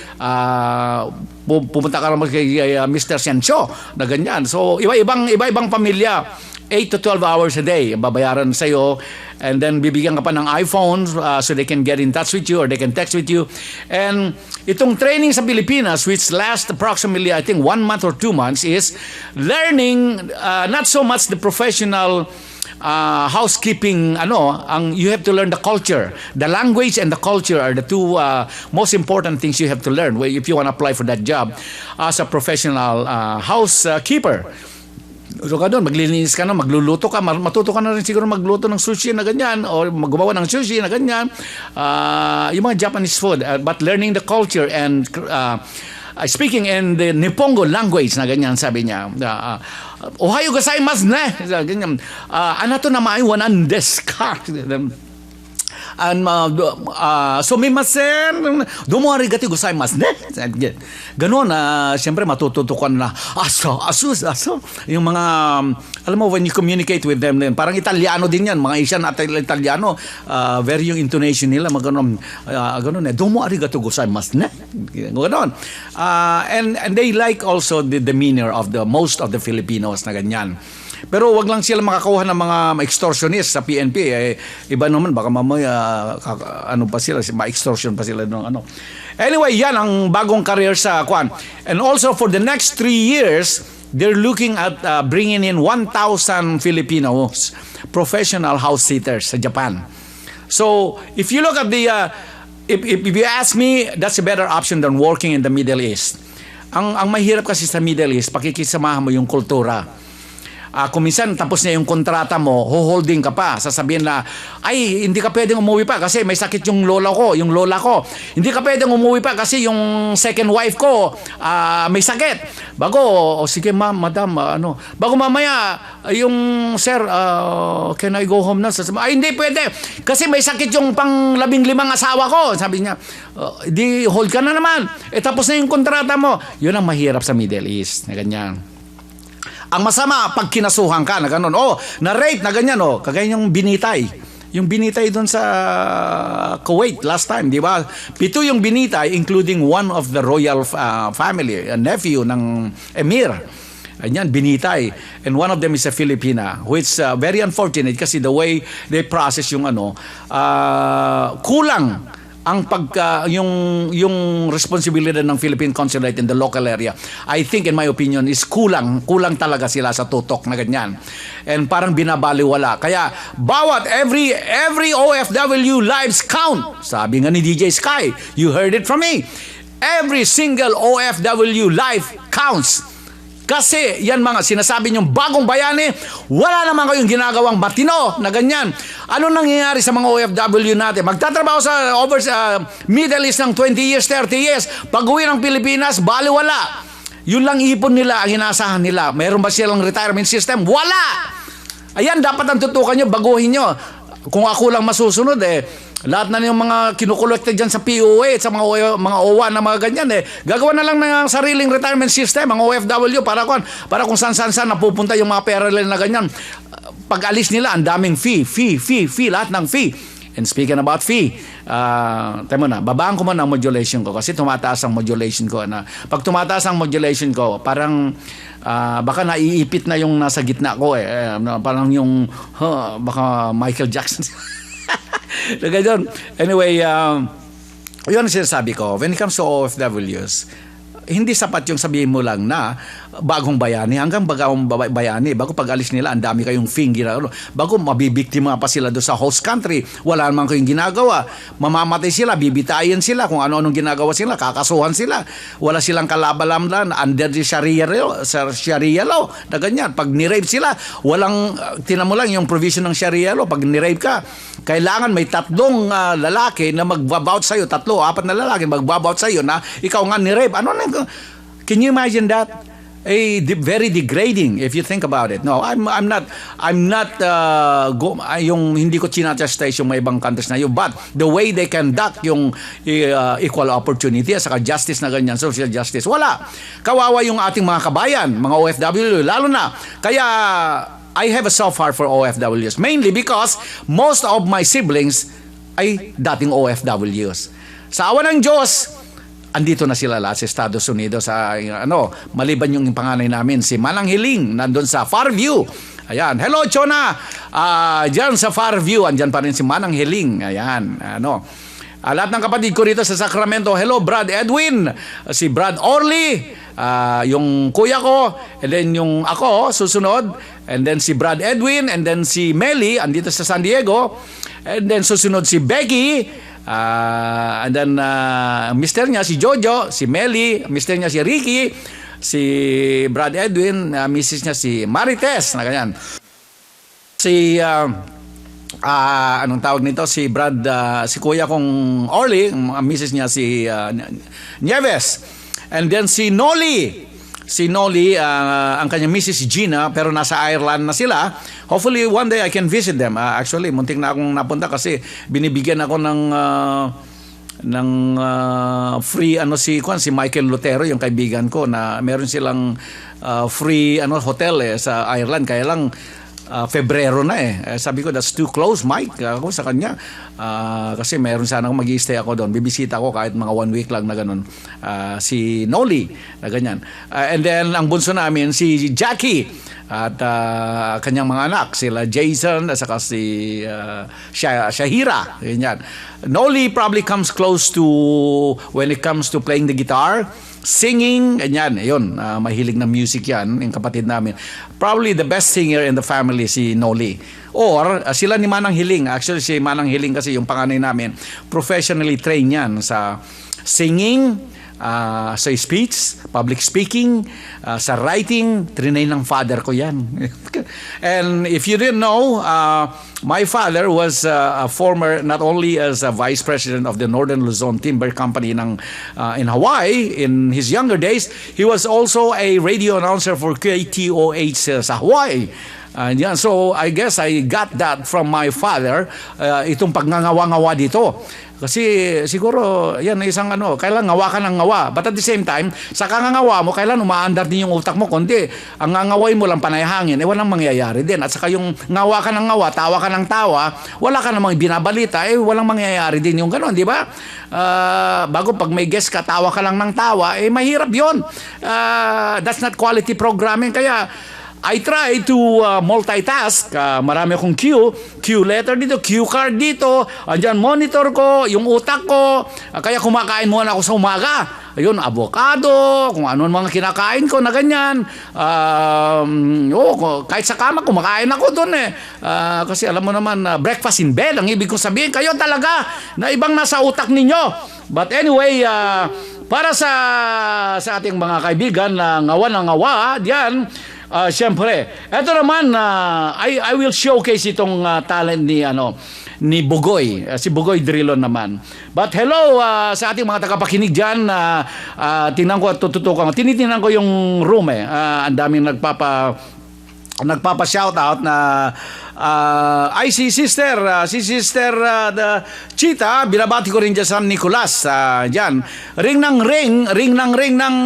pupunta ka naman kay Mr. Siancho na ganyan. So iba-ibang pamilya. 8 to 12 hours a day babayaran sa iyo, and then bibigyan ka pa ng iPhone so they can get in touch with you or they can text with you. And itong training sa Pilipinas, which lasts approximately I think 1 month or 2 months, is learning not so much the professional housekeeping, you have to learn the culture. The language and the culture are the two most important things you have to learn if you want to apply for that job as a professional housekeeper. So ka doon, maglilinis ka na, magluluto ka, matuto ka na rin siguro magluto ng sushi na ganyan o magawa ng sushi na ganyan. Yung mga Japanese food, but learning the culture and speaking in the Nippongo language na ganyan, sabi niya. Ohayo gozaimasu ne. Ganyan. Anato namae wa nan desu ka? Sumimasen, domo arigatou gozaimasu ne. Ganon, siyempre matututukan na aso. Yung mga, alam mo, when you communicate with them, parang Italiano din yan, mga Asian at Italiano, very yung intonation nila, ganon, domo arigatou gozaimasu ne. Ganon. And they like also the demeanor of the most of the Filipinos na ganyan. Pero wag lang sila makakuha ng mga extortionist sa PNP. Iba naman, baka mamaya pa sila, ma-extortion pa sila ng Anyway, yan ang bagong career sa Kwan. And also for the next 3 years, they're looking at bringing in 1,000 Filipinos, professional house sitters sa Japan. So, if you look at the if you ask me, that's a better option than working in the Middle East. Ang mahirap kasi sa Middle East, pakikisamahan mo yung kultura. kung minsan tapos na yung kontrata mo, holding ka pa. Sasabihin na, ay, hindi ka pwedeng umuwi pa kasi may sakit yung lola ko. Hindi ka pwedeng umuwi pa kasi yung second wife ko may sakit. Bago, sige ma'am, madam, bago mamaya, yung sir, can I go home na? Ay, hindi pwede. Kasi may sakit yung pang 15 asawa ko. Sabi niya, di hold ka na naman. Tapos na yung kontrata mo. Yun ang mahirap sa Middle East. Na ganyan. Ang masama, pag kinasuhan ka na gano'n, na-rape na ganyan, kagaya yung binitay. Yung binitay doon sa Kuwait last time, di ba? 7 yung binitay, including one of the royal family, a nephew ng emir. Ayan, binitay. And one of them is a Filipina, which very unfortunate kasi the way they process yung kulang ang yung responsibilidad ng Philippine Consulate in the local area. I think in my opinion is kulang talaga sila sa tutok na ganyan. And parang binabaliwala. Kaya bawat every OFW lives count. Sabi nga ni Deejay SKY, you heard it from me. Every single OFW life counts. Kasi yan mga sinasabi niyong bagong bayani, wala naman kayong ginagawang matino na ganyan. Ano nangyayari sa mga OFW natin? Magtatrabaho sa Middle East ng 20 years, 30 years. Pag-uwi ng Pilipinas, baliwala. Yun lang ipon nila, ang inaasahan nila. Mayroon ba silang retirement system? Wala! Ayan, dapat ang tutukan nyo, baguhin nyo. Kung ako lang masusunod lahat na yung mga kinukolekta dyan sa POA at sa mga OWA na mga ganyan gagawa na lang ng sariling retirement system ang OFW para kung saan napupunta yung mga pera na ganyan. Pag alis nila, ang daming fee, lahat ng fee. And speaking about fee, tayo na, babaan ko muna ang modulation ko kasi tumataas ang modulation ko. Pag tumataas ang modulation ko, parang baka naiipit na yung nasa gitna ko parang yung baka Michael Jackson. Anyway, yun ang sinasabi ko. When it comes to OFWs, hindi sapat yung sabihin mo lang na bagong bayani hanggang bagong bayani. Bago pag-alis nila, ang dami kayong fee ginagawa. Bago mabibiktima pa sila doon sa host country, wala naman kayong ginagawa. Mamamatay sila, bibitayin sila, kung ano-anong ginagawa sila, kakasuhan sila. Wala silang kalabalamlan under the Sharia law na ganyan. Pag nirape sila, walang, tinan mo lang yung provision ng Sharia law. Pag nirape ka, kailangan may 3 lalaki na magbabout sa'yo, 3-4 na lalaki magbabout sa'yo na ikaw nga nirape. Can you imagine that? Very degrading if you think about it. No, I'm not yung hindi ko chinachastise yung may ibang countries na yun, but the way they conduct yung equal opportunity at saka justice na ganyan, social justice, wala. Kawawa yung ating mga kabayan, mga OFW, lalo na. Kaya I have a soft heart for OFWs, mainly because most of my siblings ay dating OFWs. Sa awa ng Diyos, andito na sila lahat sa Estados Unidos maliban yung panganay namin si Manang Hiling nandun sa Farview. Ayan, hello Chona. Diyan sa Farview andyan pa rin si Manang Hiling. Ayan, lahat ng kapatid ko rito sa Sacramento. Hello Brad Edwin, si Brad Orly, yung kuya ko, and then yung ako susunod, and then si Brad Edwin, and then si Melly andito sa San Diego, and then susunod si Becky. And then mister niya si Jojo, si Melly, mister niya si Ricky, si Brad Edwin, misis niya si Marites na ganyan. Si anong tawag nito, si Brad, si kuya kong Orly, misis niya si Nieves. And then si Noli, ang kanyang misis si Gina, pero nasa Ireland na sila. Hopefully one day I can visit them. Actually, muntik na akong napunta kasi binibigyan ako ng free si Michael Lutero, yung kaibigan ko, na meron silang free hotel sa Ireland. Kaya lang Febrero na sabi ko, that's too close, Mike, ako sa kanya. Kasi meron sana akong mag-i-stay ako doon. Bibisita ko kahit mga 1 week lang na ganun. Si Noli na ganyan. And then ang bunso namin si Jackie at kanyang mga anak, sila Jason at saka si Shahira, ganyan. Noli probably comes close to when it comes to playing the guitar, singing, ganyan. Yun, mahilig na music yan, yung kapatid namin. Probably the best singer in the family, si Noli. Or, sila ni Manang Hiling. Actually, si Manang Hiling kasi yung panganay namin, professionally trained yan sa singing, sa speech, public speaking, sa writing, trinay ng father ko yan. And if you didn't know, my father was a former, not only as a vice president of the Northern Luzon Timber Company in Hawaii in his younger days, he was also a radio announcer for KTOH sa Hawaii. Yan. So I guess I got that from my father, itong pagngangawa-ngawa dito. Kasi siguro yan isang kailan ngawa ka ng ngawa. But at the same time, sa kangangawa mo, kailan umaandar din yung utak mo konti. Ang ngangaway mo lang panayhangin, walang mangyayari din. At saka yung ngawa ka ng ngawa, tawa ka ng tawa, wala ka namang binabalita, walang mangyayari din yung gano'n, di ba? Bago pag may guest ka, tawa ka lang ng tawa, mahirap yun. That's not quality programming. Kaya I try to multitask. Marami akong cue letter dito, cue card dito, andyan monitor ko, yung utak ko. Kaya kumakain muna ako sa umaga. Ayun, avocado, kung ano mga kinakain ko na ganyan. Kahit sa kama, kumakain ako doon kasi alam mo naman, breakfast in bed, ang ibig kong sabihin, kayo talaga na ibang nasa utak ninyo. But anyway, para sa ating mga kaibigan na ngawa na ngawa, diyan, siyempre, eto naman, I will showcase itong talent ni Bugoy, si Bugoy Drilon naman. But hello sa ating mga tagapakinig dyan, tingnan ko at tututukan. Tinitingnan ko yung room ang daming nagpapa-shoutout na si Sister the Chita, binabati ko rin dyan sa Nicolas dyan. Ring ng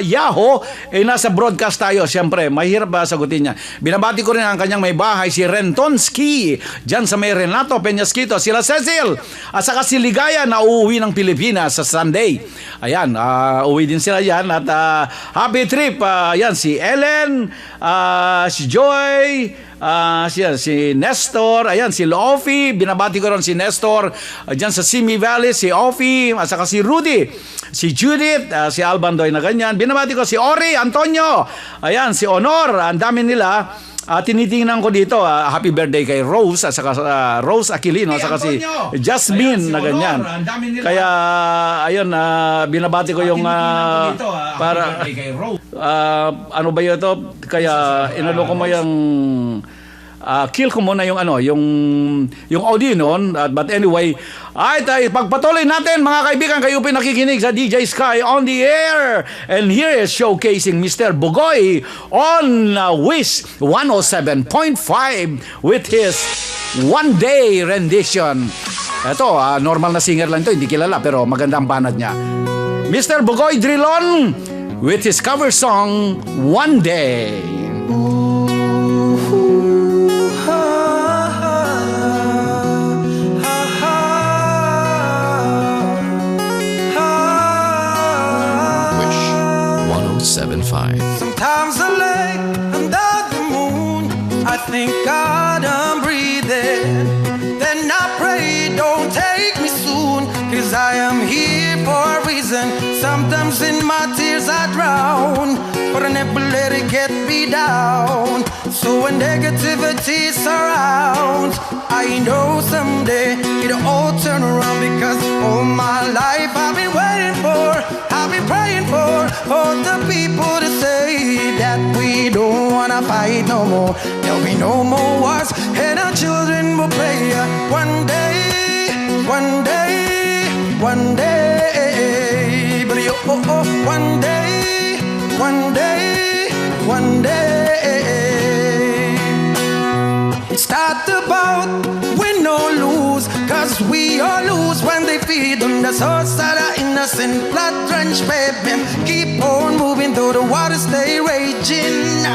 Yahoo, nasa broadcast tayo. Siyempre, mahirap sagutin niya. Binabati ko rin ang kanyang may bahay, si Rentonski, dyan sa may Renato Peñasquito, sila Cecil, at saka si Ligaya na uuwi ng Pilipinas sa Sunday. Ayan, uwi din sila yan. At happy trip, yan, si Ellen, si Joy, si Nestor, ayan, si Lofi, binabati ko rin si Nestor, dyan sa Simi Valley, si Ofi, at saka si Rudy, si Judith, si Albandoy na ganyan, binabati ko si Ori, Antonio, ayan, si Honor, ang dami nila. Tinitingnan ko dito, happy birthday kay Rose, at saka Rose Aquilino, at saka si Jasmine, ayan, si na ganyan. Kaya, ayun, binabati ko yung para kay Rose. Ano ba yun ito? Kaya inalo ko mo yung kill ko muna yung yung audio noon. But anyway, ay pagpatuloy natin mga kaibigan, kayo pinakikinig sa Deejay SKY on the air. And here is showcasing Mr. Bugoy on Wish 107.5 with his One Day rendition. Ito, normal na singer lang ito, hindi kilala, pero maganda ang banat niya. Mr. Bugoy Drilon with his cover song One Day. Wish 107.5. Sometimes I lay under the moon, I thank God I'm breathing. Then I pray, don't take me soon, 'cause I am here for a reason. Sometimes in my tears I drown, but I never let it get me down. So when negativity surrounds, I know someday it'll all turn around, because all my life I've been waiting for, I've been praying for the people to say that we don't wanna fight no more. There'll be no more wars, and our children will play one day, one day, one day. But one day, one day, one day. It's not about win or lose, 'cause we all lose when they feed on the souls that are innocent, blood-drenched baby. Keep on moving though the waters stay raging.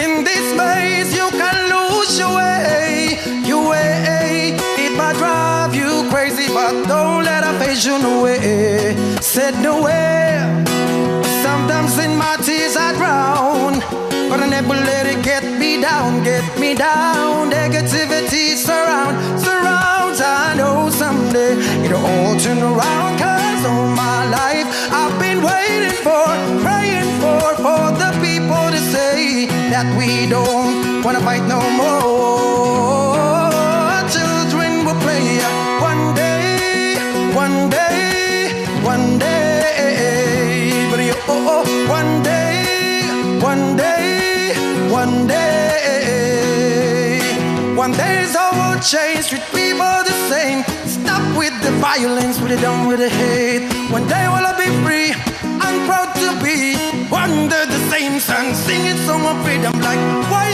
In this maze you can lose your way, your way. It might drive you crazy, but don't let it phase you away. Said nowhere. Sometimes in my tears I drown, but I never let it get me down, get me down. Negativity surrounds. I know someday it'll all turn around, 'cause all my life I've been waiting for, praying for the people to say that we don't wanna fight no more. Children will play one day, one day, one day. one day. One day the world change, treat people the same. Stop with the violence, put it down with the hate. One day will I be free, I'm proud to be under the same sun, singing song of freedom like why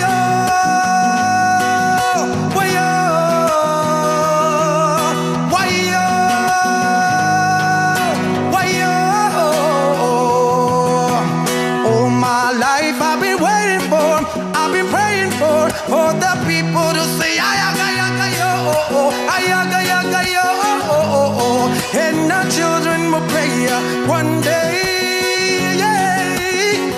for the people to say ayagayo, ayagayo, and the children will pray one day, yeah,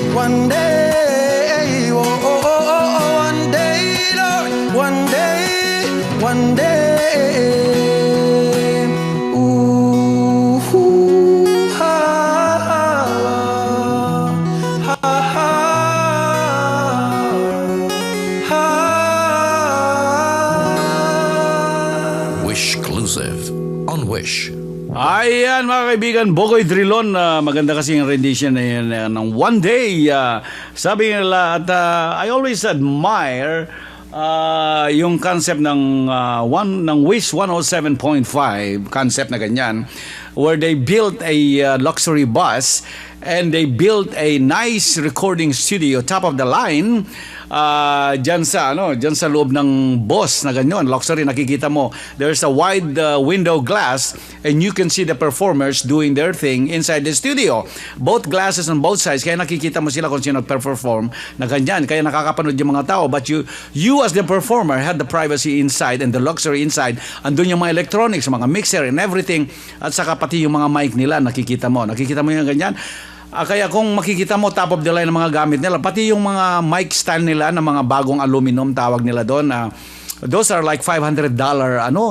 one day, one day, Lord, one day, one day. On Wish. Ayan mga kaibigan, Bogoy Drilon, maganda kasi yung rendition na yun ng One Day. Sabi nila, at I always admire yung concept ng Wish 107.5 concept na ganyan, where they built a luxury bus and they built a nice recording studio, top of the line, dyan sa loob ng bus na ganyan, luxury. Nakikita mo, there's a wide window glass and you can see the performers doing their thing inside the studio. Both glasses on both sides, kaya nakikita mo sila kung sino perform na ganyan, kaya nakakapanood yung mga tao. But you as the performer had the privacy inside and the luxury inside. Andun yung mga electronics, mga mixer and everything, at saka pati yung mga mic nila, nakikita mo yung ganyan. Kaya kung makikita mo, top of the line ng mga gamit nila, pati yung mga mic stand nila na mga bagong aluminum, tawag nila doon, those are like $500,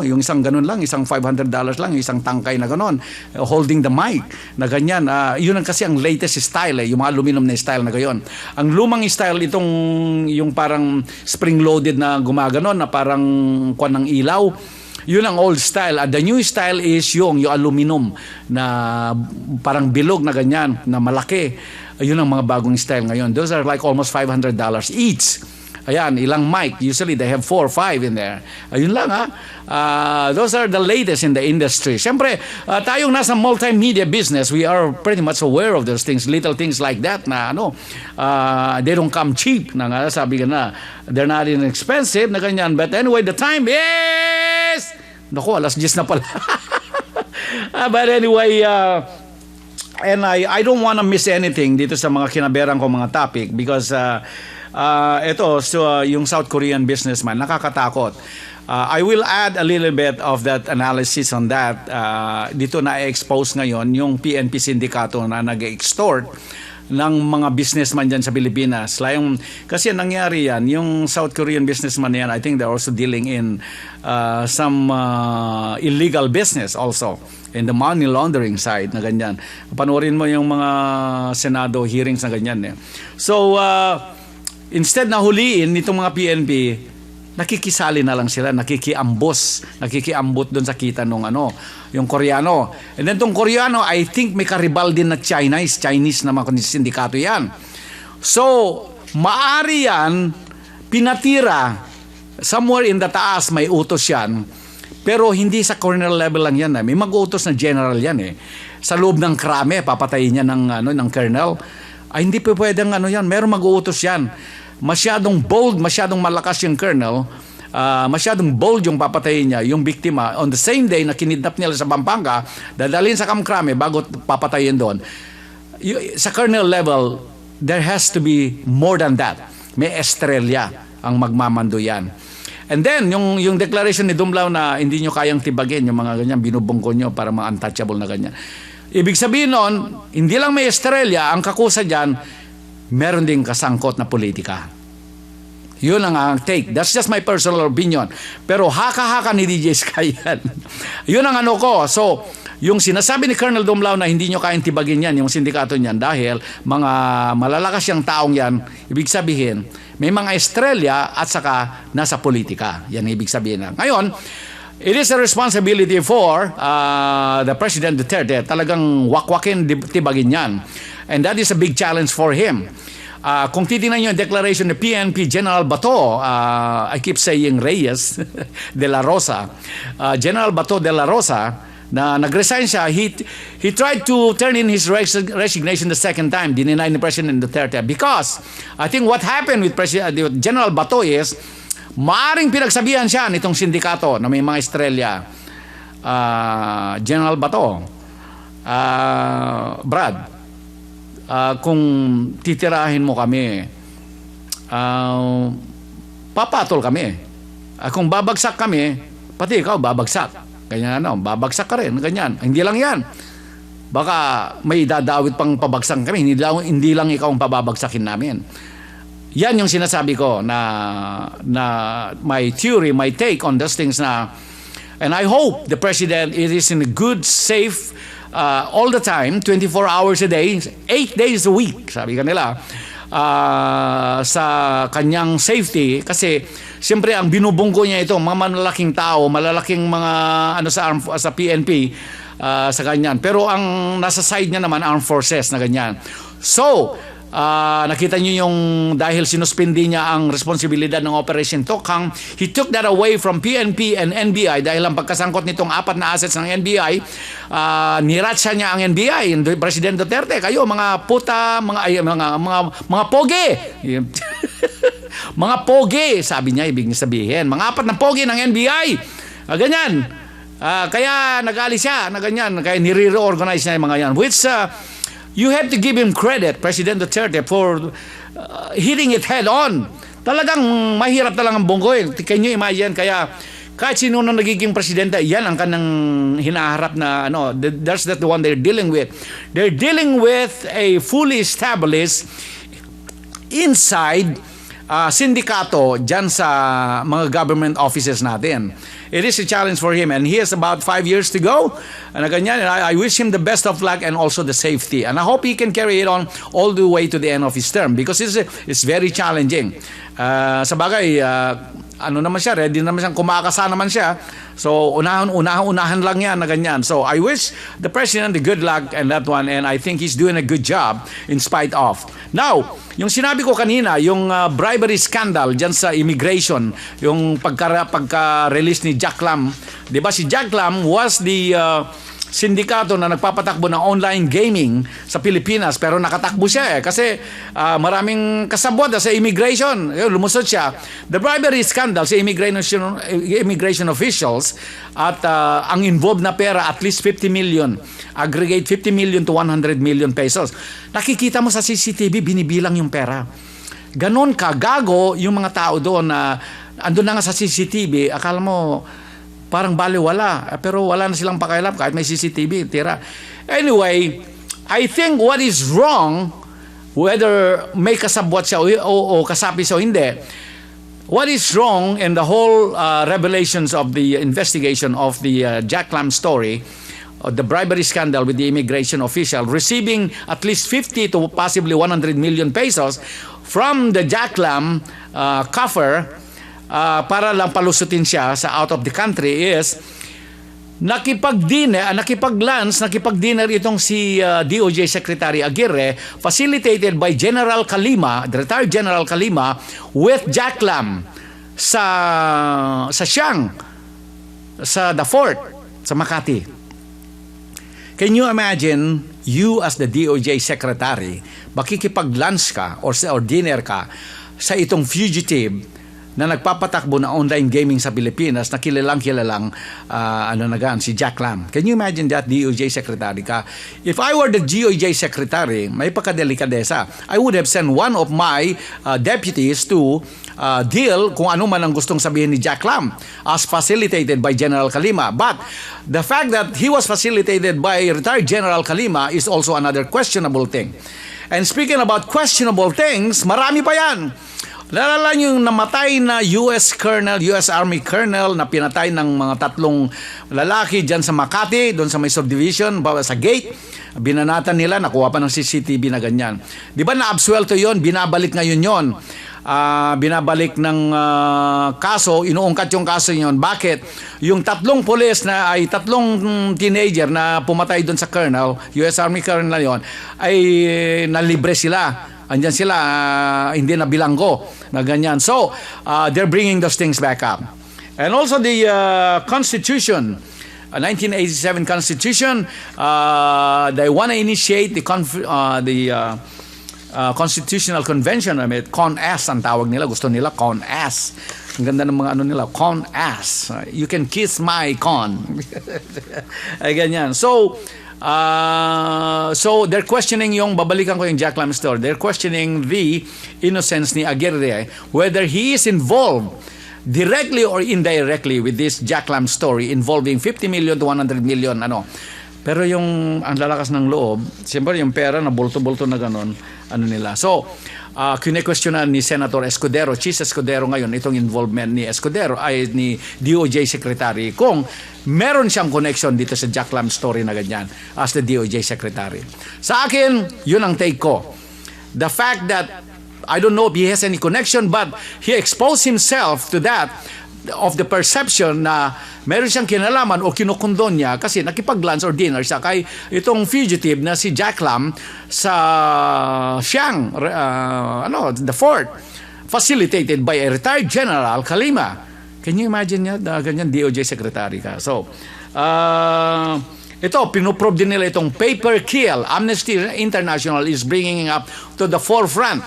yung isang ganun lang, isang $500 lang, isang tangkay na ganun, holding the mic na ganyan. Yun ang kasi ang latest style, yung mga aluminum na style na gayon. Ang lumang style, yung parang spring-loaded na gumaganon, na parang kwan ng ilaw, yun ang old style. The new style is yung aluminum na parang bilog na ganyan, na malaki. Yun ang mga bagong style ngayon. Those are like almost $500 each. Ayan, ilang mic. Usually they have 4 or 5 in there. Ayun lang those are the latest in the industry. Siyempre, tayong nasa multimedia business, we are pretty much aware of those things, little things like that na they don't come cheap. Na sabi ka na, they're not inexpensive na ganyan. But anyway, the time is... Naku, alas 10 na pala. But anyway, and I don't want to miss anything dito sa mga kinaberang ko mga topic because yung South Korean businessman, nakakatakot. I will add a little bit of that analysis on that. Dito na-expose ngayon yung PNP sindikato na nag-extort ng mga businessman dyan sa Pilipinas. Kasi nangyari yan, yung South Korean businessman yan, I think they're also dealing in some illegal business also in the money laundering side na ganyan. Panoorin mo yung mga Senado hearings na ganyan. So, instead na huliin nitong mga PNP, nakikisali na lang sila, nakikiambot doon sa kita nung yung Koreano. And then tong Koreano, I think may karibal din na Chinese na mga sindikato yan. So, maari yan, pinatira, somewhere in the taas may utos yan, pero hindi sa colonel level lang yan. May mag-utos na general yan Sa loob ng krame, papatayin niya ng colonel. Ay, hindi pa pwedeng yan, meron mag-uutos yan. Masyadong bold, masyadong malakas yung colonel, masyadong bold yung papatayin niya, yung biktima, on the same day na kinidnap nila sa Pampanga, dadalhin sa Kamkrame bago papatayin doon. Sa colonel level, there has to be more than that. May estrella ang magmamando yan. And then, yung declaration ni Dumlao na hindi nyo kayang tibagin, yung mga ganyan, binubungko nyo para mga untouchable na ganyan. Ibig sabihin nun, hindi lang may estrella, ang kakusa dyan, meron ding kasangkot na politika. Yun ang take. That's just my personal opinion. Pero haka-haka ni Deejay SKY yan. Yun ang ko. So, yung sinasabi ni Colonel Dumlao na hindi nyo kayang tibagin yan, yung sindikato niyan, dahil mga malalakas yung taong yan, ibig sabihin, may mga estrella at saka nasa politika. Yan ibig sabihin. Ngayon, it is a responsibility for the President Duterte talagang wakwakin, tibagin yan. And that is a big challenge for him. Kung titingnan nyo yung declaration ni PNP General Bato, I keep saying Reyes de la Rosa, General Bato de la Rosa, na nag-resign siya, he tried to turn in his resignation the second time, dininay ni President Duterte. Because I think what happened with General Bato is, maaring pinagsabihan siya nitong sindikato na may mga estrella. General Bato, Brad, kung titirahin mo kami, papatol kami. Kung babagsak kami, pati ikaw babagsak. Ganyan babagsak ka rin, ganyan. Hindi lang yan. Baka may dadawit pang pabagsak kami, hindi lang ikaw ang pababagsakin namin. Yan yung sinasabi ko na my theory, my take on those things na, and I hope the President is in a good, safe, all the time, 24 hours a day, 8 days a week, sabi kanila, sa kanyang safety. Kasi siyempre ang binubunggo niya ito, mga malalaking tao, malalaking mga sa PNP, sa ganyan. Pero ang nasa side niya naman, armed forces na ganyan. So, nakita niyo yung dahil sinuspindi niya ang responsibilidad ng Operation Tokhang, he took that away from PNP and NBI dahil ang pagkasangkot nitong 4 na assets ng NBI, niratsa niya ang NBI, President Duterte. Kayo mga puta, mga pogi. Mga pogi, sabi niya, ibig sabihin. Mga 4 na pogi ng NBI. Ganyan. Kaya nag-alis siya na ganyan, kaya nire-reorganize niya yung mga yan, which you have to give him credit, President Duterte, for hitting it head on. Talagang mahirap talagang bunggoy. Can you imagine? Kaya kahit sino na nagiging presidente, yan ang kanang hinaharap na that's the one they're dealing with. They're dealing with a fully established inside sindikato dyan sa mga government offices natin. It is a challenge for him, and he has about 5 years to go. And I wish him the best of luck and also the safety. And I hope he can carry it on all the way to the end of his term because it's very challenging. Sa bagay, naman siya, ready naman siya, kumakasa naman siya. So, unahan lang yan na ganyan. So, I wish the President the good luck and that one, and I think he's doing a good job in spite of. Now, yung sinabi ko kanina, yung bribery scandal dyan sa immigration, yung pagka-release ni Jack Lam, di ba si Jack Lam was the sindikato na nagpapatakbo ng online gaming sa Pilipinas, pero nakatakbo siya kasi maraming kasabwat sa immigration. Lumusot siya. The bribery scandal sa immigration officials at ang involved na pera at least 50 million. Aggregate 50 million to 100 million pesos. Nakikita mo sa CCTV, binibilang yung pera. Ganon ka, gago yung mga tao doon na andun na nga sa CCTV, akala mo parang baliwala, pero wala na silang pakialam kahit may CCTV, tira. Anyway, I think what is wrong, whether may kasabwat siya o kasapi siya o hindi, what is wrong in the whole revelations of the investigation of the Jack Lam story, the bribery scandal with the immigration official receiving at least 50 to possibly 100 million pesos from the Jack Lam coffer para lang palusutin siya sa out of the country is nakipag-dinner itong si DOJ Secretary Aguirre, facilitated by General Kalima, the retired General Kalima, with Jack Lam sa Siang, sa The Fort, sa Makati. Can you imagine, you as the DOJ Secretary, makikipag-lunch ka or dinner ka sa itong fugitive na nagpapatakbo na online gaming sa Pilipinas na kilalang si Jack Lam. Can you imagine that, DOJ Secretary ka? If I were the DOJ Secretary, may pagkadelikadesa. I would have sent one of my deputies to deal kung ano man ang gustong sabihin ni Jack Lam as facilitated by General Kalima. But the fact that he was facilitated by retired General Kalima is also another questionable thing. And speaking about questionable things, marami pa yan. Lalala yung namatay na US Army Colonel na pinatay ng mga 3 lalaki dyan sa Makati, doon sa may subdivision, sa gate. Binanatan nila, nakuha pa ng CCTV na ganyan. Di ba na-absuelto yon? Binabalik ngayon yon. Binabalik ng kaso, inuungkat yung kaso yon. Bakit? Yung 3 pulis na ay 3 teenager na pumatay doon sa Colonel, US Army Colonel na yon, ay nalibre sila. andyan sila, hindi na bilanggo na ganyan. So, they're bringing those things back up. And also the Constitution, 1987 Constitution, they want to initiate the Constitutional Convention. I mean, CON-AS ang tawag nila. Gusto nila CON-AS. Ang ganda ng mga ano nila, CON-AS. You can kiss my con. Ay, ganyan. So they're questioning yung, babalikan ko yung Jack Lam story, they're questioning the innocence ni Aguirre, whether he is involved directly or indirectly with this Jack Lam story involving 50 million to 100 million, ano. Pero yung ang lalakas ng loob, siyempre yung pera na bulto-bulto na ganon, ano nila. So, kine-questionan ni Senator Escudero, Chis Escudero ngayon, itong involvement ni Escudero, ay ni DOJ Secretary, kung meron siyang connection dito sa Jack Lam story na ganyan as the DOJ Secretary. Sa akin, yun ang take ko. The fact that, I don't know if he has any connection, but he exposed himself to that, of the perception na meron siyang kinalaman o kinukondon niya kasi nakipag-lunch or dinner siya kay itong fugitive na si Jack Lam sa Siang, the fort, facilitated by a retired General Kalima. Can you imagine niya na ganyan DOJ Secretary ka? So, ito, pinuprove din nila itong paper kill. Amnesty International is bringing up to the forefront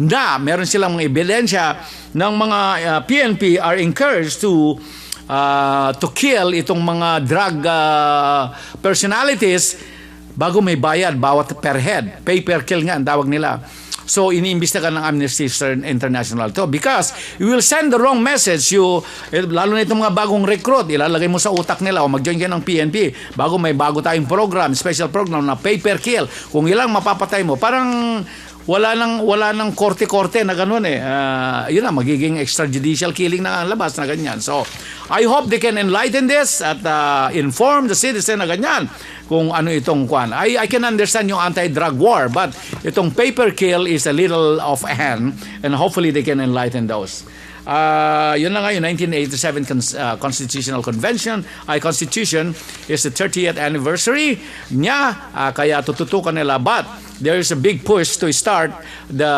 na meron silang mga ebidensya ng mga PNP are encouraged to kill itong mga drug personalities bago may bayad bawat per head. Paper kill nga ang tawag nila. So, iniimbestigahan ng Amnesty International to because you will send the wrong message. Lalo na itong mga bagong recruit, ilalagay mo sa utak nila o mag-join ka ng PNP bago may bago tayong program, special program na paper kill. Kung ilang mapapatay mo, parang wala nang korte-korte na gano'n eh. Yun na, magiging extrajudicial killing na labas na ganyan. So, I hope they can enlighten this at inform the citizen na ganyan kung ano itong kwan. I can understand yung anti-drug war, but itong paper kill is a little off-hand and hopefully they can enlighten those. Yun na nga yung 1987 Constitutional Convention Constitution is the 30th anniversary niya, kaya tututukan nila, but there is a big push to start the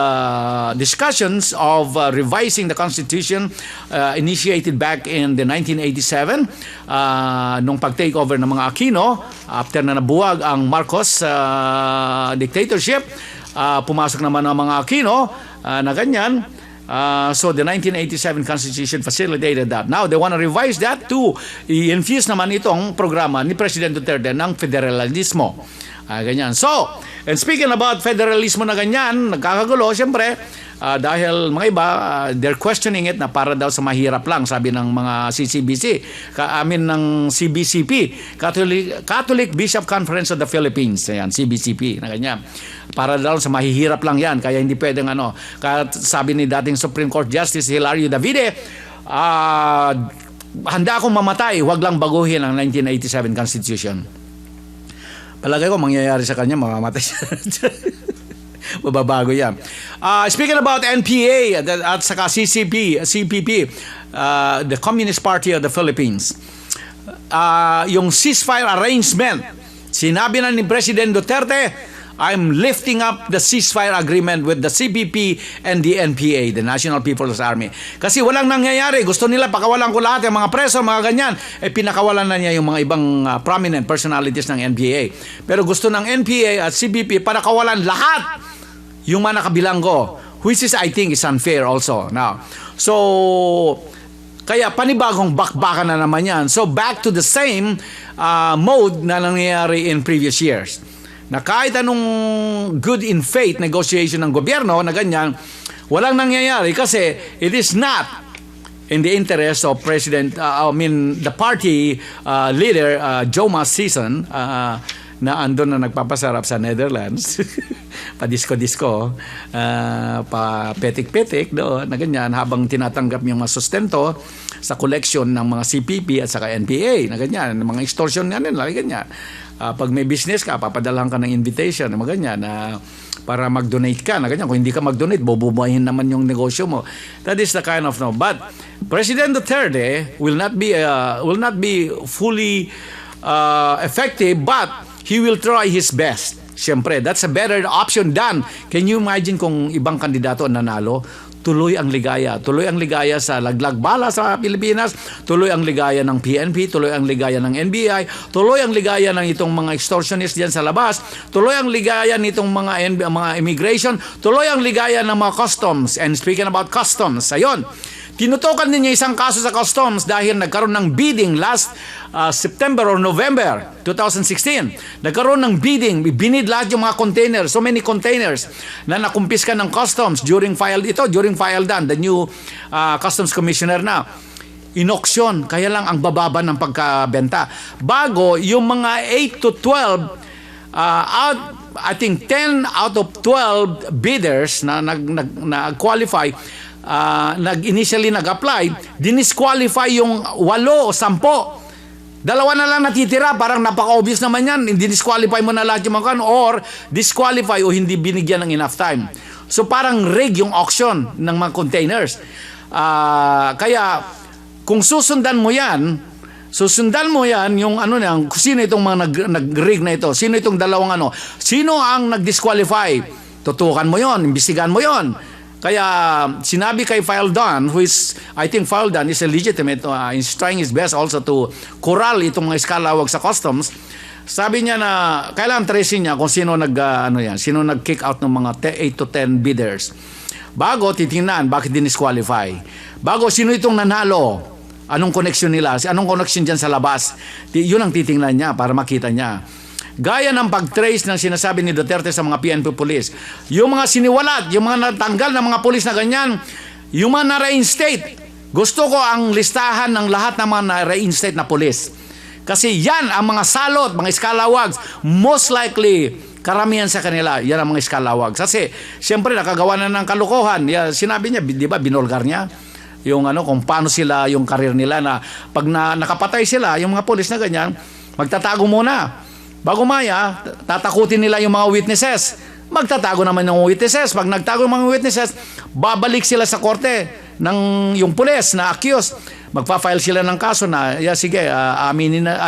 discussions of revising the Constitution initiated back in the 1987 nung pag-take over ng mga Aquino after na nabuwag ang Marcos dictatorship. Pumasok naman ang mga Aquino na ganyan. So the 1987 Constitution facilitated that. Now they want to revise that to i-infuse naman itong programa ni President Duterte ng federalismo. Ganyan. So, and speaking about federalismo na ganyan, nagkakagulo, siyempre, dahil mga iba, they're questioning it na para daw sa mahirap lang, sabi ng mga CCBC, ng CBCP, Catholic Bishop Conference of the Philippines, ayan, CBCP, na ganyan. Para daw sa mahihirap lang yan, kaya hindi pwedeng sabi ni dating Supreme Court Justice Hilario Davide, handa akong mamatay, wag lang baguhin ang 1987 Constitution. Palagay ko, mangyayari sa kanya, mamamatay siya. Mababago yan. Speaking about NPA at saka CPP, the Communist Party of the Philippines, yung ceasefire arrangement, sinabi na ni President Duterte, I'm lifting up the ceasefire agreement with the CPP and the NPA, the National People's Army. Kasi walang nangyayari. Gusto nila pakawalan ko lahat yung mga preso, mga ganyan. Pinakawalan na niya yung mga ibang prominent personalities ng NPA. Pero gusto ng NPA at CPP para kawalan lahat yung mga nakabilanggo, which is, I think, is unfair also. Now, so, kaya panibagong bakbakan na naman yan. So, back to the same mode na nangyayari in previous years. Na kahit anong good in faith negotiation ng gobyerno na ganyan, walang nangyayari kasi it is not in the interest of the party leader, Joe Season, na andon na nagpapasarap sa Netherlands, pa-disco-disco, pa-petik-petik doon, na ganyan, habang tinatanggap yung mga sustento sa collection ng mga CPP at saka NPA, na ganyan, mga extortion nga nila, ganyan. Pag may business ka, papadalahan ka ng invitation, na ganyan, para mag-donate ka, na ganyan. Kung hindi ka mag-donate, bububuhayin naman yung negosyo mo. That is the kind of, no. But President Duterte will not be fully effective, but he will try his best Siyempre, that's a better option than, can you imagine kung ibang kandidato ang nanalo? Tuloy ang ligaya. Tuloy ang ligaya sa laglag bala sa Pilipinas, tuloy ang ligaya ng PNP, tuloy ang ligaya ng NBI, tuloy ang ligaya ng itong mga extortionists diyan sa labas, tuloy ang ligaya nitong mga immigration, tuloy ang ligaya ng mga customs. And speaking about customs, ayun, tinutukan ninyo isang kaso sa customs dahil nagkaroon ng bidding last September or November 2016. Nagkaroon ng bidding, binid lahat yung mga containers, so many containers na nakumpiska ng customs during file done, the new customs commissioner na. Inauction, kaya lang ang bababa ng pagkabenta. Bago, yung mga 8 to 12, I think 10 out of 12 bidders na nag-qualify, initially nag-apply, dinisqualify yung 8 o 10. Dalawa na lang natitira, parang napaka-obvious naman yan. Dinisqualify mo na lahat yung mga or disqualify o hindi binigyan ng enough time. So parang rig yung auction ng mga containers. Kaya kung susundan mo yan yung sino itong mga nag-rig na ito, sino itong dalawang sino ang nag-disqualify, tutukan mo yon, imbestigahan mo yon. Kaya sinabi kay Filedon, who is, I think Filedon is a legitimate, is trying his best also to corral itong mga eskalawag sa customs. Sabi niya na kailangan tracing niya kung sino sino nag-kick out ng mga 8 to 10 bidders. Bago titingnan bakit dinisqualify. Bago sino itong nanalo, anong connection nila, anong connection dyan sa labas. Yun ang titingnan niya para makita niya. Gaya ng pag-trace ng sinasabi ni Duterte sa mga PNP police. Yung mga siniwalat, yung mga natanggal ng mga police na ganyan, yung mga na-reinstate. Gusto ko ang listahan ng lahat ng mga na-reinstate na police. Kasi yan ang mga salot, mga iskalawags. Most likely, karamihan sa kanila, yan ang mga iskalawags. Kasi, siyempre, nakagawa na ng kalokohan. Sinabi niya, di ba, binolgar niya? Yung kung paano sila, yung karir nila na pag nakapatay sila, yung mga police na ganyan, magtatago muna. Bago maya, tatakutin nila yung mga witnesses. Magtatago naman ng witnesses. Pag nagtago ng mga witnesses, babalik sila sa korte ng yung pulis na accused. Magpa-file sila ng kaso na, sige, aminin na,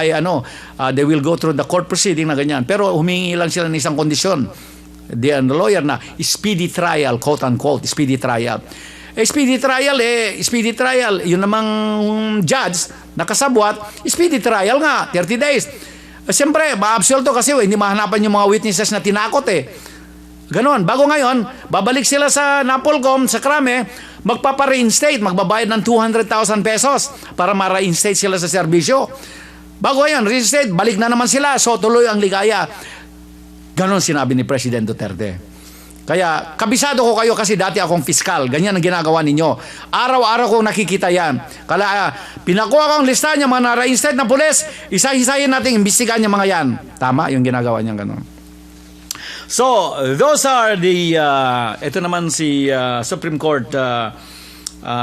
they will go through the court proceeding na ganyan. Pero humingi lang sila ng isang kondisyon. The lawyer na, speedy trial, quote-unquote, speedy trial. Speedy trial, yun namang judge, nakasabwat, speedy trial nga, 30 days. Siyempre, ma-absolto kasi hindi mahanapan yung mga witnesses na tinakot Ganon. Bago ngayon, babalik sila sa Napolcom, sa Krame, magpapa-reinstate, magbabayad ng 200,000 pesos para ma-reinstate sila sa serbisyo. Bago ngayon, reinstate, balik na naman sila. So, tuloy ang ligaya. Ganon sinabi ni President Duterte. Kaya, kabisado ko kayo kasi dati akong fiskal. Ganyan ang ginagawa ninyo. Araw-araw kong nakikita yan. Kaya, pinakuha ko ang listahan niya, mga na-reinstate na pulis, isa-isayin natin, imbestigahan niya mga yan. Tama yung ginagawa niya gano'n. So, those are the, ito naman si Supreme Court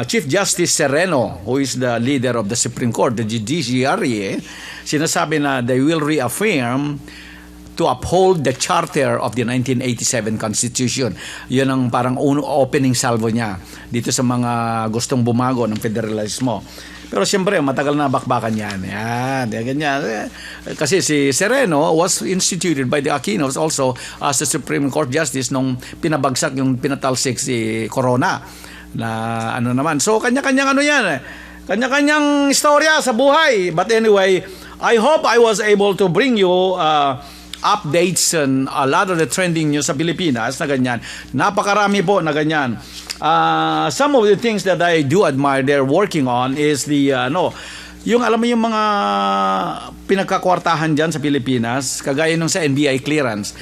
Chief Justice Sereno, who is the leader of the Supreme Court, the judiciary, sinasabi na they will reaffirm to uphold the charter of the 1987 Constitution. Yun ang parang opening salvo niya dito sa mga gustong bumago ng federalismo. Pero siyempre, matagal na bakbakan yan. Yan, ganyan. Kasi si Sereno was instituted by the Aquinos also as the Supreme Court Justice nung pinabagsak yung pinatalsik si Corona. Na naman. So, kanya-kanyang yan. Kanya-kanyang istorya sa buhay. But anyway, I hope I was able to bring you updates and a lot of the trending news sa Pilipinas na ganyan. Napakarami po na ganyan. Some of the things that I do admire they're working on is the yung alam mo yung mga pinagkakwartahan dyan sa Pilipinas, kagaya nung sa NBI clearance.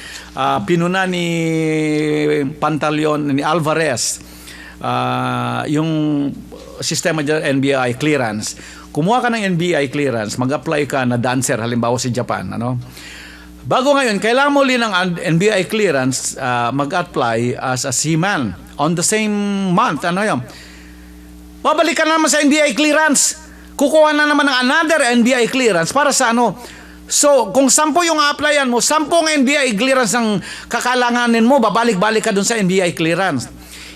Pinuna ni Pantaleon, ni Alvarez, yung sistema dyan, NBI clearance. Kumuha ka ng NBI clearance, mag-apply ka na dancer, halimbawa sa Japan, Bago ngayon, kailangan mo ulit ng NBI clearance mag-apply as a seaman on the same month. Babalik ka naman sa NBI clearance. Kukuha na naman ng another NBI clearance para sa So, kung 10 yung applyan mo, 10 NBI clearance ang kakalanganin mo, babalik-balik ka dun sa NBI clearance.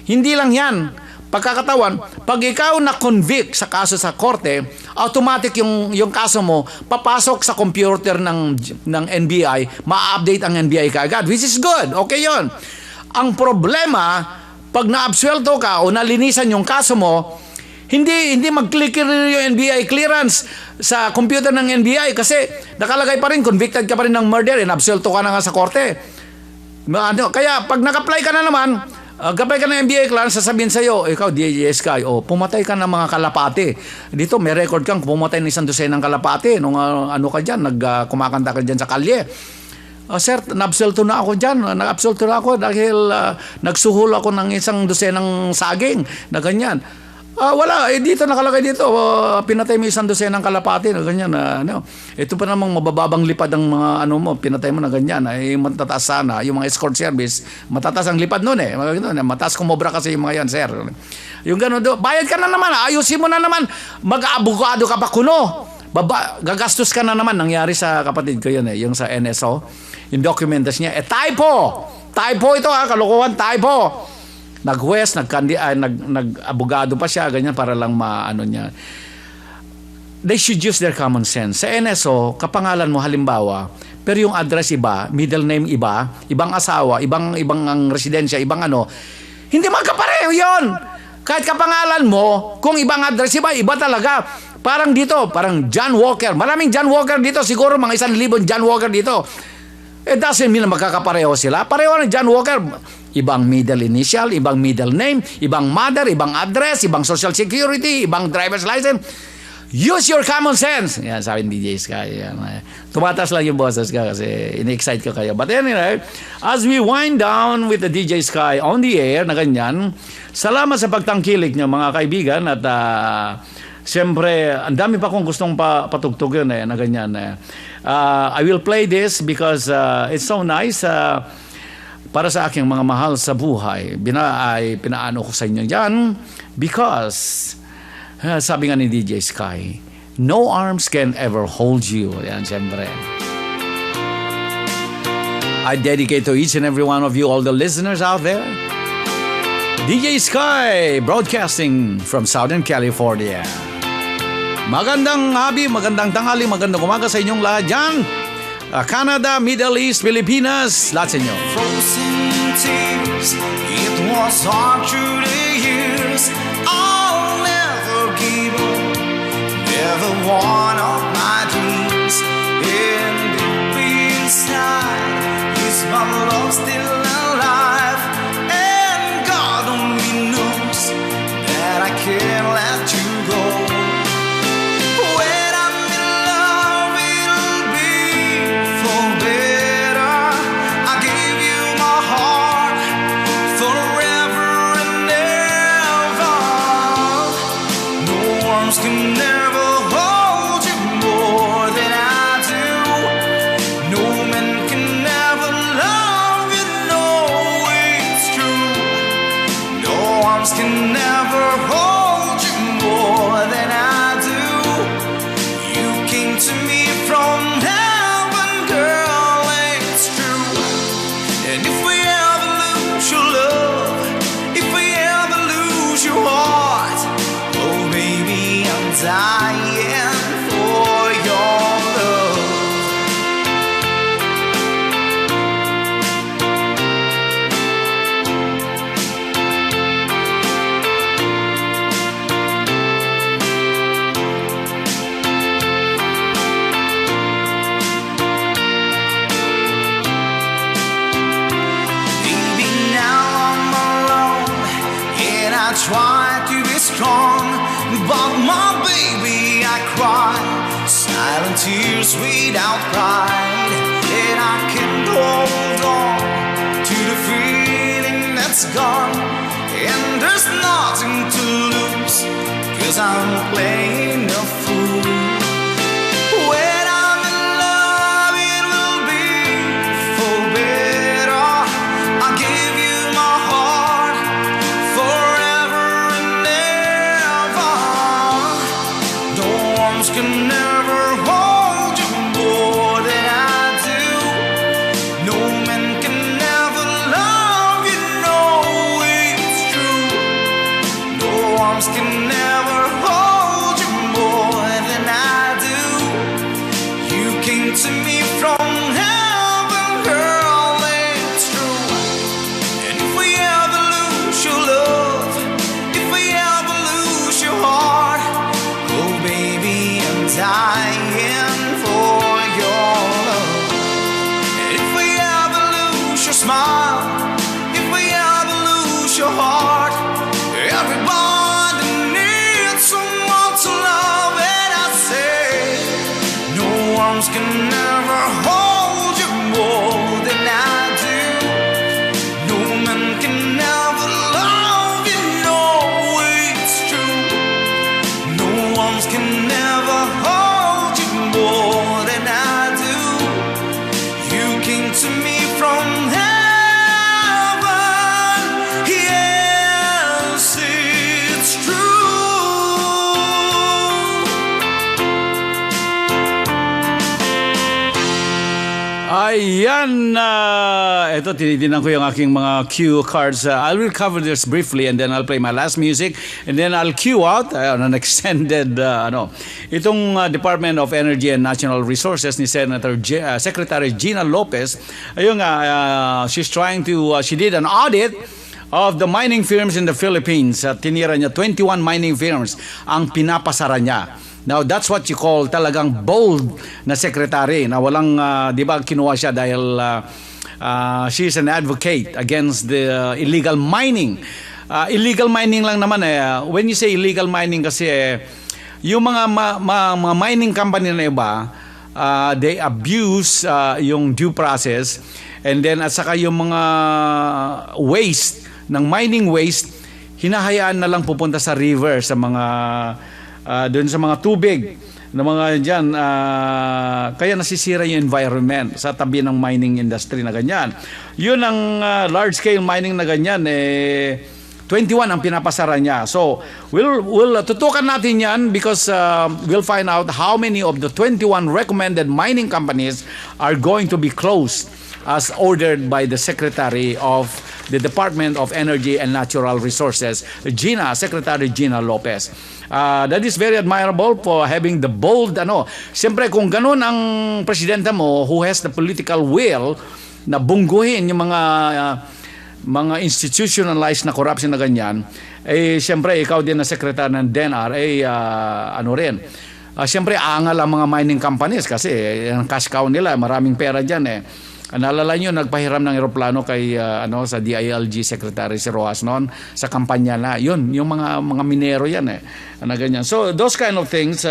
Hindi lang yan. pagkakatawan, pag ikaw na-convict sa kaso sa korte, automatic yung kaso mo papasok sa computer ng NBI, ma-update ang NBI kaagad, which is good. Okay yon. Ang problema, pag na-absuelto ka o nalinisan yung kaso mo, hindi mag-click yung NBI clearance sa computer ng NBI kasi nakalagay pa rin, convicted ka pa rin ng murder, absuelto ka na nga sa korte. Kaya pag nag-apply ka na naman, kapag ka ng NBA clan, sasabihin sa'yo, ikaw, Deejay SKY, pumatay ka ng mga kalapati. Dito, may record kang pumatay ng 100 ng kalapati. Nung ano ka dyan, kumakanta ka dyan sa kalye. Sir, na-absuelto na ako dyan. Na-absuelto na ako dahil nagsuhol ako ng 100 ng saging na ganyan. Wala, dito nakalagay dito, pinatay mo 100 ng kalapati na ganyan. Ito pa namang mabababang lipad ang mga mo, pinatay mo na ganyan. Matataas sana, yung mga escort service, matataas ang lipad nun mataas kumobra kasi yung mga yan, sir. Yung gano'n, bayad ka na naman, ayusin mo na naman, mag-abogado ka pa kuno. Gagastos ka na naman, nangyari sa kapatid ko yun yung sa NSO, yung documents niya, typo ito kalokohan, typo. Nag-huwes, nag-abogado pa siya, ganyan, para lang maano niya. They should use their common sense. Sa NSO, kapangalan mo halimbawa, pero yung address iba, middle name iba, ibang asawa, ibang ang residensya, ibang hindi magkapareho yon. Kahit kapangalan mo, kung ibang address iba talaga. Parang dito, parang John Walker. Maraming John Walker dito, siguro mga 1,000 John Walker dito. It doesn't mean na magkakapareho sila. Pareho ng John Walker. Ibang middle initial, ibang middle name, ibang mother, ibang address, ibang social security, ibang driver's license. Use your common sense. Yan, sabi ni Deejay SKY. Yan. Tumatas lang yung boses ka kasi in-excite ka kayo. But anyway, as we wind down with the Deejay SKY on the air na ganyan, salamat sa pagtangkilik niyo mga kaibigan at siyempre, ang dami pa kong gustong patugtog yun na ganyan. I will play this because it's so nice. Para sa aking mga mahal sa buhay, pinaano ko sa inyo dyan because sabi nga ni Deejay SKY, no arms can ever hold you. Yan, siyempre. I dedicate to each and every one of you, all the listeners out there. Deejay SKY, broadcasting from Southern California. Magandang habi, magandang tanghali, magandang umaga sa inyong lahat dyan. Canada, Middle East, Pilipinas, lahat sa inyo. Frozen tears, it was hard through the years. I'll never give up, never one of my dreams. And deep inside, is my love still alive? And God only knows that I can't let you go. Can never hold you more than I do. No man can never love you, no, it's true. No arms can never hold you more than I do. You came to me from heaven, girl, it's true. And if we ever lose your love, if we ever lose your heart, oh baby, I'm dying for your love. Baby, now I'm alone and I try to be strong, but my baby, I cry silent tears without pride, and I can't hold on to the feeling that's gone, and there's nothing to lose, 'cause I'm playing a fool. When I'm in love, it will be for better. I'll give you my heart forever and ever. No arms can never hold you more than I do. No man can never love you, no, it's true. No dying for your love. If we ever lose your smile, if we ever lose your heart, everybody needs someone to love. And I say, no arms can ever hold you more than I do. No man can ever love you, no, it's true. No arms can never hold you more than I do. You came to me from heaven, yes, it's true. Ayan, ito tinitingnan ko yung aking mga cue cards. I will cover this briefly and then I'll play my last music and then I'll cue out an extended itong Department of Energy and Natural Resources ni Secretary Gina Lopez. Ayun nga, she's trying to she did an audit of the mining firms in the Philippines. Tinira niya 21 mining firms ang pinapasara niya. Now, that's what you call talagang bold na secretary na walang, di ba, kinuha siya dahil she's an advocate against the illegal mining. Illegal mining lang naman when you say illegal mining kasi yung mga mining company na iba, they abuse yung due process and then at saka yung mga waste, ng mining waste, hinahayaan na lang pupunta sa river, sa mga doon sa mga tubig na mga dyan, kaya nasisira yung environment sa tabi ng mining industry na ganyan. Yun ang large scale mining na ganyan 21 ang pinapasara niya. So we'll tutukan natin yan because we'll find out how many of the 21 recommended mining companies are going to be closed as ordered by the Secretary of the Department of Energy and Natural Resources, Secretary Gina Lopez. That is very admirable for having the bold, siyempre kung ganun ang presidente mo who has the political will na bungguhin yung mga institutionalized na corruption na ganyan, siyempre ikaw din na secretary ng DENR, siyempre angal ang mga mining companies kasi ang cash cow nila, maraming pera dyan Naalala nyo, nagpahiram ng eroplano kay sa DILG Secretary si Rojas noon sa kampanya na. Yun, yung mga minero yan na ganyan. So, those kind of things,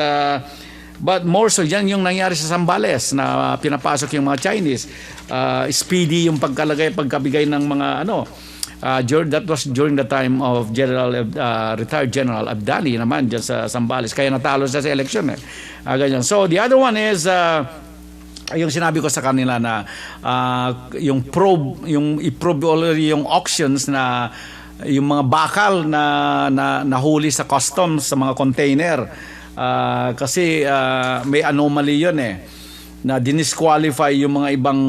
but more so yan yung nangyari sa Zambales na pinapasok yung mga Chinese. Speedy yung pagkabigay ng mga that was during the time of retired General Abdani naman dyan sa Zambales. Kaya natalo siya sa election ganyan. So, the other one is yung sinabi ko sa kanila na yung i-probe yung auctions na yung mga bakal na nahuli sa customs sa mga container kasi may anomaly yun na dinisqualify yung mga ibang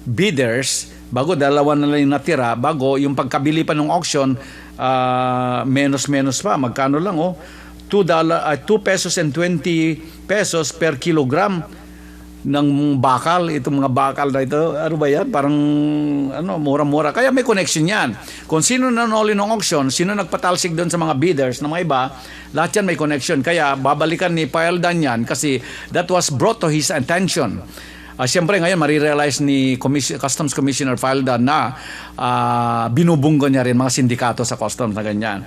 bidders bago dalawa na lang yung natira bago yung pagkabili pa ng auction menos pa magkano lang $2 pesos and 20 pesos per kilogram ng bakal, itong mga bakal na ito, ano ba yan? Parang, mura-mura. Kaya may connection yan. Kung sino nanoli ng auction, sino nagpatalsik doon sa mga bidders, ng mga iba, lahat yan may connection. Kaya, babalikan ni Paeldan yan kasi that was brought to his attention. Siyempre, ngayon, marirealize ni Customs Commissioner Paeldan na binubunggo niya rin mga sindikato sa customs na ganyan.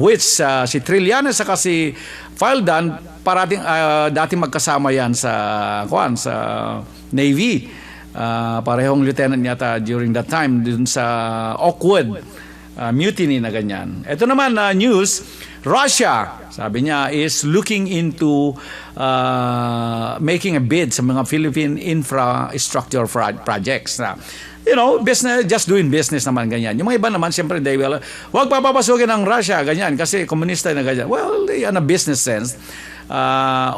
Which si Trillanes saka si Paeldan dati magkasama yan sa Navy. Parehong lieutenant yata during that time dun sa awkward mutiny na ganyan. Ito naman news, Russia, sabi niya, is looking into making a bid sa mga Philippine infrastructure projects na business, just doing business naman ganyan. Yung mga iba naman, siyempre, wag papapasukin ng Russia, ganyan, kasi komunista na ganyan. Well, in a business sense,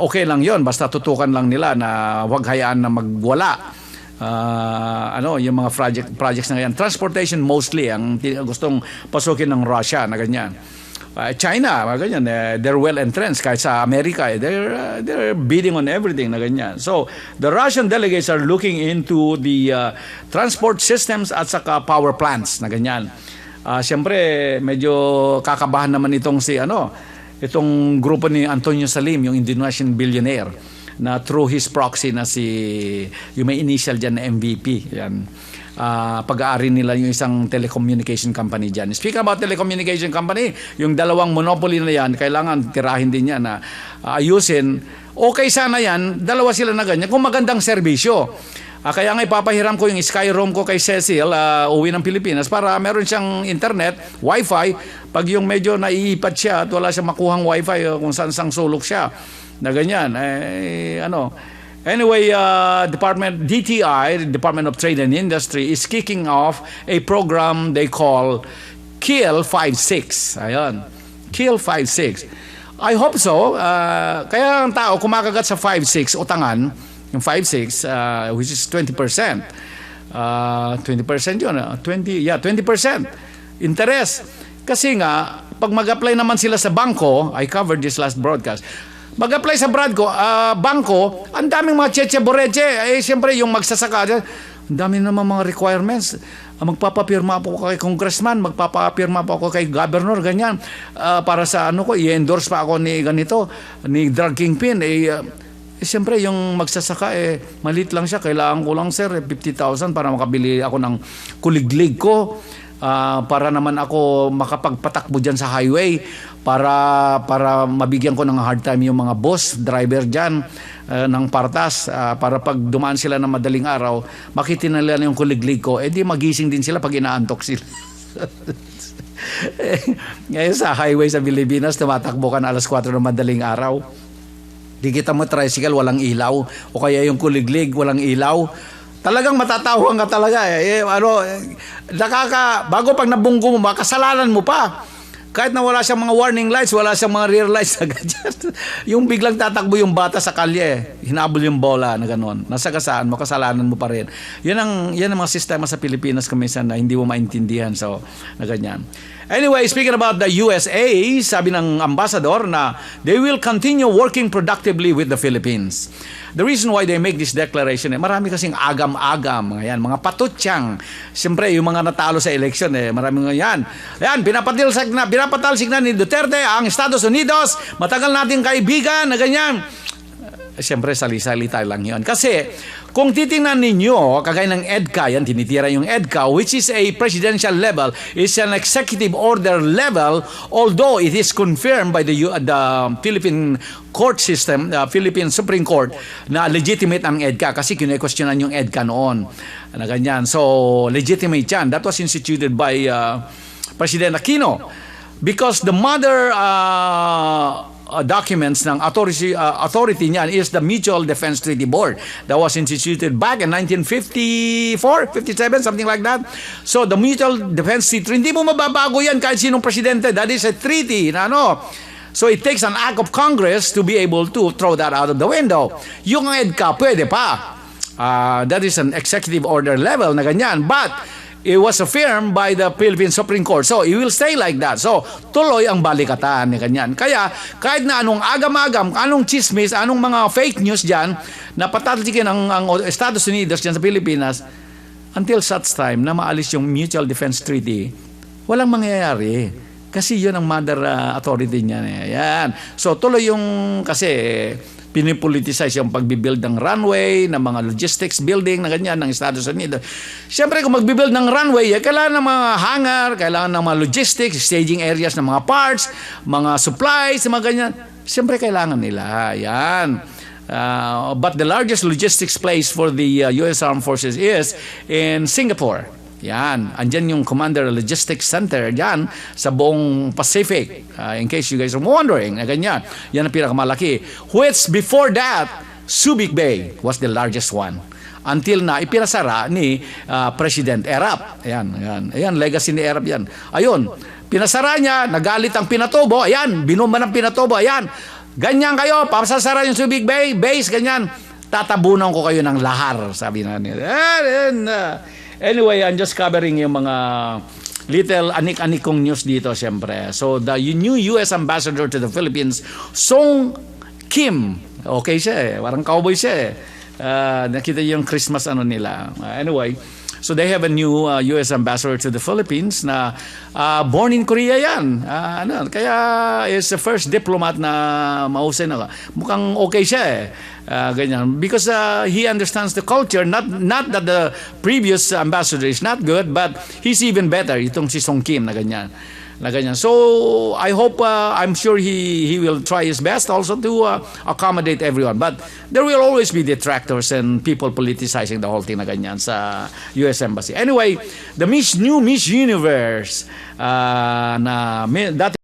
okay lang yon basta tutukan lang nila na wag hayaan na magwala. Yung mga projects na ganyan. Transportation mostly ang gustong pasukin ng Russia na ganyan. China, ganyan, they're well entrenched. Kahit sa Amerika, they're bidding on everything na ganyan. So, the Russian delegates are looking into the transport systems at saka power plants na ganyan. Siyempre, medyo kakabahan naman itong itong grupo ni Antonio Salim, yung Indonesian billionaire, na through his proxy na yung may initial dyan na MVP. Yan. Pag-aari nila yung isang telecommunication company dyan. Speaking about telecommunication company, yung dalawang monopoly na yan, kailangan tirahin din yan na ayusin. Okay sana yan, dalawa sila na ganyan, kung magandang serbisyo. Kaya nga ipapahiram ko yung Sky Roam ko kay Cecil, uwi ng Pilipinas, para meron siyang internet, wifi, pag yung medyo naiipat siya at wala siyang makuhang wifi kung saan sulok siya, na ganyan, Anyway, Department of Trade and Industry, is kicking off a program they call Kill 56. Ayun, Kill 56. I hope so. Kaya ang tao kumakagat sa 5-6, utangan, yung 5-6, which is 20%. 20% yun. 20% interest. Kasi nga, pag mag-apply naman sila sa bangko, I covered this last broadcast, mag-apply sa bangko, ang daming mga cheche-boreche. Siyempre, yung magsasaka, ang dami naman mga requirements. Magpapapirma po ako kay congressman, magpapapirma po ako kay governor, ganyan. Para sa i-endorse pa ako ni ganito, ni drug kingpin. Siyempre, yung magsasaka, maliit lang siya. Kailangan ko lang, sir, 50,000 para makabili ako ng kuliglig ko. Para naman ako makapagpatakbo dyan sa highway, para mabigyan ko ng hard time yung mga boss, driver dyan ng partas, para pag dumaan sila ng madaling araw, makita nila yung kuliglig ko, di magising din sila pag inaantok sila. Ngayon sa highway sa Pilipinas, tumatakbo ka na alas 4 ng madaling araw. Di kita mo tricycle, walang ilaw, o kaya yung kuliglig, walang ilaw. Talagang matatawang ka talaga. Bago pag nabunggo mo, makasalanan mo pa. Kahit na wala siyang mga warning lights, wala siyang mga rear lights, yung biglang tatakbo yung bata sa kalye, hinabol yung bola na gano'n. Nasagasaan mo, kasalanan mo pa rin. Yan ang mga sistema sa Pilipinas kuminsan na hindi mo maintindihan. So, na ganyan. Anyway, speaking about the USA, sabi ng ambassador na they will continue working productively with the Philippines. The reason why they make this declaration, marami kasing agam-agam, mga patutsang. Siyempre, yung mga natalo sa election, marami nga yan. Ayan, pinapatalsik na ni Duterte ang Estados Unidos, matagal nating kaibigan, na ganyan. Siyempre, sali-salita lang yun. Kasi, kung titingnan ninyo, kagaya ng EDCA, yan, tinitira yung EDCA, which is a presidential level, is an executive order level, although it is confirmed by the Philippine court system, Philippine Supreme Court, na legitimate ang EDCA kasi kine-questionan yung EDCA noon. Na ganyan. So, legitimate yan. That was instituted by President Aquino. Because the mother documents ng authority niyan is the Mutual Defense Treaty Board that was instituted back in 1954, 57, something like that. So the Mutual Defense Treaty, hindi mo mababago yan kahit sinong presidente. That is a treaty na So it takes an act of Congress to be able to throw that out of the window. Yung EDCA, pwede pa. That is an executive order level na ganyan. But it was affirmed by the Philippine Supreme Court. So, it will stay like that. So, tuloy ang balikatan ni kanyan. Kaya, kahit na anong agam-agam, anong chismis, anong mga fake news dyan, na patatlikin ang Estados Unidos dyan sa Pilipinas, until such time na maalis yung Mutual Defense Treaty, walang mangyayari. Kasi yun ang mother authority niya. Yan. So, tuloy yung, kasi pinipoliticize yung pagbibuild ng runway, ng mga logistics building na ganyan ng Estados Unidos. Siyempre, kung magbibuild ng runway, kailangan ng mga hangar, kailangan ng mga logistics, staging areas ng mga parts, mga supplies, mga ganyan. Siyempre, kailangan nila. Yan. But the largest logistics place for the U.S. Armed Forces is in Singapore. Yan. Andyan yung Commander Logistics Center dyan sa buong Pacific. In case you guys are wondering, na ganyan. Yan ang pinakamalaki. Which before that, Subic Bay was the largest one. Until na ipinasara ni President Erap. Ayan, legacy ni Erap yan. Ayun, pinasara niya, nagalit ang Pinatubo. Ayan, binumba ng Pinatubo. Ayan, ganyan kayo, papasasara yung Subic Bay, base, ganyan. Tatabunan ko kayo ng lahar, sabi na nila. Anyway, I'm just covering yung mga little anik-anikong news dito, siyempre. So, the new U.S. Ambassador to the Philippines, Song Kim. Okay siya Parang cowboy siya Nakita yung Christmas nila. Anyway, So they have a new US ambassador to the Philippines na born in Korea yan. Kaya is the first diplomat na mahusay na. Mukhang okay siya eh. Ganyan. Because he understands the culture. Not that the previous ambassador is not good, but he's even better. Itong si Song Kim na ganyan. So I hope, I'm sure he will try his best also to accommodate everyone. But there will always be detractors and people politicizing the whole thing na ganyan sa US Embassy. Anyway, the new Miss Universe na dati